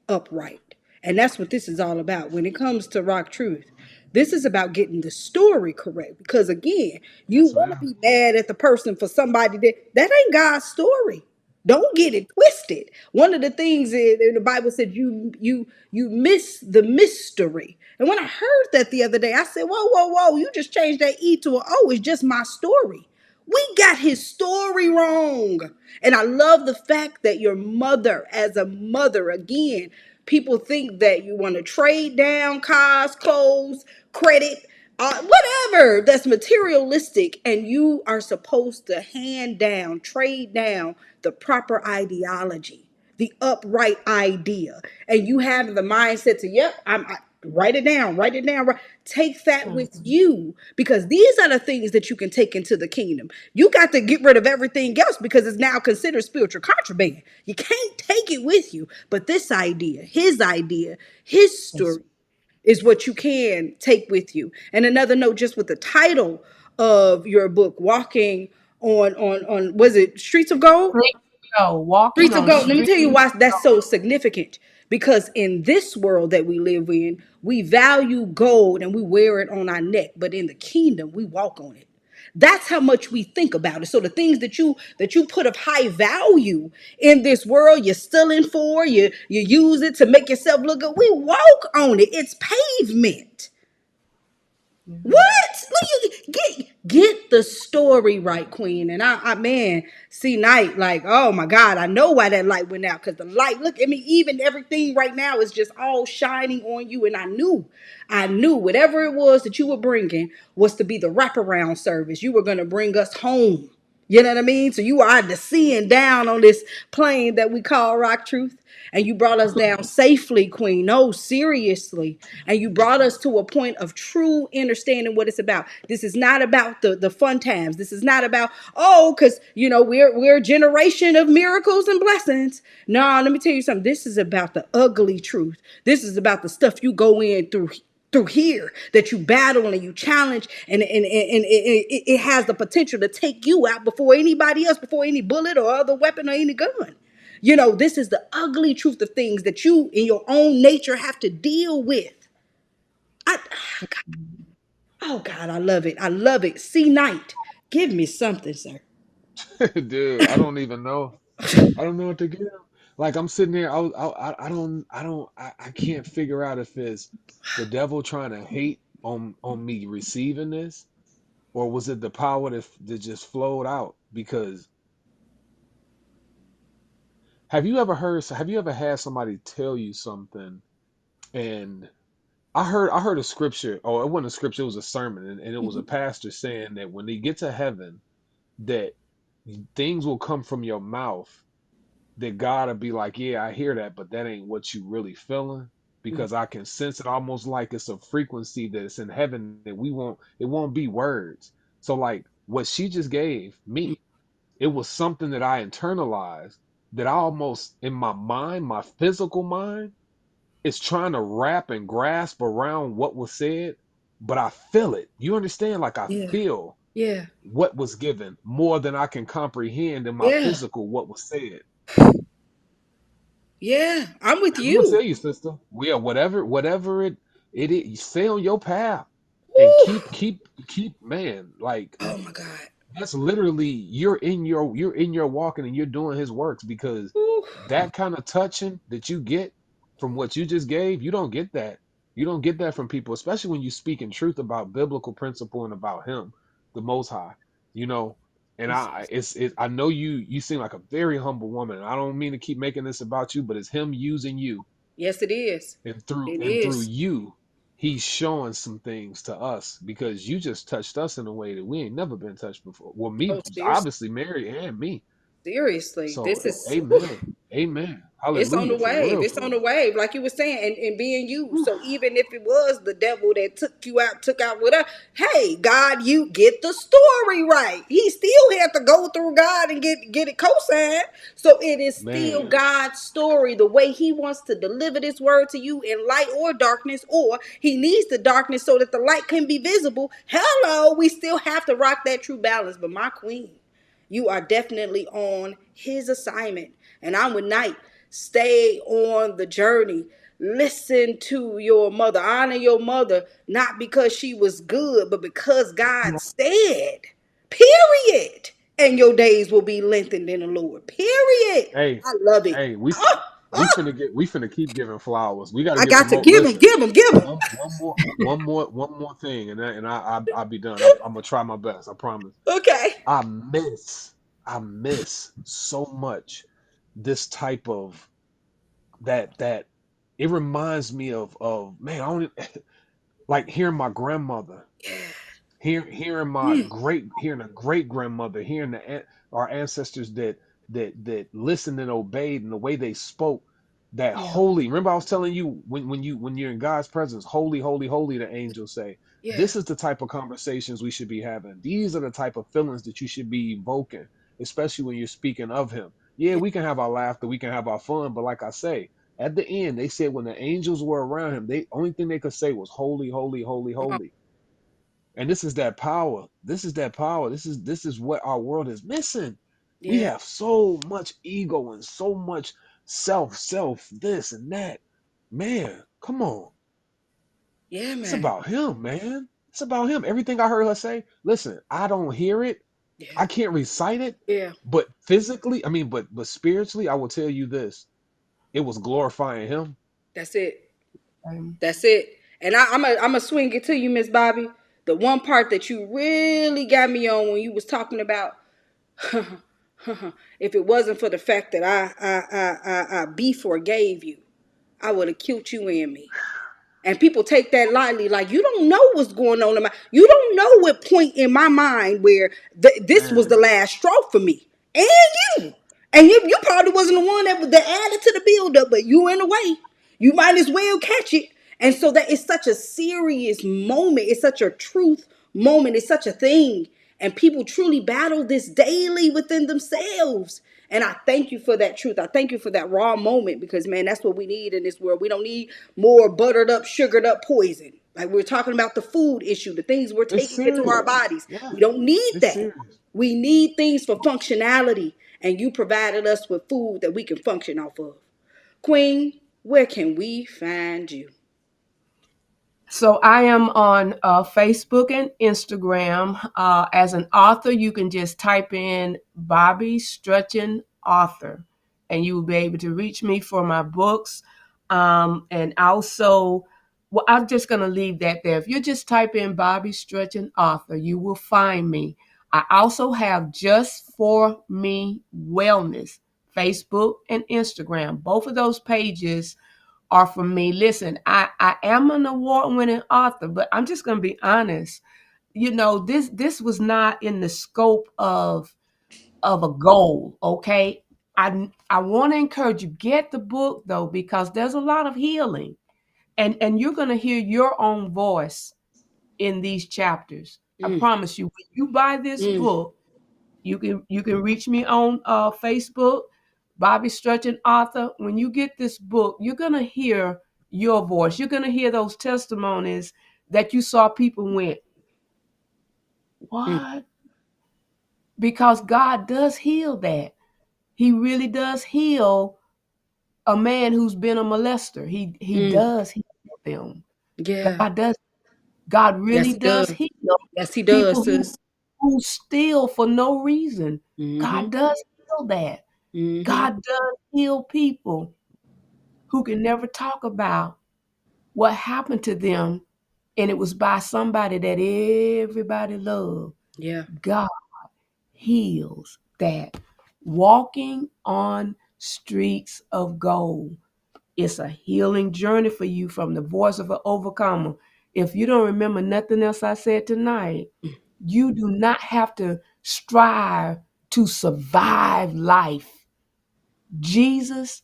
Speaker 2: upright. And that's what this is all about. When it comes to Rock Truth, this is about getting the story correct. Because again, you
Speaker 3: Yes,
Speaker 2: want to
Speaker 3: ma'am.
Speaker 2: be mad at the person for somebody that ain't God's story. Don't get it twisted. One of the things in the Bible said you miss the mystery. And when I heard that the other day, I said, whoa, whoa, whoa, you just changed that E to an O. It's just my story. We got his story wrong. And I love the fact that your mother, as a mother, again, people think that you want to trade down cars, clothes, credit, whatever that's materialistic, and you are supposed to hand down, trade down the proper ideology, the upright idea, and you have the mindset to, yep, write it down, write it down. Take that with you because these are the things that you can take into the kingdom. You got to get rid of everything else because it's now considered spiritual contraband. You can't take it with you. But this idea, his
Speaker 10: Yes.
Speaker 2: story is what you can take with you. And another note, just with the title of your book, walking on was it Streets of Gold?
Speaker 10: Streets of Gold, walking
Speaker 2: Streets of
Speaker 10: on
Speaker 2: Gold. Let me
Speaker 10: streets
Speaker 2: tell you
Speaker 10: of
Speaker 2: why that's so
Speaker 10: gold.
Speaker 2: significant. Because in this world that we live in, we value gold and we wear it on our neck, but in the kingdom, we walk on it. That's how much we think about it. So the things that you put of high value in this world, you're stealing for, you use it to make yourself look good. We walk on it. It's pavement.
Speaker 10: Mhm.
Speaker 2: What? Look, you get the story right, Queen. And I man, CKnight, like, oh my God, I know why that light went out. Because the light, look at me, even everything right now is just all shining on you. And I knew whatever it was that you were bringing was to be the wraparound service. You were going to bring us home. You know what I mean? So you are descending down on this plane that we call Rock Truth. And you brought us down safely, Queen. No, seriously. And you brought us to a point of true understanding what it's about. This is not about the fun times. This is not about, oh, because we're a generation of miracles and blessings. No, let me tell you something. This is about the ugly truth. This is about the stuff you go in through here, that you battle and you challenge, and it has the potential to take you out before anybody else, before any bullet or other weapon or any gun. This is the ugly truth of things that you in your own nature have to deal with. Oh God, I love it. I love it. CKnight, give me something, sir.
Speaker 3: Dude, I don't even know. I don't know what to give. Like I'm sitting there, I can't figure out if it's the devil trying to hate on me receiving this, or was it the power that just flowed out? Because have you ever had somebody tell you something, and I heard a scripture, or it wasn't a scripture, it was a sermon, and it was a pastor saying that when they get to heaven, that things will come from your mouth that God will be like, yeah, I hear that, but that ain't what you really feeling, because I can sense it almost like it's a frequency that's in heaven that it won't be words. So like what she just gave me, it was something that I internalized, that I almost in my mind, my physical mind, is trying to wrap and grasp around what was said, but I feel it. You understand? Like I
Speaker 2: Yeah,
Speaker 3: feel
Speaker 2: yeah,
Speaker 3: what was given more than I can comprehend in my
Speaker 2: yeah,
Speaker 3: physical what was said.
Speaker 2: yeah. I'm with
Speaker 3: And I'm gonna tell
Speaker 2: you.
Speaker 3: you, sister, yeah, whatever it is, you stay on your path and
Speaker 2: Woo.
Speaker 3: keep, man, like
Speaker 2: Oh my God.
Speaker 3: that's literally you're in your walking and you're doing his works, because
Speaker 2: Woo.
Speaker 3: that kind of touching that you get from what you just gave, you don't get that. You don't get that from people, especially when you speak in truth about biblical principle and about him, the most high, you know. And I know you seem like a very humble woman. And I don't mean to keep making this about you, but it's him using you,
Speaker 2: Yes, it is.
Speaker 3: and through
Speaker 2: It
Speaker 3: and through
Speaker 2: is.
Speaker 3: you, he's showing some things to us, because you just touched us in a way that we ain't never been touched before. Well, me,
Speaker 2: Oh, seriously.
Speaker 3: obviously, Mary, and me.
Speaker 2: Seriously.
Speaker 3: So
Speaker 2: This is.
Speaker 3: amen. Amen.
Speaker 2: It's on the
Speaker 3: Hallelujah, for
Speaker 2: wave.
Speaker 3: real,
Speaker 2: It's
Speaker 3: for
Speaker 2: on the
Speaker 3: real.
Speaker 2: wave, like you were saying, and being you.
Speaker 3: Whew.
Speaker 2: So even if it was the devil that took out with her, hey, God, you get the story right. He still had to go through God and get it co-signed. So it is still
Speaker 3: Man,
Speaker 2: God's story, the way He wants to deliver this word to you in light or darkness, or He needs the darkness so that the light can be visible. Hello, we still have to rock that true balance. But my queen, you are definitely on His assignment, and I'm with Night. Stay on the journey. Listen to your mother. Honor your mother, not because she was good, but because God said, period. And your days will be lengthened in the Lord. Period.
Speaker 3: hey,
Speaker 2: I love it.
Speaker 3: hey,
Speaker 2: Oh, oh,
Speaker 3: we finna keep giving flowers. We gotta
Speaker 2: I
Speaker 3: get
Speaker 2: got
Speaker 3: some
Speaker 2: to
Speaker 3: more.
Speaker 2: give him,
Speaker 3: Listen,
Speaker 2: give him, give him.
Speaker 3: one more thing, I'll be done. I'm gonna try my best. I promise.
Speaker 2: Okay.
Speaker 3: I miss, I miss so much this type of that. It reminds me of man. I don't like hearing my grandmother, hearing a great grandmother, hearing our ancestors that listened and obeyed, and the way they spoke. That
Speaker 2: Yeah,
Speaker 3: holy. Remember, I was telling you when you're in God's presence, holy, holy, holy. The angels say,
Speaker 2: yeah,
Speaker 3: this is the type of conversations we should be having. These are the type of feelings that you should be evoking, especially when you're speaking of Him. Yeah,
Speaker 2: yeah.
Speaker 3: we can have our laughter, we can have our fun, but like I say, at the end, they said when the angels were around Him, they only thing they could say was holy, holy, holy,
Speaker 2: Come on.
Speaker 3: holy. And this is that power. This is that power. This is what our world is missing. We
Speaker 2: Yeah,
Speaker 3: have so much ego and so much self, this and that. Man, come on.
Speaker 2: yeah,
Speaker 3: It's
Speaker 2: man.
Speaker 3: about him, man. It's about him. Everything I heard her say, listen, I don't hear it.
Speaker 2: Yeah,
Speaker 3: I can't recite it,
Speaker 2: yeah.
Speaker 3: but physically, I mean, but spiritually, I will tell you this. It was glorifying him.
Speaker 2: That's it.
Speaker 10: Um,
Speaker 2: That's it. And I'm a swing it to you, Miss Bobbie. The one part that you really got me on when you was talking about, if it wasn't for the fact that I be forgave you, I would have killed you in me. And people take that lightly, like, you don't know what's going on in my, you don't know what point in my mind where this was the
Speaker 3: Man,
Speaker 2: last straw for me. And you. And you probably wasn't the one that added to the buildup, but you in a way. You might as well catch it. And so that it's such a serious moment. It's such a truth moment. It's such a thing. And people truly battle this daily within themselves. And I thank you for that truth. I thank you for that raw moment because, man, that's what we need in this world. We don't need more buttered up, sugared up poison. Like we're talking about the food issue, the things we're
Speaker 3: it's
Speaker 2: taking into our
Speaker 3: serious.
Speaker 2: bodies.
Speaker 3: Yeah,
Speaker 2: We don't need
Speaker 3: it's
Speaker 2: that.
Speaker 3: serious.
Speaker 2: We need things for functionality. And you provided us with food that we can function off of. Queen, where can we find you?
Speaker 10: So I am on Facebook and Instagram. As an author, you can just type in Bobbie Strutchen author, and you will be able to reach me for my books. And also, well, I'm just going to leave that there. If you just type in Bobbie Strutchen author, you will find me. I also have Just For Me Wellness, Facebook and Instagram. Both of those pages are for me. Listen, I am an award-winning author, but I'm just going to be honest. You know, this was not in the scope of a goal, okay? I want to encourage you, get the book though, because there's a lot of healing. And you're going to hear your own voice in these chapters. I
Speaker 2: Mm,
Speaker 10: promise you, when you buy this
Speaker 2: mm,
Speaker 10: book, you can reach me on Facebook, Bobbie Strutchen author. When you get this book, you're gonna hear your voice. You're gonna hear those testimonies that you saw people went,
Speaker 2: mm,
Speaker 10: what? Because God does heal that. He really does heal a man who's been a molester. He
Speaker 2: mm.
Speaker 10: does heal them.
Speaker 2: Yeah.
Speaker 10: God does. God
Speaker 2: Yes,
Speaker 10: really
Speaker 2: he
Speaker 10: does
Speaker 2: does.
Speaker 10: heal
Speaker 2: Yes, he does,
Speaker 10: people who
Speaker 2: sis.
Speaker 10: steal for no reason.
Speaker 2: Mm-hmm.
Speaker 10: God does heal that.
Speaker 2: Mm-hmm.
Speaker 10: God does heal people who can never talk about what happened to them, and it was by somebody that everybody loved.
Speaker 2: Yeah.
Speaker 10: God heals that. Walking on streets of gold. It's a healing journey for you from the voice of an overcomer. If you don't remember nothing else I said tonight, you do not have to strive to survive life. Jesus,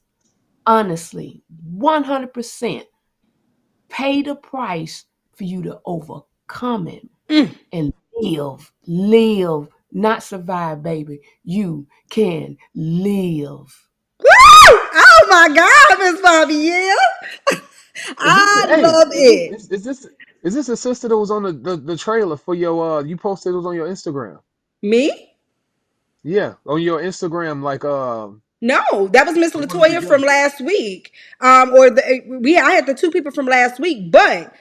Speaker 10: honestly, 100% paid a price for you to overcome it
Speaker 2: Mm.
Speaker 10: and live, not survive, baby. You can live.
Speaker 2: Woo! Oh my God, Miss Bobby, yeah.
Speaker 3: Is this
Speaker 2: I
Speaker 3: hey?
Speaker 2: love it.
Speaker 3: Is this a sister that was on the trailer for your you posted it was on your Instagram?
Speaker 2: Me?
Speaker 3: Yeah, on your Instagram, like
Speaker 2: No, that was Miss
Speaker 3: it wasn't the
Speaker 2: Latoya from
Speaker 3: girl.
Speaker 2: last week. Or I had the two people from last week, but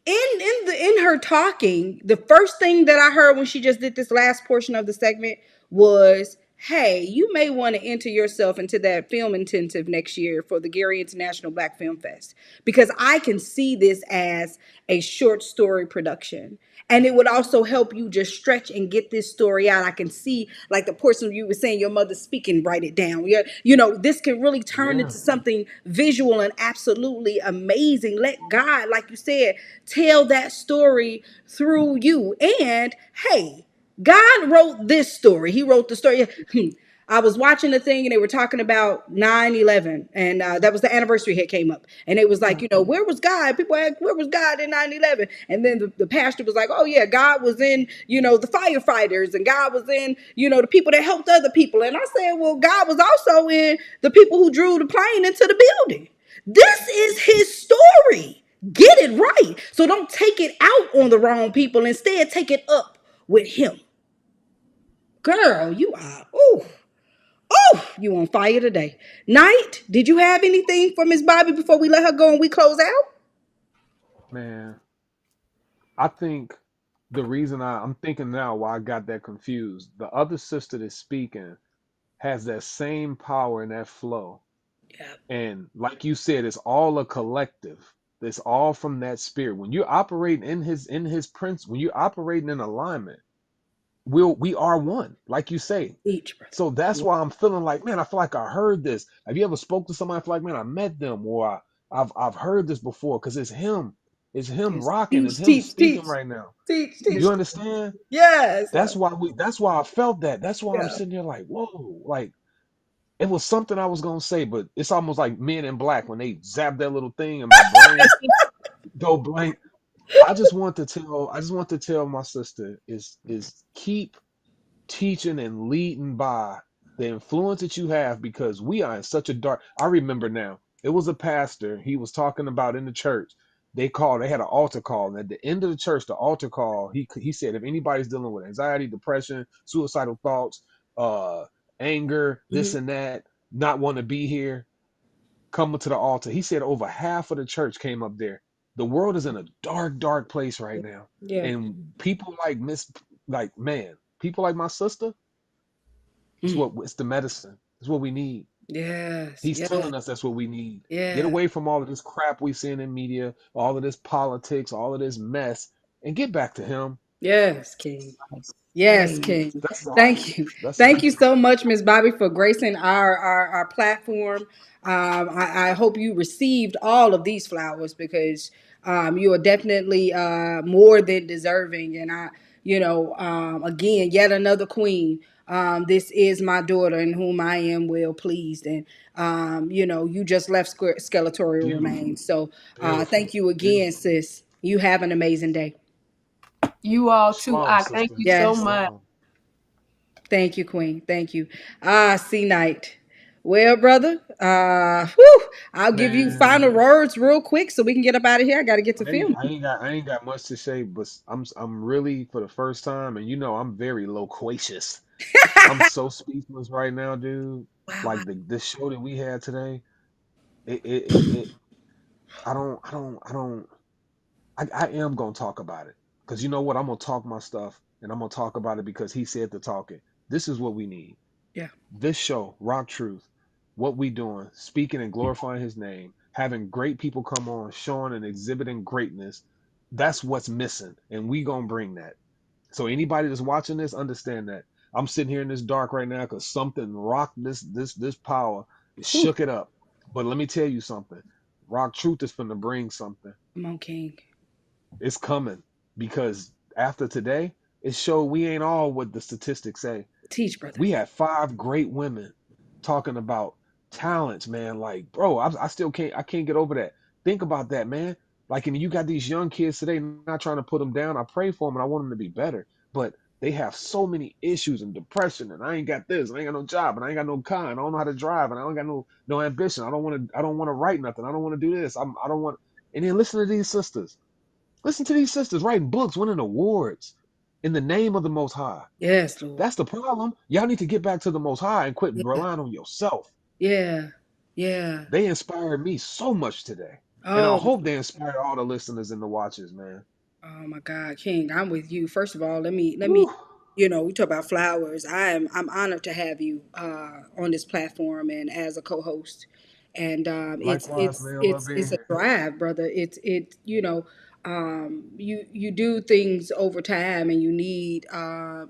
Speaker 2: in her talking, the first thing that I heard when she just did this last portion of the segment was, hey, you may want to enter yourself into that film intensive next year for the Gary International Black Film Fest, because I can see this as a short story production. And it would also help you just stretch and get this story out. I can see, like the portion you were saying, your mother speaking, write it down. Yeah, this can really turn
Speaker 3: Yeah,
Speaker 2: into something visual and absolutely amazing. Let God, like you said, tell that story through you. And hey, God wrote this story. He wrote the story. I was watching the thing and they were talking about 9/11, and that was the anniversary hit came up. And it was like, where was God? People asked, where was God in 9/11? And then the pastor was like, oh yeah, God was in, the firefighters, and God was in, the people that helped other people. And I said, well, God was also in the people who drew the plane into the building. This is his story. Get it right. So don't take it out on the wrong people. Instead, take it up with him. Girl, you are, you on fire today. Knight, did you have anything for Miss Bobbie before we let her go and we close out?
Speaker 3: man. I think the reason I'm thinking now why I got that confused. The other sister that's speaking has that same power and that flow.
Speaker 2: Yeah.
Speaker 3: And like you said, it's all a collective. It's all from that spirit. When you're operating in his prince, when you're operating in alignment, we are one, like you say.
Speaker 2: Each brother.
Speaker 3: So that's
Speaker 2: Yeah.
Speaker 3: why I'm feeling like, man, I feel like I heard this. Have you ever spoke to somebody? I feel like, man, I met them, or I've heard this before because it's him. It's him
Speaker 10: Yes.
Speaker 3: rocking. It's
Speaker 2: Teach,
Speaker 3: him
Speaker 2: teach,
Speaker 3: speaking
Speaker 2: teach,
Speaker 3: right now.
Speaker 2: teach, teach.
Speaker 3: You
Speaker 10: Yes.
Speaker 3: understand?
Speaker 2: Yes.
Speaker 3: That's why I felt that. That's why I'm
Speaker 2: Yeah.
Speaker 3: sitting there like, whoa, like it was something I was gonna say, but it's almost like Men in Black when they zap that little thing in my brain go blank. I just want to tell my sister is keep teaching and leading by the influence that you have because we are in such a dark. I remember now. It was a pastor. He was talking about in the church. They had an altar call, and at the end of the church, the altar call, he said, if anybody's dealing with anxiety, depression, suicidal thoughts, uh, anger, this
Speaker 2: Mhm.
Speaker 3: and that, not want to be here, come to the altar. He said over half of the church came up there. The world is in a dark, dark place right now,
Speaker 2: Yeah.
Speaker 3: and people like man, people like my sister,
Speaker 2: Mm.
Speaker 3: it's the medicine. It's what we need.
Speaker 2: Yes.
Speaker 3: He's
Speaker 2: Yeah.
Speaker 3: telling us that's what we need. Get
Speaker 2: Yeah.
Speaker 3: away from all of this crap we seeing in media, all of this politics, all of this mess, and get back to him.
Speaker 2: Yes, King. Yes,
Speaker 10: Hey.
Speaker 2: King.
Speaker 3: That's all.
Speaker 2: Thank you.
Speaker 3: That's it.
Speaker 2: Thank you so much, Miss Bobbie, for gracing our platform. I hope you received all of these flowers because you are definitely more than deserving. And again, yet another queen. This is my daughter in whom I am well pleased. And, you just left skeletorial
Speaker 3: Beautiful.
Speaker 2: remains. So
Speaker 3: Beautiful.
Speaker 2: thank you again,
Speaker 3: Beautiful.
Speaker 2: sis. You have an amazing day.
Speaker 10: You all too.
Speaker 3: Shalom,
Speaker 10: I thank
Speaker 3: sister.
Speaker 10: you so
Speaker 2: Yes.
Speaker 10: much.
Speaker 3: Shalom.
Speaker 2: Thank you, Queen. Thank you. CKnight. Well, brother, whew, I'll give you final
Speaker 3: Man,
Speaker 2: words real quick so we can get up out of here. I got to get to film.
Speaker 3: I ain't got much to say, but I'm really for the first time, and I'm very loquacious. I'm so speechless right now, dude.
Speaker 2: Wow, wow.
Speaker 3: Like this show that we had today, it I don't I am gonna talk about it because you know what? I'm gonna talk my stuff, and I'm gonna talk about it because he said to talk it. This is what we need.
Speaker 2: Yeah.
Speaker 3: This show, Rock Truth, what we doing, speaking and glorifying his name, having great people come on, showing and exhibiting greatness. That's what's missing, and we gonna bring that. So anybody that's watching this, understand that. I'm sitting here in this dark right now because something rocked this power, it
Speaker 2: Whew.
Speaker 3: shook it up. But let me tell you something. Rock Truth is finna bring something.
Speaker 2: Come on, King.
Speaker 3: It's coming because after today, it showed we ain't all what the statistics say.
Speaker 2: Teach, brother.
Speaker 3: We had 5 great women talking about talents, man. Like, bro, I still can't get over that. Think about that, man. Like, and you got these young kids today, not trying to put them down. I pray for them and I want them to be better. But they have so many issues and depression, and I ain't got this, and I ain't got no job, and I ain't got no car, and I don't know how to drive, and I don't got no ambition. I don't want to write nothing. I don't want to do this. I don't want. And then listen to these sisters. Listen to these sisters writing books, winning awards in the name of the Most High.
Speaker 2: Yes, Lord.
Speaker 3: That's the problem. Y'all need to get back to the Most High and quit
Speaker 2: Yeah.
Speaker 3: relying on yourself.
Speaker 2: Yeah. Yeah.
Speaker 3: They inspired me so much today. And I
Speaker 2: Oh,
Speaker 3: hope they inspired all the listeners and the watchers, man.
Speaker 2: oh my God, King, I'm with you. First of all, let me,
Speaker 3: Whew.
Speaker 2: we talk about flowers. I'm honored to have you on this platform and as a co-host. And it's
Speaker 3: Likewise,
Speaker 2: it's
Speaker 3: man. I love
Speaker 2: it's
Speaker 3: being
Speaker 2: it's a
Speaker 3: here.
Speaker 2: drive, brother. You do things over time, and you need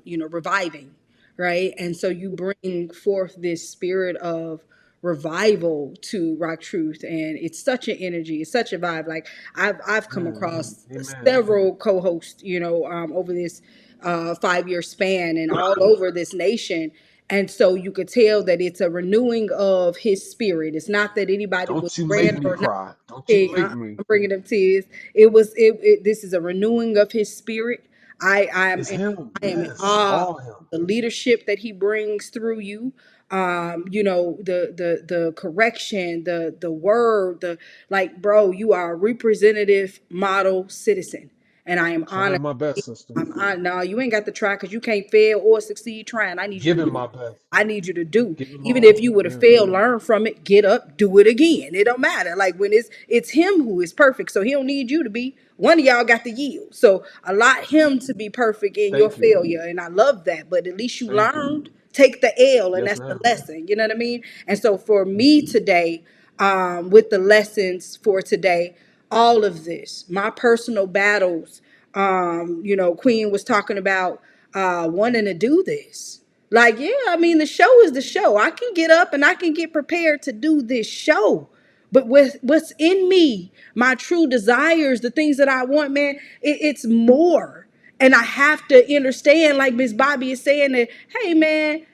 Speaker 2: reviving, right? And so you bring forth this spirit of revival to Rock Truth, and it's such an energy, it's such a vibe. Like I've come
Speaker 3: Man.
Speaker 2: across
Speaker 3: Amen.
Speaker 2: several co-hosts, over this 5-year span and all over this nation. And so you could tell that it's a renewing of his spirit. It's not that anybody was
Speaker 3: Don't you make
Speaker 2: ran
Speaker 3: me
Speaker 2: or not.
Speaker 3: cry. Don't you
Speaker 2: King,
Speaker 3: make me.
Speaker 2: I'm bringing them tears. This is a renewing of his spirit.
Speaker 3: It's him.
Speaker 2: I am in
Speaker 3: Yes.
Speaker 2: awe
Speaker 3: All him.
Speaker 2: of the leadership that he brings through you. The correction, the word, the like, bro, you are a representative model citizen. And I am
Speaker 3: Trying
Speaker 2: honored.
Speaker 3: my best, sister.
Speaker 2: No, you ain't got to try because you can't fail or succeed trying. I need you to
Speaker 3: Giving
Speaker 2: do.
Speaker 3: my best.
Speaker 2: I need you to do.
Speaker 3: Giving
Speaker 2: Even
Speaker 3: all.
Speaker 2: if you would have
Speaker 3: Yeah.
Speaker 2: failed, learn from it, get up, do it again. It don't matter. Like when it's him who is perfect. So he don't need you to be. One of y'all got the yield. So allow him to be perfect in your
Speaker 3: Thank you.
Speaker 2: failure. And I love that. But at least you
Speaker 3: Thank you.
Speaker 2: learned. Take the L, and
Speaker 3: Yes,
Speaker 2: that's the
Speaker 3: ma'am.
Speaker 2: lesson. You know what I mean? And so for me today, with the lessons for today, all of this, my personal battles, Queen was talking about wanting to do this. Like, yeah, I mean, the show is the show. I can get up and I can get prepared to do this show. But with what's in me, my true desires, the things that I want, man, it's more. And I have to understand, like Miss Bobbie is saying, that, hey man,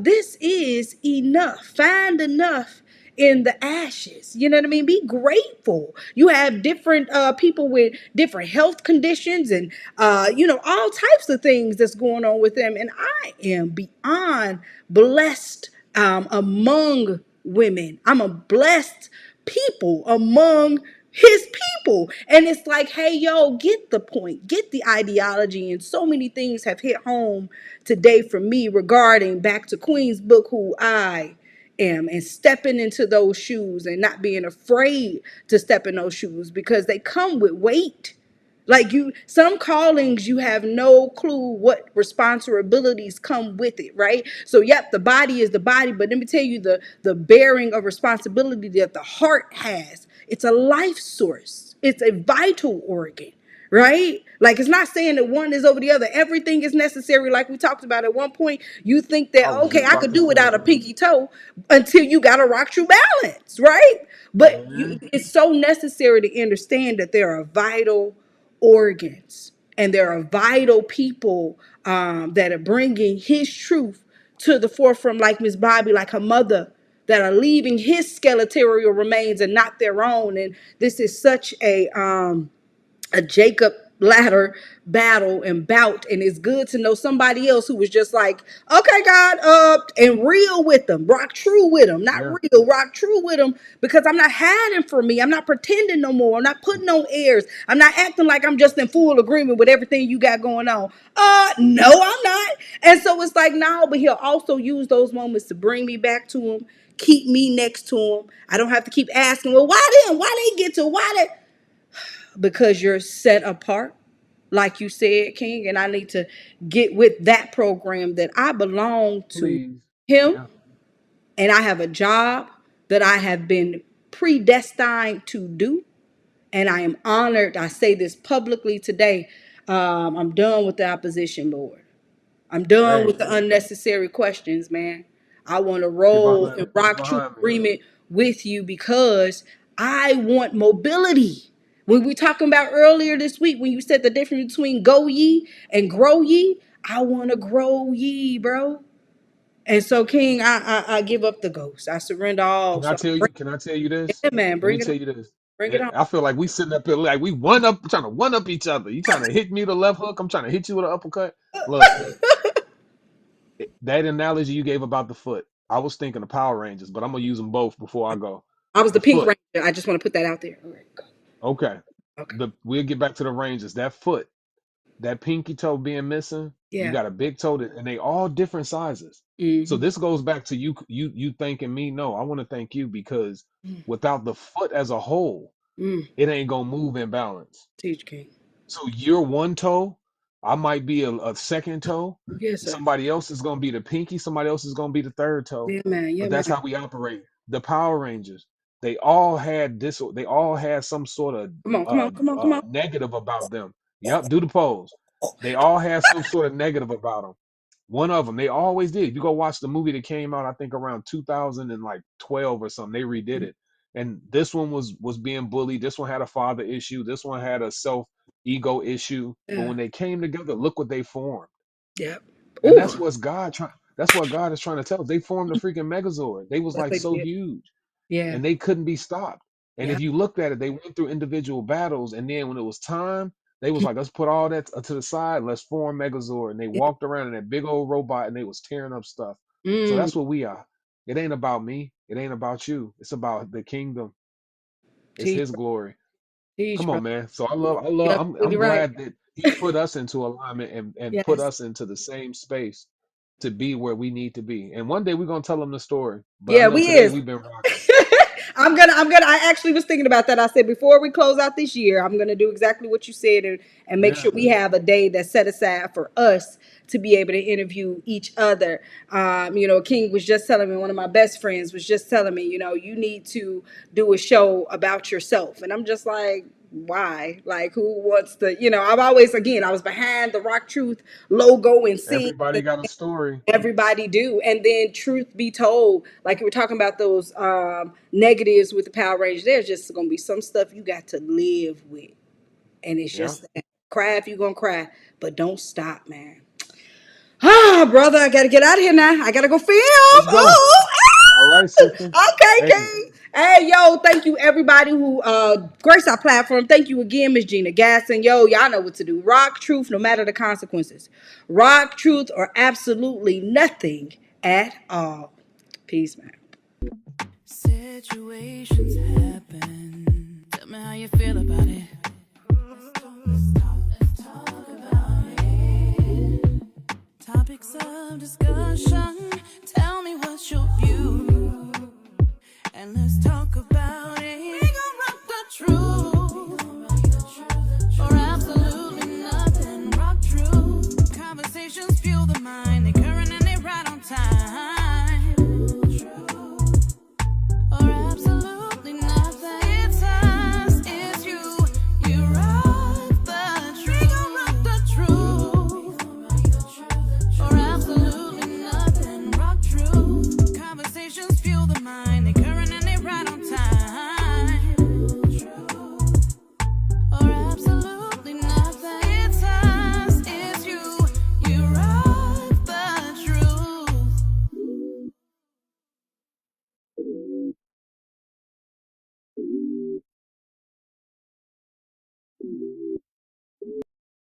Speaker 2: this is enough. Find enough in the ashes. You know what I mean? Be grateful. You have different people with different health conditions and all types of things that's going on with them. And I am beyond blessed among women. I'm a blessed people among his people. And it's like, hey, yo, get the point, get the ideology. And so many things have hit home today for me regarding back to Queen's book, who I am, and stepping into those shoes and not being afraid to step in those shoes because they come with weight. Like some callings, you have no clue what responsibilities come with it, right? So, yep, the body is the body, but let me tell you the bearing of responsibility that the heart has. It's a life source. It's a vital organ, right? Like, it's not saying that one is over the other. Everything is necessary, like we talked about at one point. You think that,
Speaker 3: I was
Speaker 2: okay,
Speaker 3: just
Speaker 2: I
Speaker 3: about
Speaker 2: could
Speaker 3: to
Speaker 2: do
Speaker 3: say,
Speaker 2: without a pinky toe until you got a rock true balance, right? But
Speaker 3: man,
Speaker 2: it's so necessary to understand that there are vital organs and there are vital people that are bringing his truth to the forefront, like Miss Bobbie, like her mother, that are leaving his skeletal remains and not their own. And this is such a Jacob ladder battle and bout, and it's good to know somebody else who was just like, okay, God, and real with them, rock true with them, not
Speaker 3: yeah,
Speaker 2: real, rock true with them, because I'm not hiding from me. I'm not pretending no more. I'm not putting on airs. I'm not acting like I'm just in full agreement with everything you got going on. No, I'm not. And so it's like, no, but he'll also use those moments to bring me back to him, keep me next to him. I don't have to keep asking, well, why them? Why they get to? Why they? Because you're set apart, like you said, King. And I need to get with that program that I belong to
Speaker 3: please,
Speaker 2: him,
Speaker 3: yeah,
Speaker 2: and I have a job that I have been predestined to do. And I am honored. I say this publicly today. I'm done with the opposition, Lord. I'm done
Speaker 3: hey,
Speaker 2: with the unnecessary questions, man. I want to
Speaker 3: get
Speaker 2: roll
Speaker 3: behind
Speaker 2: and
Speaker 3: me, get
Speaker 2: rock true
Speaker 3: behind me.
Speaker 2: agreement with you because I want mobility. When we talking about earlier this week, when you said the difference between go ye and grow ye, I want to grow ye, bro. And so, King, I give up the ghost. I surrender all.
Speaker 3: Can I
Speaker 2: So,
Speaker 3: tell you? Can I tell you this?
Speaker 2: yeah, man,
Speaker 3: Let me
Speaker 2: bring it on.
Speaker 3: tell you this.
Speaker 2: Bring it on.
Speaker 3: I feel like we sitting up here like we one up, trying to one up each other. You trying to hit me with a left hook? I'm trying to hit you with an uppercut. Look, that analogy you gave about the foot, I was thinking of Power Rangers, but I'm gonna use them both before I go.
Speaker 2: I was the
Speaker 3: The
Speaker 2: Pink
Speaker 3: foot,
Speaker 2: Ranger. I just want to put that out there. All right, go.
Speaker 3: okay.
Speaker 2: Okay.
Speaker 3: We'll get back to the Rangers. That foot, that pinky toe being missing, you
Speaker 2: Yeah.
Speaker 3: got a big toe, and they all different sizes. So
Speaker 2: Mm-hmm.
Speaker 3: this goes back to you thanking me. No, I want to thank you because without the foot as a whole,
Speaker 2: Mm.
Speaker 3: it ain't gonna move in balance.
Speaker 2: Teach, King.
Speaker 3: So you're one toe, I might be a second toe.
Speaker 2: Yes, sir.
Speaker 3: Somebody else is gonna be the pinky, somebody else is gonna be the third toe.
Speaker 2: Yeah, man. Yeah,
Speaker 3: But
Speaker 2: man.
Speaker 3: that's how we operate. The Power Rangers, they all had this, they all had some sort of
Speaker 2: Come on, come on, come on, come on.
Speaker 3: negative about them. Yep, do the pose. They all had some sort of negative about them. One of them, they always did. You go watch the movie that came out, I think around 2012 or something. They redid it, and this one was being bullied. This one had a father issue. This one had a self ego issue. But
Speaker 2: Yeah.
Speaker 3: when they came together, look what they formed,
Speaker 2: Yep.
Speaker 3: and
Speaker 2: Ooh.
Speaker 3: that's what's God trying. That's what God is trying to tell us. They formed a freaking Megazord. They was
Speaker 2: Yes,
Speaker 3: like
Speaker 2: they
Speaker 3: so
Speaker 2: did.
Speaker 3: huge,
Speaker 2: Yeah.
Speaker 3: and they couldn't be stopped. And
Speaker 2: Yeah.
Speaker 3: if you looked at it, they went through individual battles, and then when it was time, they was like, let's put all that to the side, let's form Megazord. And they
Speaker 2: Yeah.
Speaker 3: walked around in that big old robot, and they was tearing up stuff. So
Speaker 2: Mm.
Speaker 3: that's what we are. It ain't about me. It ain't about you. It's about the kingdom. It's
Speaker 2: Teach,
Speaker 3: His glory.
Speaker 2: teach,
Speaker 3: Come
Speaker 2: bro.
Speaker 3: on, man. So
Speaker 2: You're
Speaker 3: I'm
Speaker 2: absolutely right.
Speaker 3: glad that He put us into alignment and put
Speaker 2: Yes.
Speaker 3: us into the same space to be where we need to be. And one day we're gonna tell them the story. But I
Speaker 2: Yeah,
Speaker 3: know
Speaker 2: we
Speaker 3: today
Speaker 2: is.
Speaker 3: we've been rocking.
Speaker 2: I actually was thinking about that. I said, before we close out this year, I'm gonna do exactly what you said and make
Speaker 3: Yeah.
Speaker 2: sure we have a day that's set aside for us to be able to interview each other. King was just telling me, one of my best friends was just telling me, you need to do a show about yourself. And I'm just like, why? Like, who wants to, I've always, again, I was behind the Rock Truth logo and seeing
Speaker 3: Everybody got a story.
Speaker 2: everybody do. And then truth be told, like you were talking about those negatives with the Power Rangers, there's just going to be some stuff you got to live with. And it's
Speaker 3: Yeah.
Speaker 2: just that. Cry if you're going to cry, but don't stop, man. Ah, brother, I got to get out of here now. I got to go film.
Speaker 3: Let's go.
Speaker 2: Oh,
Speaker 3: All right, sister.
Speaker 2: okay,
Speaker 3: Hey,
Speaker 2: King. Hey, yo, thank you everybody who graced our platform. Thank you again, Miss Gina Gasson. Yo, y'all know what to do. Rock truth, no matter the consequences. Rock truth or absolutely nothing at all. Peace, man.
Speaker 1: Situations happen. Tell me how you feel about it. Let's talk about it. Topics of discussion. Tell me what's your view. And let's talk about it.